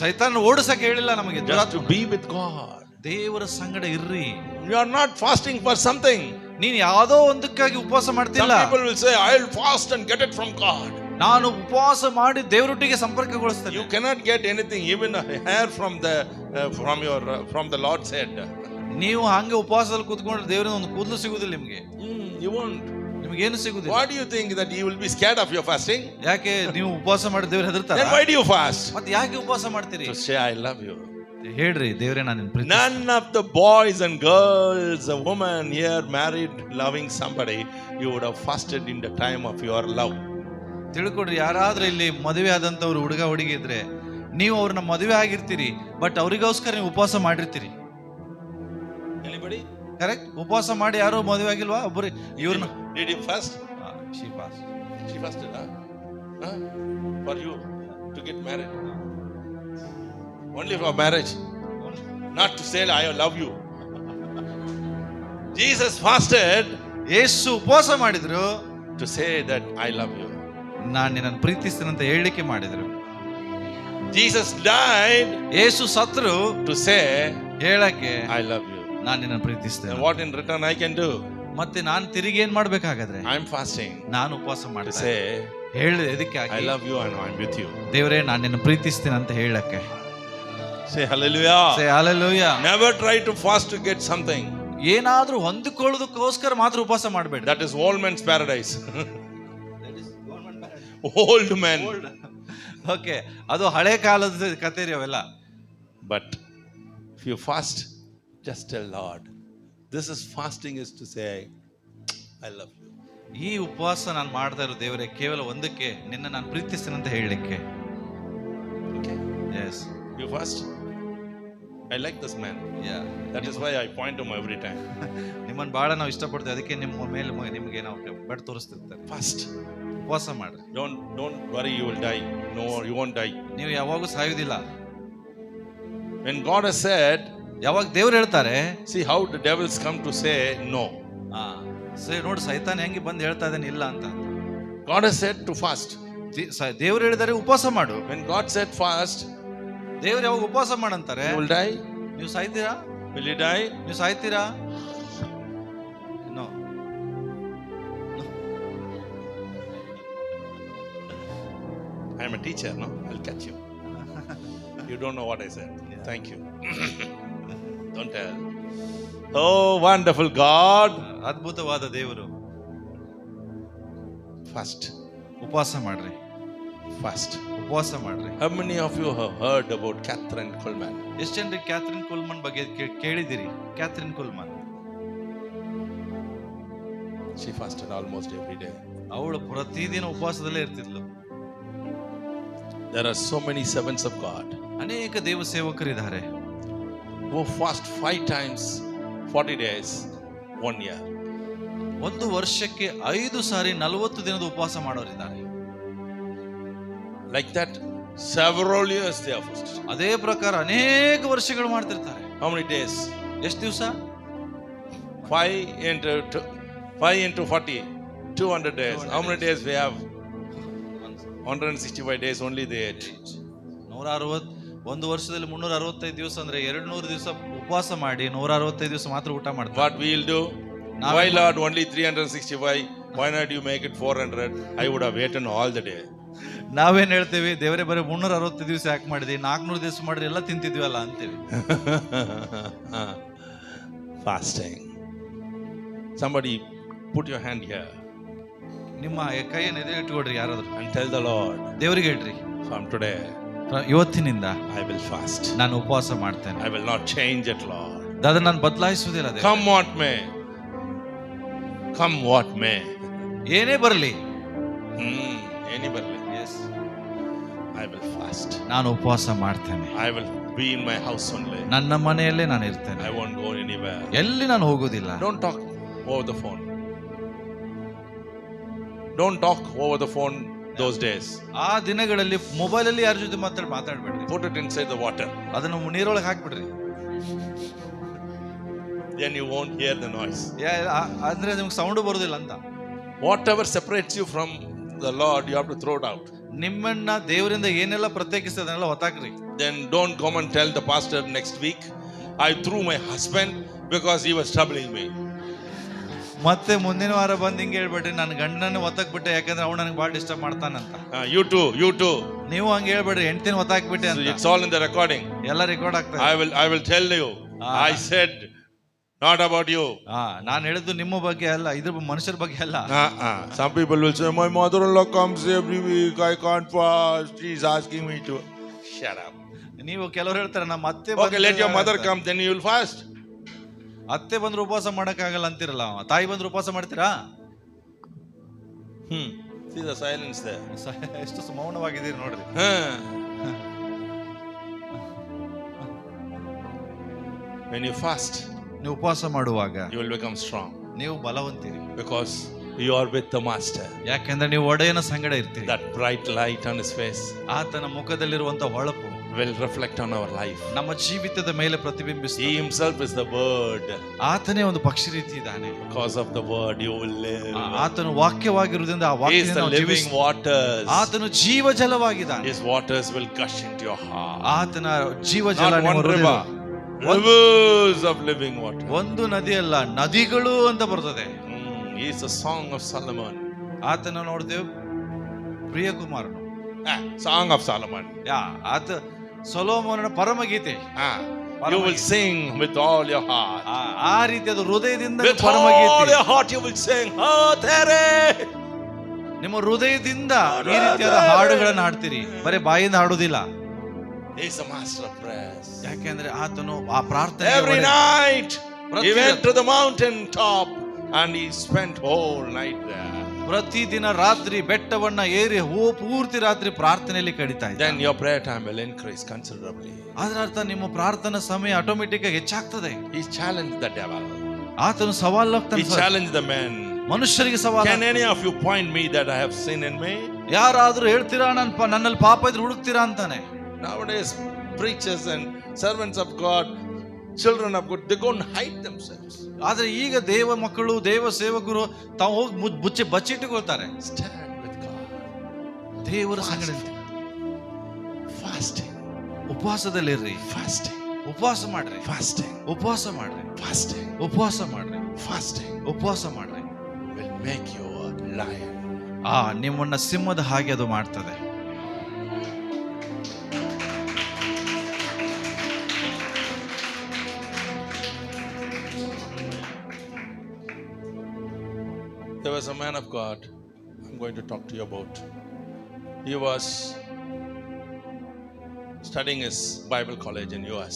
ಸೈತಾನ ಓಡಿಸಕ್ಕೆ ಹೇಳಿಲ್ಲ ನಮಗೆ, just to be with God. ದೇವರ ಸಂಗಡ ಇರ್ರಿ. You are not fasting for something. ನೀನ್ ಯಾವ್ದೋ ಒಂದಕ್ಕಾಗಿ ಉಪವಾಸ Some ಮಾಡ್ತಿಲ್ಲ. people will say, I'll fast and get it from God. ನಾನು ಉಪವಾಸ ಮಾಡಿ ದೇವರೊಟ್ಟಿಗೆ ಸಂಪರ್ಕಗೊಳಿಸ್ತೇನೆ. You cannot get anything, even a hair from the Lord's head. ನೀವು ಹಂಗೆ ಉಪವಾಸದಲ್ಲಿ ಕೂತ್ಕೊಂಡ್ರೆ ದೇವರಿಂದ ಒಂದು ಕೂದಲು ಸಿಗುದಿಲ್ಲ ನಿಮ್ಗೆ. You won't. ನಿಮ್ಗೇನು ಸಿಗುದಿಲ್ಲ. Why do you think that you will be scared of your fasting? ಯಾಕೆ ನೀವು ಉಪವಾಸ ಮಾಡಿ ದೇವ್ರು ಹೆದರ್ತಾರ? Then why do you fast? ಮತ್ತೆ ಯಾಕೆ ಉಪವಾಸ ಮಾಡ್ತೀರಿ? To say I love you. ಹೇಳ್ರಿ, ದೇವರೇ ನಾನು ನಿನ್ನ ಪ್ರೀತಿ. None of the boys and girls, a woman here married, loving somebody, you would have fasted in the time of your love. ತಿಳ್ಕೊಡ್ರಿ, ಯಾರಾದ್ರೂ ಇಲ್ಲಿ ಮದುವೆ ಆದಂತವ್ರು ಹುಡುಗ ಹುಡುಗಿ ಇದ್ರೆ ನೀವು ಅವ್ರನ್ನ ಮದುವೆ ಆಗಿರ್ತೀರಿ, ಬಟ್ ಅವ್ರಿಗೋಸ್ಕರ ನೀವು ಉಪವಾಸ ಮಾಡಿರ್ತೀರಿ. Anybody? ಕರೆಕ್ಟ್? ಉಪವಾಸ ಮಾಡಿ ಯಾರು ಮದುವೆ ಆಗಿಲ್ವಾ? ಒಬ್ಬರು ಇವ್ರನ್ನ. Did you fast? She passed. She fasted, huh? For you to get married. Only for marriage. Not to say I love you. Jesus fasted ಯೇಸು ಉಪವಾಸ ಮಾಡಿದ್ರು to say that I love you. ನಾನು ನಿನ್ನನ್ನು ಪ್ರೀತಿಸ್ತೇನೆ ಅಂತ ಹೇಳಿಕೆ ಮಾಡಿದ್ರು. Jesus died ಯೇಸು ಸತ್ರು to say ಹೇಳಕ್ಕೆ I love you. ನಾನು ನಿನ್ನನ್ನು ಪ್ರೀತಿಸ್ತೇನೆ. And what in return I can do? ಮತ್ತೆ ನಾನು ತಿರುಗಿ ಏನ್ ಮಾಡ್ಬೇಕಾಗಾದ್ರೆ? I'm fasting ನಾನು ಉಪವಾಸ to ಮಾಡ್ತೇನೆ. say ಹೇಳಿ ಎದಕ್ಕೆ? I love you and I'm with you. ದೇವರೇ ನಾನು ನಿನ್ನ ಪ್ರೀತಿಸ್ತೇನೆ ಅಂತ ಹೇಳಕ್ಕೆ. Say hallelujah. Say hallelujah. Never try to fast to get something. ಏನಾದ್ರೂ ಹೊಂದಿಕೊಳ್ಳೋದಕ್ಕೋಸ್ಕರ ಮಾತ್ರ ಉಪವಾಸ ಮಾಡಬೇಡಿ. That is old man's paradise. Old men. Okay, ಅದು ಹಳೆ ಕಾಲದ ಕತೆ ರೀ ಅವೆಲ್ಲ. But if you fast, just tell Lord, this is fasting is to say, I love you. ಈ ಉಪವಾಸ ನಾನು ಮಾಡ್ತಾ ಇರೋ ದೇವರೇ ಕೇವಲ ಒಂದಕ್ಕೆ, ನಿನ್ನ ನಾನು ಪ್ರೀತಿಸ್ತೀನಿ ಅಂತ ಹೇಳಲಿಕ್ಕೆ. Okay. Yes. You fast? I like this man. Yeah. That is why I point to him every time. ನಿಮ್ಮನ್ನು ಬಹಳ ನಾವು ಇಷ್ಟಪಡ್ತೇವೆ, ಅದಕ್ಕೆ ನಿಮ್ಮ ಮೇಲೆ ನಿಮಗೆ ನಾವು ಬೆಡ್ ತೋರಿಸ್ತಿರ್ತಾರೆ. Fast. ಉಪವಾಸ ಮಾಡ್ರಿ. Don't worry, you will die. No, you won't die. ನೀವು ಯಾವಾಗೂ ಸಾಯುವುದಿಲ್ಲ. When God has said, ಯಾವಾಗ ದೇವ್ರು ಹೇಳ್ತಾರೆ, see how the devils come to say no. ಸರಿ ನೋಡಿ, ಸೈತಾನ್ ಹೆಂಗೆ ಬಂದು ಹೇಳ್ತಾ ಇದ್ದಾನೆ ಇಲ್ಲ ಅಂತ. God has said to fast. ದೇವ್ರು ಹೇಳಿದಾರೆ ಉಪವಾಸ ಮಾಡು. When God said fast, ದೇವ್ರು ಯಾವಾಗ ಉಪವಾಸ ಮಾಡಂತಾರೆ, you will die. ನೀವು ಸಾಯ್ತೀರಾ? Will you die? ನೀವು ಸಾಯ್ತೀರಾ? No. I am a teacher, no? I'll catch you. You don't know what I said. Yeah. Thank you. Don't tell. Oh, wonderful God. ಅದ್ಭುತವಾದ ದೇವರು. Fast. ಉಪವಾಸ ಮಾಡ್ರಿ. Fast. ಉಪವಾಸ ಮಾಡ್ರಿ. How many of you have heard about Catherine Coleman? ಎಷ್ಟು ಜನರಿಗೆ Catherine Kuhlman ಬಗ್ಗೆ ಕೇಳಿದಿರಿ? Kathryn Kuhlman She fasted almost every day. ಅವಳು ಪ್ರತಿದಿನ ಉಪವಾಸದಲ್ಲೇ ಇರ್ತಿದ್ಲು. There are so many servants of God ಅನೇಕ ದೇವ ಸೇವಕರಿದ್ದಾರೆ who fast 5 times 40 days 1 year. ಒಂದು ವರ್ಷಕ್ಕೆ 5 ಸಾರಿ 40 ದಿನದ ಉಪವಾಸ ಮಾಡೋರಿದ್ದಾರೆ. Like that, several years they have fasted. ಅದೇ ಪ್ರಕಾರ ಅನೇಕ ವರ್ಷಗಳು ಮಾಡ್ತಿರ್ತಾರೆ. How many days? ಎಷ್ಟು ದಿವಸ? 5 into 40, 200 days. How many days we have? 165 days only they ate. 160, ಒಂದು ವರ್ಷದಲ್ಲಿ 365 ದಿವಸ ಅಂದ್ರೆ 200 ದಿವಸ ಉಪವಾಸ ಮಾಡಿ 165 ದಿವಸ ಮಾತ್ರ ಊಟ ಮಾಡ್ತಾರೆ. What we will do? Why Lord only 365? Why not you make it 400? I would have eaten all the day. ನಾವೇನ್ ಹೇಳ್ತೀವಿ, ದೇವರೇ ಬರೀ 360 ದಿವಸ ಯಾಕೆ ಮಾಡಿದಿ, 400 ದಿವಸ ಮಾಡಿದ್ರೆ ಎಲ್ಲ ತಿಂತಿದ್ವಲ್ಲ ಅಂತೀವಿ. Fasting. Somebody put your hand here ನಿಮ್ಮ ಕೈಯನ್ನು ಎದೆ ಇಟ್ಕೊಡ್ರಿ ಯಾರಾದ್ರೂ, and tell the Lord, ದೇವರಿಗೆ ಹೇಳ್ರಿ, from today ಇವತ್ತಿನಿಂದ I will fast. ನಾನು ಉಪವಾಸ ಮಾಡ್ತೇನೆ. I will not change it, Lord. ಅದನ್ನ ನಾನು ಬದಲಾಯಿಸುವುದಿಲ್ಲ. Come what may. Come what may. ಏನೇ ಬರಲಿ, Any barley. Yes. I will fast. ನಾನು ಉಪವಾಸ ಮಾಡ್ತೇನೆ. I will be in my house only. ನನ್ನ ಮನೆಯಲ್ಲೇ ನಾನು ಇರ್ತೇನೆ. I won't go anywhere. ಎಲ್ಲಿ ನಾನು ಹೋಗೋದಿಲ್ಲ. Don't talk over the phone. Don't talk over the phone those days. ಆ ದಿನಗಳಲ್ಲಿ ಮೊಬೈಲ್ ಅಲ್ಲಿ ಯಾರ ಜೊತೆ ಮಾತಾಡಬೇಡ್ರಿ. Put it inside the water. ಅದನ್ನು ನೀರೊಳಗೆ ಹಾಕ್ಬಿಡ್ರಿ. Then you won't hear the noise. ಅಂದ್ರೆ ನಿಮ್ಗೆ ಸೌಂಡ್ ಬರೋದಿಲ್ಲ ಅಂತ. Whatever separates you from the Lord, you have to throw it out. ನಿಮ್ಮನ್ನ ದೇವರಿಂದ ಏನೆಲ್ಲ ಪ್ರತ್ಯೇಕಿಸ್ತದನ್ನೆಲ್ಲ ಹೊತ್ತಾಕ್ರಿ. Then don't come and tell the pastor next week, I threw my husband because he was troubling me. ಮತ್ತೆ ಮುಂದಿನ ವಾರ ಬಂದು ಹಿಂಗೆ ಹೇಳ್ಬೇಡ್ರಿ, ನನ್ನ ಗಂಡನ ಒತ್ತಾಕ್ ಬಿಟ್ಟೆ ಯಾಕಂದ್ರೆ ಅವ್ನು ನನಗೆ ಭಾಳ ಡಿಸ್ಟರ್ಬ್ ಮಾಡ್ತಾನಂತ. You too. ನೀವು ಹಂಗೆ ಹೇಳ್ಬೇಡ್ರಿ, ಹೆಂಡ್ತಿನ ಒತ್ತಾಕ್ಬಿಟ್ಟೆ ಅಂತ. It's all in the recording. ಎಲ್ಲ ರೆಕಾರ್ಡ್ ಆಗ್ತದೆ. I will tell you. I said not about you. ನಾನು ಹೇಳಿದ್ದು ನಿಮ್ಮ ಬಗ್ಗೆ ಅಲ್ಲ, ಇದ್ರ ಮನುಷ್ಯರ ಬಗ್ಗೆ ಅಲ್ಲ. Some people will say, my mother-in-law comes every week, I can't fast, she's asking me to. Shut up. ನೀವು ಕೆಲವರು ಹೇಳ್ತಾರೆ ನಮ್ಮ ಅತ್ತೆ Okay, let your mother come, then you will fast. ಅತ್ತೆ ಬಂದ್ರೆ ಉಪವಾಸ ಮಾಡಕ್ಕಾಗಲ್ಲ ಅಂತಿರಲ್ಲ, ತಾಯಿ ಬಂದ್ರೆ ಉಪವಾಸ ಮಾಡ್ತೀರಾ? See the silence there. ಎಷ್ಟು ಮೌನವಾಗಿದ್ದೀರಿ ನೋಡ್ರಿ. When you fast, ನೀವು ಉಪವಾಸ ಮಾಡುವಾಗ you will become strong. ನೀವು ಬಲವಂತೀರಿ. Because you are with the master. ಯಾಕೆಂದ್ರೆ ನೀವು ಒಡೆಯನ ಸಂಗಡ ಇರ್ತೀರಿ. That bright light on his face ಆತನ ಮುಖದಲ್ಲಿರುವಂತ ಹೊಳಪು will reflect on our life. ನಮ್ಮ ಜೀವಿತದ ಮೇಲೆ ಪ್ರತಿಬಿಂಬಿಸುತ್ತದೆ. He himself is the word. ಆತನೇ ಒಂದು ಪಕ್ಷಿ ರೀತಿ ಇದ್ದಾನೆ. Because of the word you will live. ಆತನು ವಾಕ್ಯವಾಗಿರುವುದರಿಂದ ಆ He is ವಾಕ್ಯದಿಂದ the ನಾವು living ಜೀವಿಸುತ್ತೇವೆ. waters. ಆತನು ಜೀವಜಲವಾಗಿದ್ದಾನೆ. His waters will gush into your heart. ಆತನ ಜೀವಜಲ Not one ನಿಮ್ಮ river. ಹೃದಯ. Rivers of living water. ಒಂದು ನದಿ ಅಲ್ಲ, ನದಿಗಳು ಅಂತ ಬರ್ತದೆ. He is the song of Solomon. ಆತನ ನೋಡ್ತೇವೆ ಪ್ರಿಯಕುಮಾರನು. Song of Solomon. ಆತ ಸೊಲೊಮೋನನ ಪರಮಗೀತೆ. You will sing with all your heart. ಆ ರೀತಿಯಾದ ಹೃದಯದಿಂದ With all ಪರಮಗೀತೆ. your heart you will sing. Oh, tere. ನಿಮ್ಮ ಹೃದಯದಿಂದ ಈ ರೀತಿಯಾದ ಹಾಡುಗಳನ್ನು ಹಾಡ್ತೀರಿ, ಬರೀ ಬಾಯಿಂದ ಹಾಡುವುದಿಲ್ಲ. He is a master of prayers. ಯಾಕೆಂದ್ರೆ ಆತನು ಆ ಪ್ರಾರ್ಥನೆ Every night he went to the mountain top and he spent whole night there. ಪ್ರತಿದಿನ ರಾತ್ರಿ ಬೆಟ್ಟವನ್ನ ಏರಿ ಪೂರ್ತಿ ರಾತ್ರಿ ಪ್ರಾರ್ಥನೆಯಲ್ಲಿ ಕಳೀತಾ ಇದ್ದ. Then your prayer time will increase considerably. ಅದರ ಅರ್ಥ ನಿಮ್ಮ ಪ್ರಾರ್ಥನಾ ಸಮಯ ಆಟೋಮೆಟಿಕ್ ಆಗಿ ಹೆಚ್ಚಾಗ್ತದೆ. He challenged the devil. ಆತನು ಸವಾಲು He ಹಾಕ್ತಾನೆ. challenged the men. ಮನುಷ್ಯರಿಗೆ ಸವಾಲು. Can any of you point me that I have sin in me? ಯಾರಾದ್ರೂ ಹೇಳ್ತೀರಾ ನನ್ನಲ್ಲಿ ಪಾಪ ಇದ್ರೆ ಹುಡುಕ್ತೀರಾ ಅಂತಾನೆ. Nowadays preachers and servants of God, children of God, they go and hide themselves. ಆದ್ರೆ ಈಗ ದೇವ ಮಕ್ಕಳು ದೇವ ಸೇವಕರು ತಾವು ಹೋಗಿ ಬಚ್ಚಿಟ್ಟುಕೊಳ್ತಾರೆ. Stand with God. ದೇವರ ಸಂಗಡ Fasting. ಉಪವಾಸದಲ್ಲಿರ್ರಿ. Fasting. ಉಪವಾಸ ಮಾಡ್ರಿ. Fasting. ಉಪವಾಸ ಮಾಡ್ರಿ. Fasting. ಉಪವಾಸ ಮಾಡ್ರಿ. Fasting ಉಪವಾಸ ಮಾಡ್ರಿ. will make you a lion. ನಿಮ್ಮನ್ನ ಸಿಂಹದ ಹಾಗೆ ಅದು ಮಾಡ್ತದೆ. There was a man of God I'm going to talk to you about. He was studying his Bible college in US.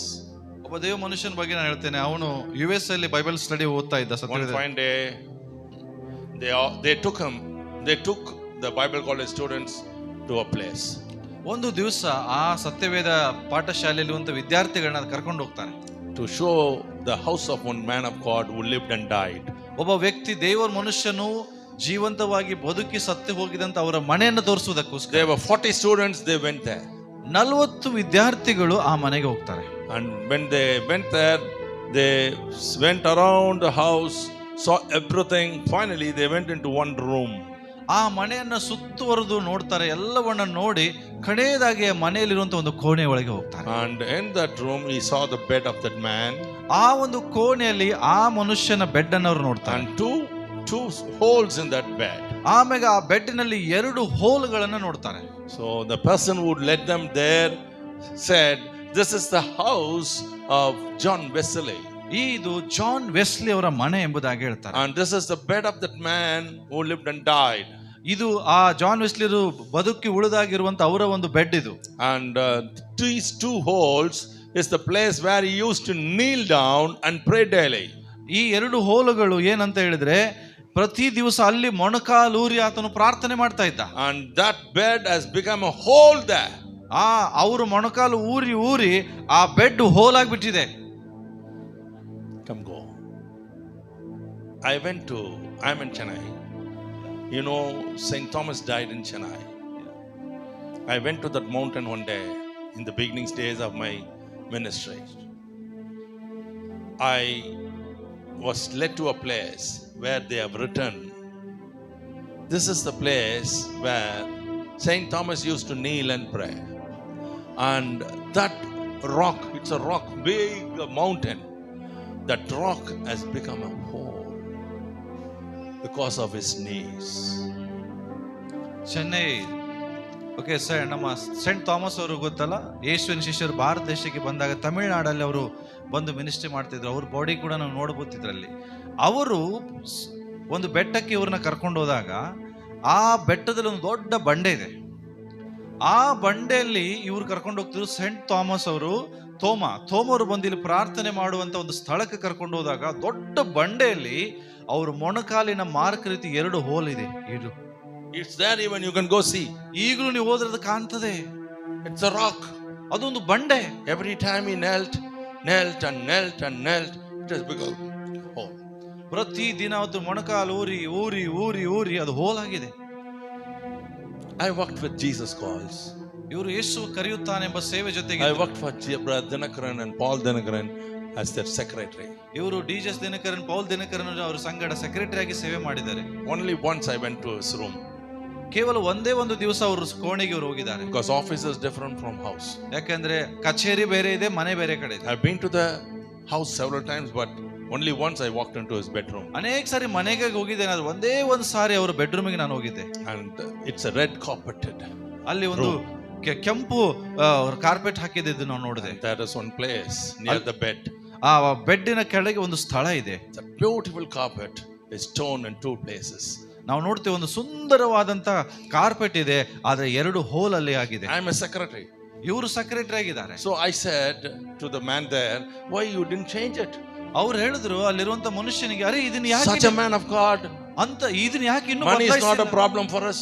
ಒಬ್ಬ ದೇವ ಮನುಷ್ಯನ ಬಗ್ಗೆ ನಾನು ಹೇಳ್ತೇನೆ. ಅವನು US ಅಲ್ಲಿ ಬೈಬಲ್ ಸ್ಟಡಿ ಓದ್ತಾ ಇದ್ದ. One fine day they took the Bible college students to a place. ಒಂದು ದಿವಸ ಆ ಸತ್ಯವೇದ ಪಾಠಶಾಲೆಯಲ್ಲಿ ವಿದ್ಯಾರ್ಥಿಗಳನ್ನ ಕರ್ಕೊಂಡು ಹೋಗ್ತಾರೆ. To show the house of one man of God who lived and died. ಒಬ್ಬ ವ್ಯಕ್ತಿ ದೇವರ ಮನುಷ್ಯನು ಜೀವಂತವಾಗಿ ಬದುಕಿ ಸತ್ತು ಹೋಗಿದಂತ ಅವರ ಮನೆಯನ್ನು ತೋರಿಸುವುದಕ್ಕೋಸ್ಕರ. There were 40 students, they went there. 40 ವಿದ್ಯಾರ್ಥಿಗಳು ಆ ಮನೆಗೆ ಹೋಗ್ತಾರೆ. And when they went there, they went around the house, saw everything. Finally they went into one room. ಆ ಮನೆಯನ್ನ ಸುತ್ತುವರೆದು ನೋಡ್ತಾರೆ. ಎಲ್ಲವನ್ನ ನೋಡಿ ಕಡೆಯದಾಗಿ ಆ ಮನೆಯಲ್ಲಿರುವಂತ ಒಂದು ಕೋಣೆ ಒಳಗೆ ಹೋಗ್ತಾರೆ. And in that room he saw the bed of that man. ಆ ಒಂದು ಕೋಣೆಯಲ್ಲಿ ಆ ಮನುಷ್ಯನ ಬೆಡ್ ಅನ್ನು ಅವರು ನೋಡ್ತಾರೆ. And two holes in that bed. ಆಮೇಲೆ ಆ ಬೆಡ್ನಲ್ಲಿ 2 ಹೋಲ್ಗಳನ್ನು ನೋಡ್ತಾರೆ. So the person who led them there said, this is the house of John Wesley. ಇದು ಜಾನ್ ವೆಸ್ಲಿ ಅವರ ಮನೆ ಎಂಬುದಾಗಿ ಹೇಳ್ತಾರೆ. And this is the bed of that man who lived and died. ಇದು ಆ ಜಾನ್ ವೆಸ್ಲಿರು ಬದುಕಿ ಉಳಿದಾಗಿರುವಂತ ಅವರ ಒಂದು ಬೆಡ್ ಇದು. And these 2 holes is the place where he used to kneel down and pray daily. ಈ 2 ಹೋಲುಗಳು ಏನಂತ ಹೇಳಿದ್ರೆ ಪ್ರತಿ ದಿವಸ ಅಲ್ಲಿ ಮೊಣಕಾಲೂರಿ ಆತನು ಪ್ರಾರ್ಥನೆ ಮಾಡ್ತಾ ಇದ್ದ. And that bed has become a hole there. ಅವರು ಮೊಣಕಾಲು ಊರಿ ಆ ಬೆಡ್ ಹೋಲ್ ಆಗಿಬಿಟ್ಟಿದೆ. Come go. I'm in Chennai. You know, St. Thomas died in Chennai. I went to that mountain one day in the beginning days of my ministry. I was led to a place where they have written, this is the place where St. Thomas used to kneel and pray. And that rock, it's a rock, big mountain. That rock has become a hole because of his knees. Chennai okay sir, ನಮ್ಮ scent Thomas ಅವರು ಗೊತ್ತಲ್ಲ, ಯೇಸುವಿನ ಶಿಷ್ಯರು ಭಾರತ ದೇಶಕ್ಕೆ ಬಂದಾಗ ತಮಿಳುನಾಡಲ್ಲಿ ಅವರು ಬಂದು ಮಿನಿಸ್ಟ್ರಿ ಮಾಡ್ತಿದ್ರು. ಅವ್ರ ಬಾಡಿ ಕೂಡ ನಾವು ನೋಡ್ಬೋತಿದ್ರಲ್ಲಿ. ಅವರು ಒಂದು ಬೆಟ್ಟಕ್ಕೆ ಇವ್ರನ್ನ ಕರ್ಕೊಂಡು ಹೋದಾಗ ಆ ಬೆಟ್ಟದಲ್ಲಿ ಒಂದು ದೊಡ್ಡ ಬಂಡೆ ಇದೆ. ಆ ಬಂಡೆಯಲ್ಲಿ ಇವ್ರು ಕರ್ಕೊಂಡು ಹೋಗ್ತಿದ್ರು. ಸೆಂಟ್ ಥಾಮಸ್ ಅವರು ಥೋಮರು ಬಂದು ಇಲ್ಲಿ ಪ್ರಾರ್ಥನೆ ಮಾಡುವಂತ ಒಂದು ಸ್ಥಳಕ್ಕೆ ಕರ್ಕೊಂಡು ಹೋದಾಗ ದೊಡ್ಡ ಬಂಡೆಯಲ್ಲಿ ಅವ್ರ ಮೊಣಕಾಲಿನ ಮಾರ್ಕ್ ರೀತಿ 2 ಹೋಲ್ ಇದೆ. It's there, even you can go see. ಈಗಲೂ ನೀವು ಹೋದ್ರೆ ಅದು ಕಾಣ್ತದೆ. It's a rock. ಅದೊಂದು ಬಂಡೆ. Every time he knelt, it has become hole. ಪ್ರತಿ ದಿನ ಅದು ಮೊಣಕಾಲು ಊರಿ ಅದು ಹೋಲ್ ಆಗಿದೆ. I worked with Jesus Calls. ಇವರು ಯೇಸು ಕರೆಯುತ್ತಾನೆಂಬ ಸೇವೆ ಜೊತೆಗೆ I worked for Brother Dinakaran and Paul Dinakaran as their secretary. ಇವರು ಡಿಜಸ್ ದಿನಕರನ್ ಪೌಲ್ ದಿನಕರನ್ ಅವರ ಸಂಗಡ ಸೆಕ್ರೆಟರಿ ಆಗಿ ಸೇವೆ ಮಾಡಿದ್ದಾರೆ. Only once I went to his room. ಕೇವಲ ಒಂದೇ ಒಂದು ದಿವಸ ಅವರು ಕೋಣೆಗೆ ಅವರು ಹೋಗಿದ್ದಾರೆ. Because office is different from house. ಯಾಕಂದ್ರೆ ಕಚೇರಿ ಬೇರೆ ಇದೆ, ಮನೆ ಬೇರೆ ಕಡೆ ಇದೆ. I've been to the house several times, but only once I walked into his bedroom. ಅನೇಕ ಸಾರಿ ಮನೆಗೆ ಹೋಗಿದ್ದೇನೆ, ಅದು ಒಂದೇ ಒಂದು ಸಾರಿ ಅವರ ಬೆಡ್ರೂಮಿಗೆ ನಾನು ಹೋಗಿದ್ದೆ. And it's a red carpeted. ಅಲ್ಲಿ ಒಂದು ಕೆಂಪು ಕಾರ್ಪೆಟ್ ಹಾಕಿದ್ದು ನಾವು ನೋಡಿದೆ. There is one place near the bed. ಆ ಬೆಡ್ಡಿನ ಕೆಳಗೆ ಒಂದು ಸ್ಥಳ ಇದೆ. The beautiful carpet is torn in two places. ನಾವು ನೋಡ್ತೇವೆ ಒಂದು ಸುಂದರವಾದಂತ ಕಾರ್ಪೆಟ್ ಇದೆ, ಆದ್ರೆ 2 ಹೋಲ್ ಅಲ್ಲಿ ಆಗಿದೆ. I am a secretary. ಇವರು ಸೆಕ್ರೆಟರಿ ಆಗಿದ್ದಾರೆ. So I said to the man there, why you didn't change it? ಅವ್ರು ಹೇಳಿದ್ರು ಅಲ್ಲಿರುವಂತ ಮನುಷ್ಯನಿಗೆ, ಅರೆ ಇದನ್ನ Such ಯಾಕೆ a man of God. ಅಂತ ಇದನ್ನ ಯಾಕೆ ಇನ್ನು Money is not a problem for us.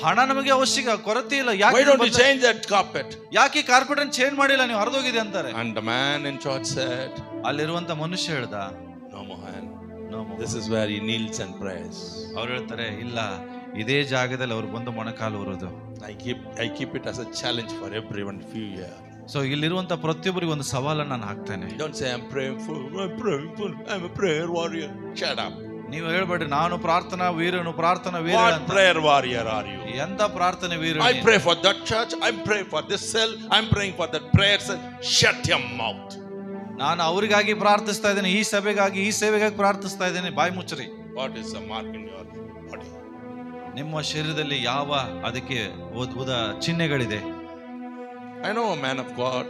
ಹಣ ನಮಗೆ ಅವಶ್ಯಕ, ಕೊರತೆ ಇಲ್ಲ. Why don't you change that carpet? ಯಾಕೆ ಕಾರ್ಪೆಟ್ ಅನ್ನು ಚೇಂಜ್ ಮಾಡಿಲ್ಲ, ನೀವು ಹರಿದೋಗಿದೆ ಅಂತಾರೆ. And the man in charge said, ಅಲ್ಲಿರುವಂತ ಮನುಷ್ಯ ಹೇಳ್ದ, no Mohan, No, Mohan. this is where he kneels and prays. ಅವ್ರು ಹೇಳ್ತಾರೆ, ಇಲ್ಲ ಇದೇ ಜಾಗದಲ್ಲಿ ಅವ್ರು ಬಂದು ಮೊಣಕಾಲು ಊರೋದು. I keep it as a challenge for everyone few years. So ಇಲ್ಲಿರುವಂತ ಪ್ರತಿಯೊಬ್ಬರಿಗೆ ಒಂದು ಸವಾಲನ್ನು ನಾನು ಹಾಕ್ತೇನೆ. Don't say I'm prayerful, I'm a prayer warrior. Shut up. ನೀವು ಹೇಳ್ಬೇಡ್ರಿ ನಾನು ಪ್ರಾರ್ಥನಾ ವೀರನು, ಪ್ರಾರ್ಥನಾ ವೀರ What ಅಂತ. prayer warrior are you? ಎಂತ ಪ್ರಾರ್ಥನೆ ವೀರ? I pray for that church, I'm praying for this cell, I'm praying for that prayer cell. Shut your mouth. ನಾನು ಅವರಿಗಾಗಿ ಪ್ರಾರ್ಥಿಸ್ತಾ ಇದ್ದೇನೆ, ಈ ಸಭೆಗಾಗಿ ಈ ಸೇವೆಗಾಗಿ ಪ್ರಾರ್ಥಿಸ್ತಾ ಇದ್ದೇನೆ, ಬಾಯಿ ಮುಚ್ಚರಿ. What is the mark in your body? ನಿಮ್ಮ ಶರೀರದಲ್ಲಿ ಯಾವ ಅದಕ್ಕೆ ಉದ ಚಿಹ್ನೆಗಳಿದೆ? I know a man of God.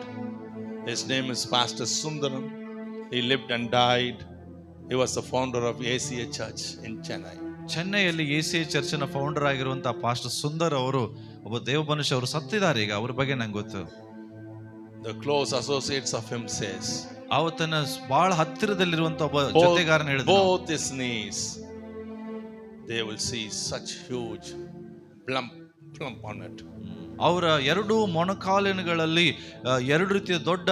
His name is Pastor Sundaram. He lived and died. He was the founder of ACA Church in Chennai. ಚೆನ್ನೈಯಲ್ಲಿ ACA ಚರ್ಚಿನ founder ಆಗಿರುವಂತಹ pastor Sundar ಅವರು, ಒಬ್ಬ ದೇವ ಮನುಷ್ಯ, ಅವರು ಸತ್ತಿದ್ದಾರೆ ಈಗ. ಅವ್ರ ಬಗ್ಗೆ ನಂಗೆ ಗೊತ್ತು. The close associates of him says, ಆವತ್ತನ ಬಹಳ ಹತ್ತಿರದಲ್ಲಿರುವಂತ ಒಬ್ಬ ಜೊತೆಗಾರನ ಹೇಳಿದ್ರು, both his knees, they will see such huge plump on it. ಅವರ 2 ಮೊಣಕಾಲಿನಗಳಲ್ಲಿ 2 ರೀತಿಯ ದೊಡ್ಡ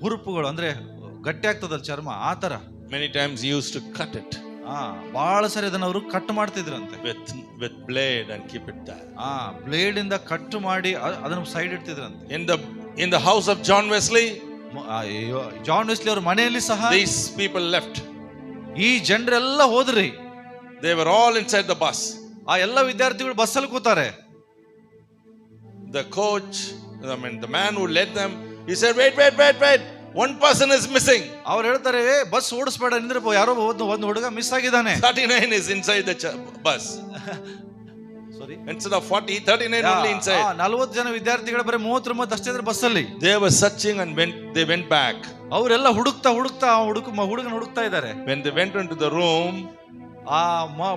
ಹುರುಪುಗಳು, ಅಂದ್ರೆ ಗಟ್ಟಿ ಆಗ್ತದಲ್ಲ ಚರ್ಮ, ಆ ತರ. Many times he used to cut it ಬಹಳ ಸರಿ ಅದನ್ನ ಅವರು ಕಟ್ ಮಾಡ್ತಿದ್ರಂತೆ with blade and keep it there. Blade ಇಂದ ಕಟ್ ಮಾಡಿ ಅದನ್ನ ಸೈಡ್ ಇಡ್ತಿದ್ರಂತೆ. In the house of John Wesley, John Wesley ಅವ್ರ ಮನೆಯಲ್ಲಿ ಸಹ these people left. ಈ ಜನರೆಲ್ಲ ಹೋದ್ರಿ. They were all inside the bus. ಆ ಎಲ್ಲ ವಿದ್ಯಾರ್ಥಿಗಳು ಬಸ್ಸಲ್ಲಿ ಕೂತಾರೆ. The coach, the man who led them, he said, wait. One person is missing. ಅವ್ರು ಹೇಳ್ತಾರೆ, ಬಸ್ ಓಡಿಸ್ಬೇಡ ನಿಂದ್ರೆ, ಯಾರೋ ಒಂದು ಹುಡುಗ ಮಿಸ್ ಆಗಿದ್ದಾನೆ. 39 is inside the bus. Sorry, instead of 40, 39 only inside. 40 ಜನ ವಿದ್ಯಾರ್ಥಿಗಳು ಬರೀ 30 ಅಷ್ಟೇ ಇದ್ರೆ ಬಸ್ಸಲ್ಲಿ. They were searching and they went back. ಅವರೆಲ್ಲ ಹುಡುಕ್ತಾ ಹುಡುಗನ ಹುಡುಕ್ತಾ ಇದ್ದಾರೆ. When they went into the room,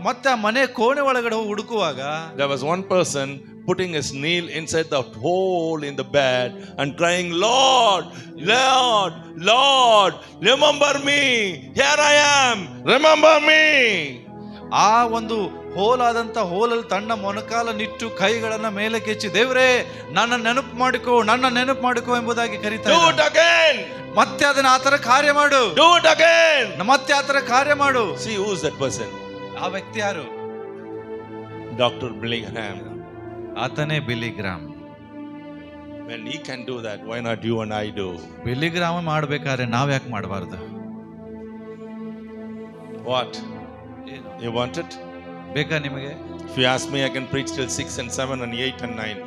ಮತ್ತೆ ಆ ಮನೆ ಕೋಣೆ ಒಳಗಡೆ ಹೋಗಿ ಹುಡುಕುವಾಗ, there was one person putting his knee inside the hole in the bed and crying, Lord, remember me. Here I am. Remember me. ಆ ಒಂದು ಹೋಲಾದಂತ ಹೋಲಲ್ಲಿ ತನ್ನ ಮೊಣಕಾಲನ್ನಿಟ್ಟು ಕೈಗಳನ್ನ ಮೇಲೆ ಕೆಚ್ಚಿ, ದೇವರೇ ನನ್ನ ನೆನಪು ಮಾಡಿಕೋ ಎಂಬುದಾಗಿ ಕರೀತಾ Do it again. ಮತ್ತೆ ಅದನ್ನ ಆತರ ಕಾರ್ಯ ಮಾಡು. Do it again. ಮತ್ತೆ ಆತರ ಕಾರ್ಯ ಮಾಡು. See, who is that person? ಆ ವ್ಯಕ್ತಿ ಯಾರು? Dr. Billy Graham. ಆತನೇ ಬಿಲಿ gram. When he can do that, why not you and I do? Billy Graham ಮಾಡ್ಬೇಕಾದ್ರೆ ನಾವ್ ಯಾಕೆ ಮಾಡಬಾರ್ದು? What? You want it? ಬೇಕಾ ನಿಮಗೆ? If you ask me, I can preach till 6 and 7 and 8 and 9.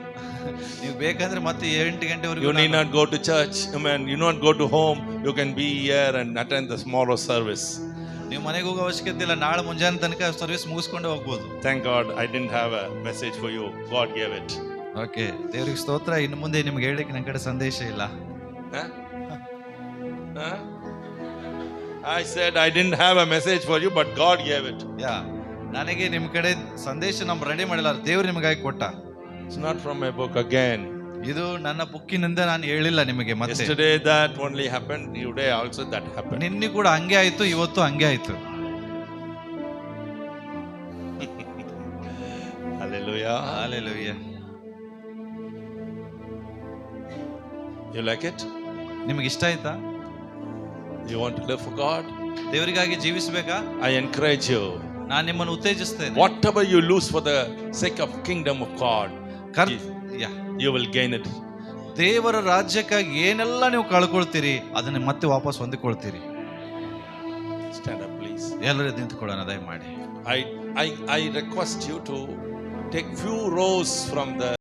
ನೀವು ಬೇಕಾದ್ರೆ ಮತ್ತೆ 8 ಗಂಟೆವರೆಗೂ. You need not go to church. You not go to home. You can be here and attend the smaller service. ನೀವು ಮನೆಗೆ ಹೋಗೋ ಅವಶ್ಯಕತೆ ಇಲ್ಲ, ನಾಳೆ ಮುಂಜಾನೆ ತನಕ ಸರ್ವಿಸ್ ಮುಗಿಸ್ಕೊಂಡೆ ಹೋಗ್ಬೋದು. Thank God I didn't have a message for you. God gave it. Okay, ದೇವರಿಗೆ ಸ್ತೋತ್ರ. ಇನ್ನು ಮುಂದೆ ನಿಮ್ಗೆ ಹೇಳಲಿಕ್ಕೆ ನನ್ನ ಕಡೆ ಸಂದೇಶ ಇಲ್ಲ. I said I didn't have a message for you, but God gave it. ನನಗೆ ನಿಮ್ಮ ಕಡೆ ಸಂದೇಶ ನಮ್ಮ ರೆಡಿ ಮಾಡಿಲ್ಲ, ದೇವ್ರು ನಿಮಗಾಗಿ ಕೊಟ್ಟ. It's not from my book again. ಇದು ನನ್ನ ಬುಕ್ಕಿನಿಂದ ನಾನು ಹೇಳಿಲ್ಲ ನಿಮಗೆ. ಮತ್ತೆ yesterday that only happened, today also that happened. ನಿನ್ನೆ ಕೂಡ ಹಂಗೆ ಆಯ್ತು, ಇವತ್ತು ಹಂಗೆ ಆಯ್ತು. Hallelujah. Hallelujah. You like it? ನಿಮಗೆ ಇಷ್ಟ ಆಯ್ತಾ? You want to live for God? ದೇವರಿಗಾಗಿ ಜೀವಿಸಬೇಕಾ? I encourage you. ನಾನು ನಿಮ್ಮನ್ನು ಉತ್ತೇಜಿಸ್ತೇನೆ. Whatever you lose for the sake of kingdom of God, you will gain it. ದೇವರ ರಾಜ್ಯಕ್ಕಾಗಿ ಏನೆಲ್ಲ ನೀವು ಕಳ್ಕೊಳ್ತೀರಿ ಅದನ್ನ ಮತ್ತೆ ವಾಪಸ್ ಹೊಂದಿಕೊಳ್ತೀರಿ. Stand up, please. ಎಲ್ಲರೂ ನಿಂತುಕೊಳ್ಳೋಣ ದಯಮಾಡಿ. I request you to take few rows from the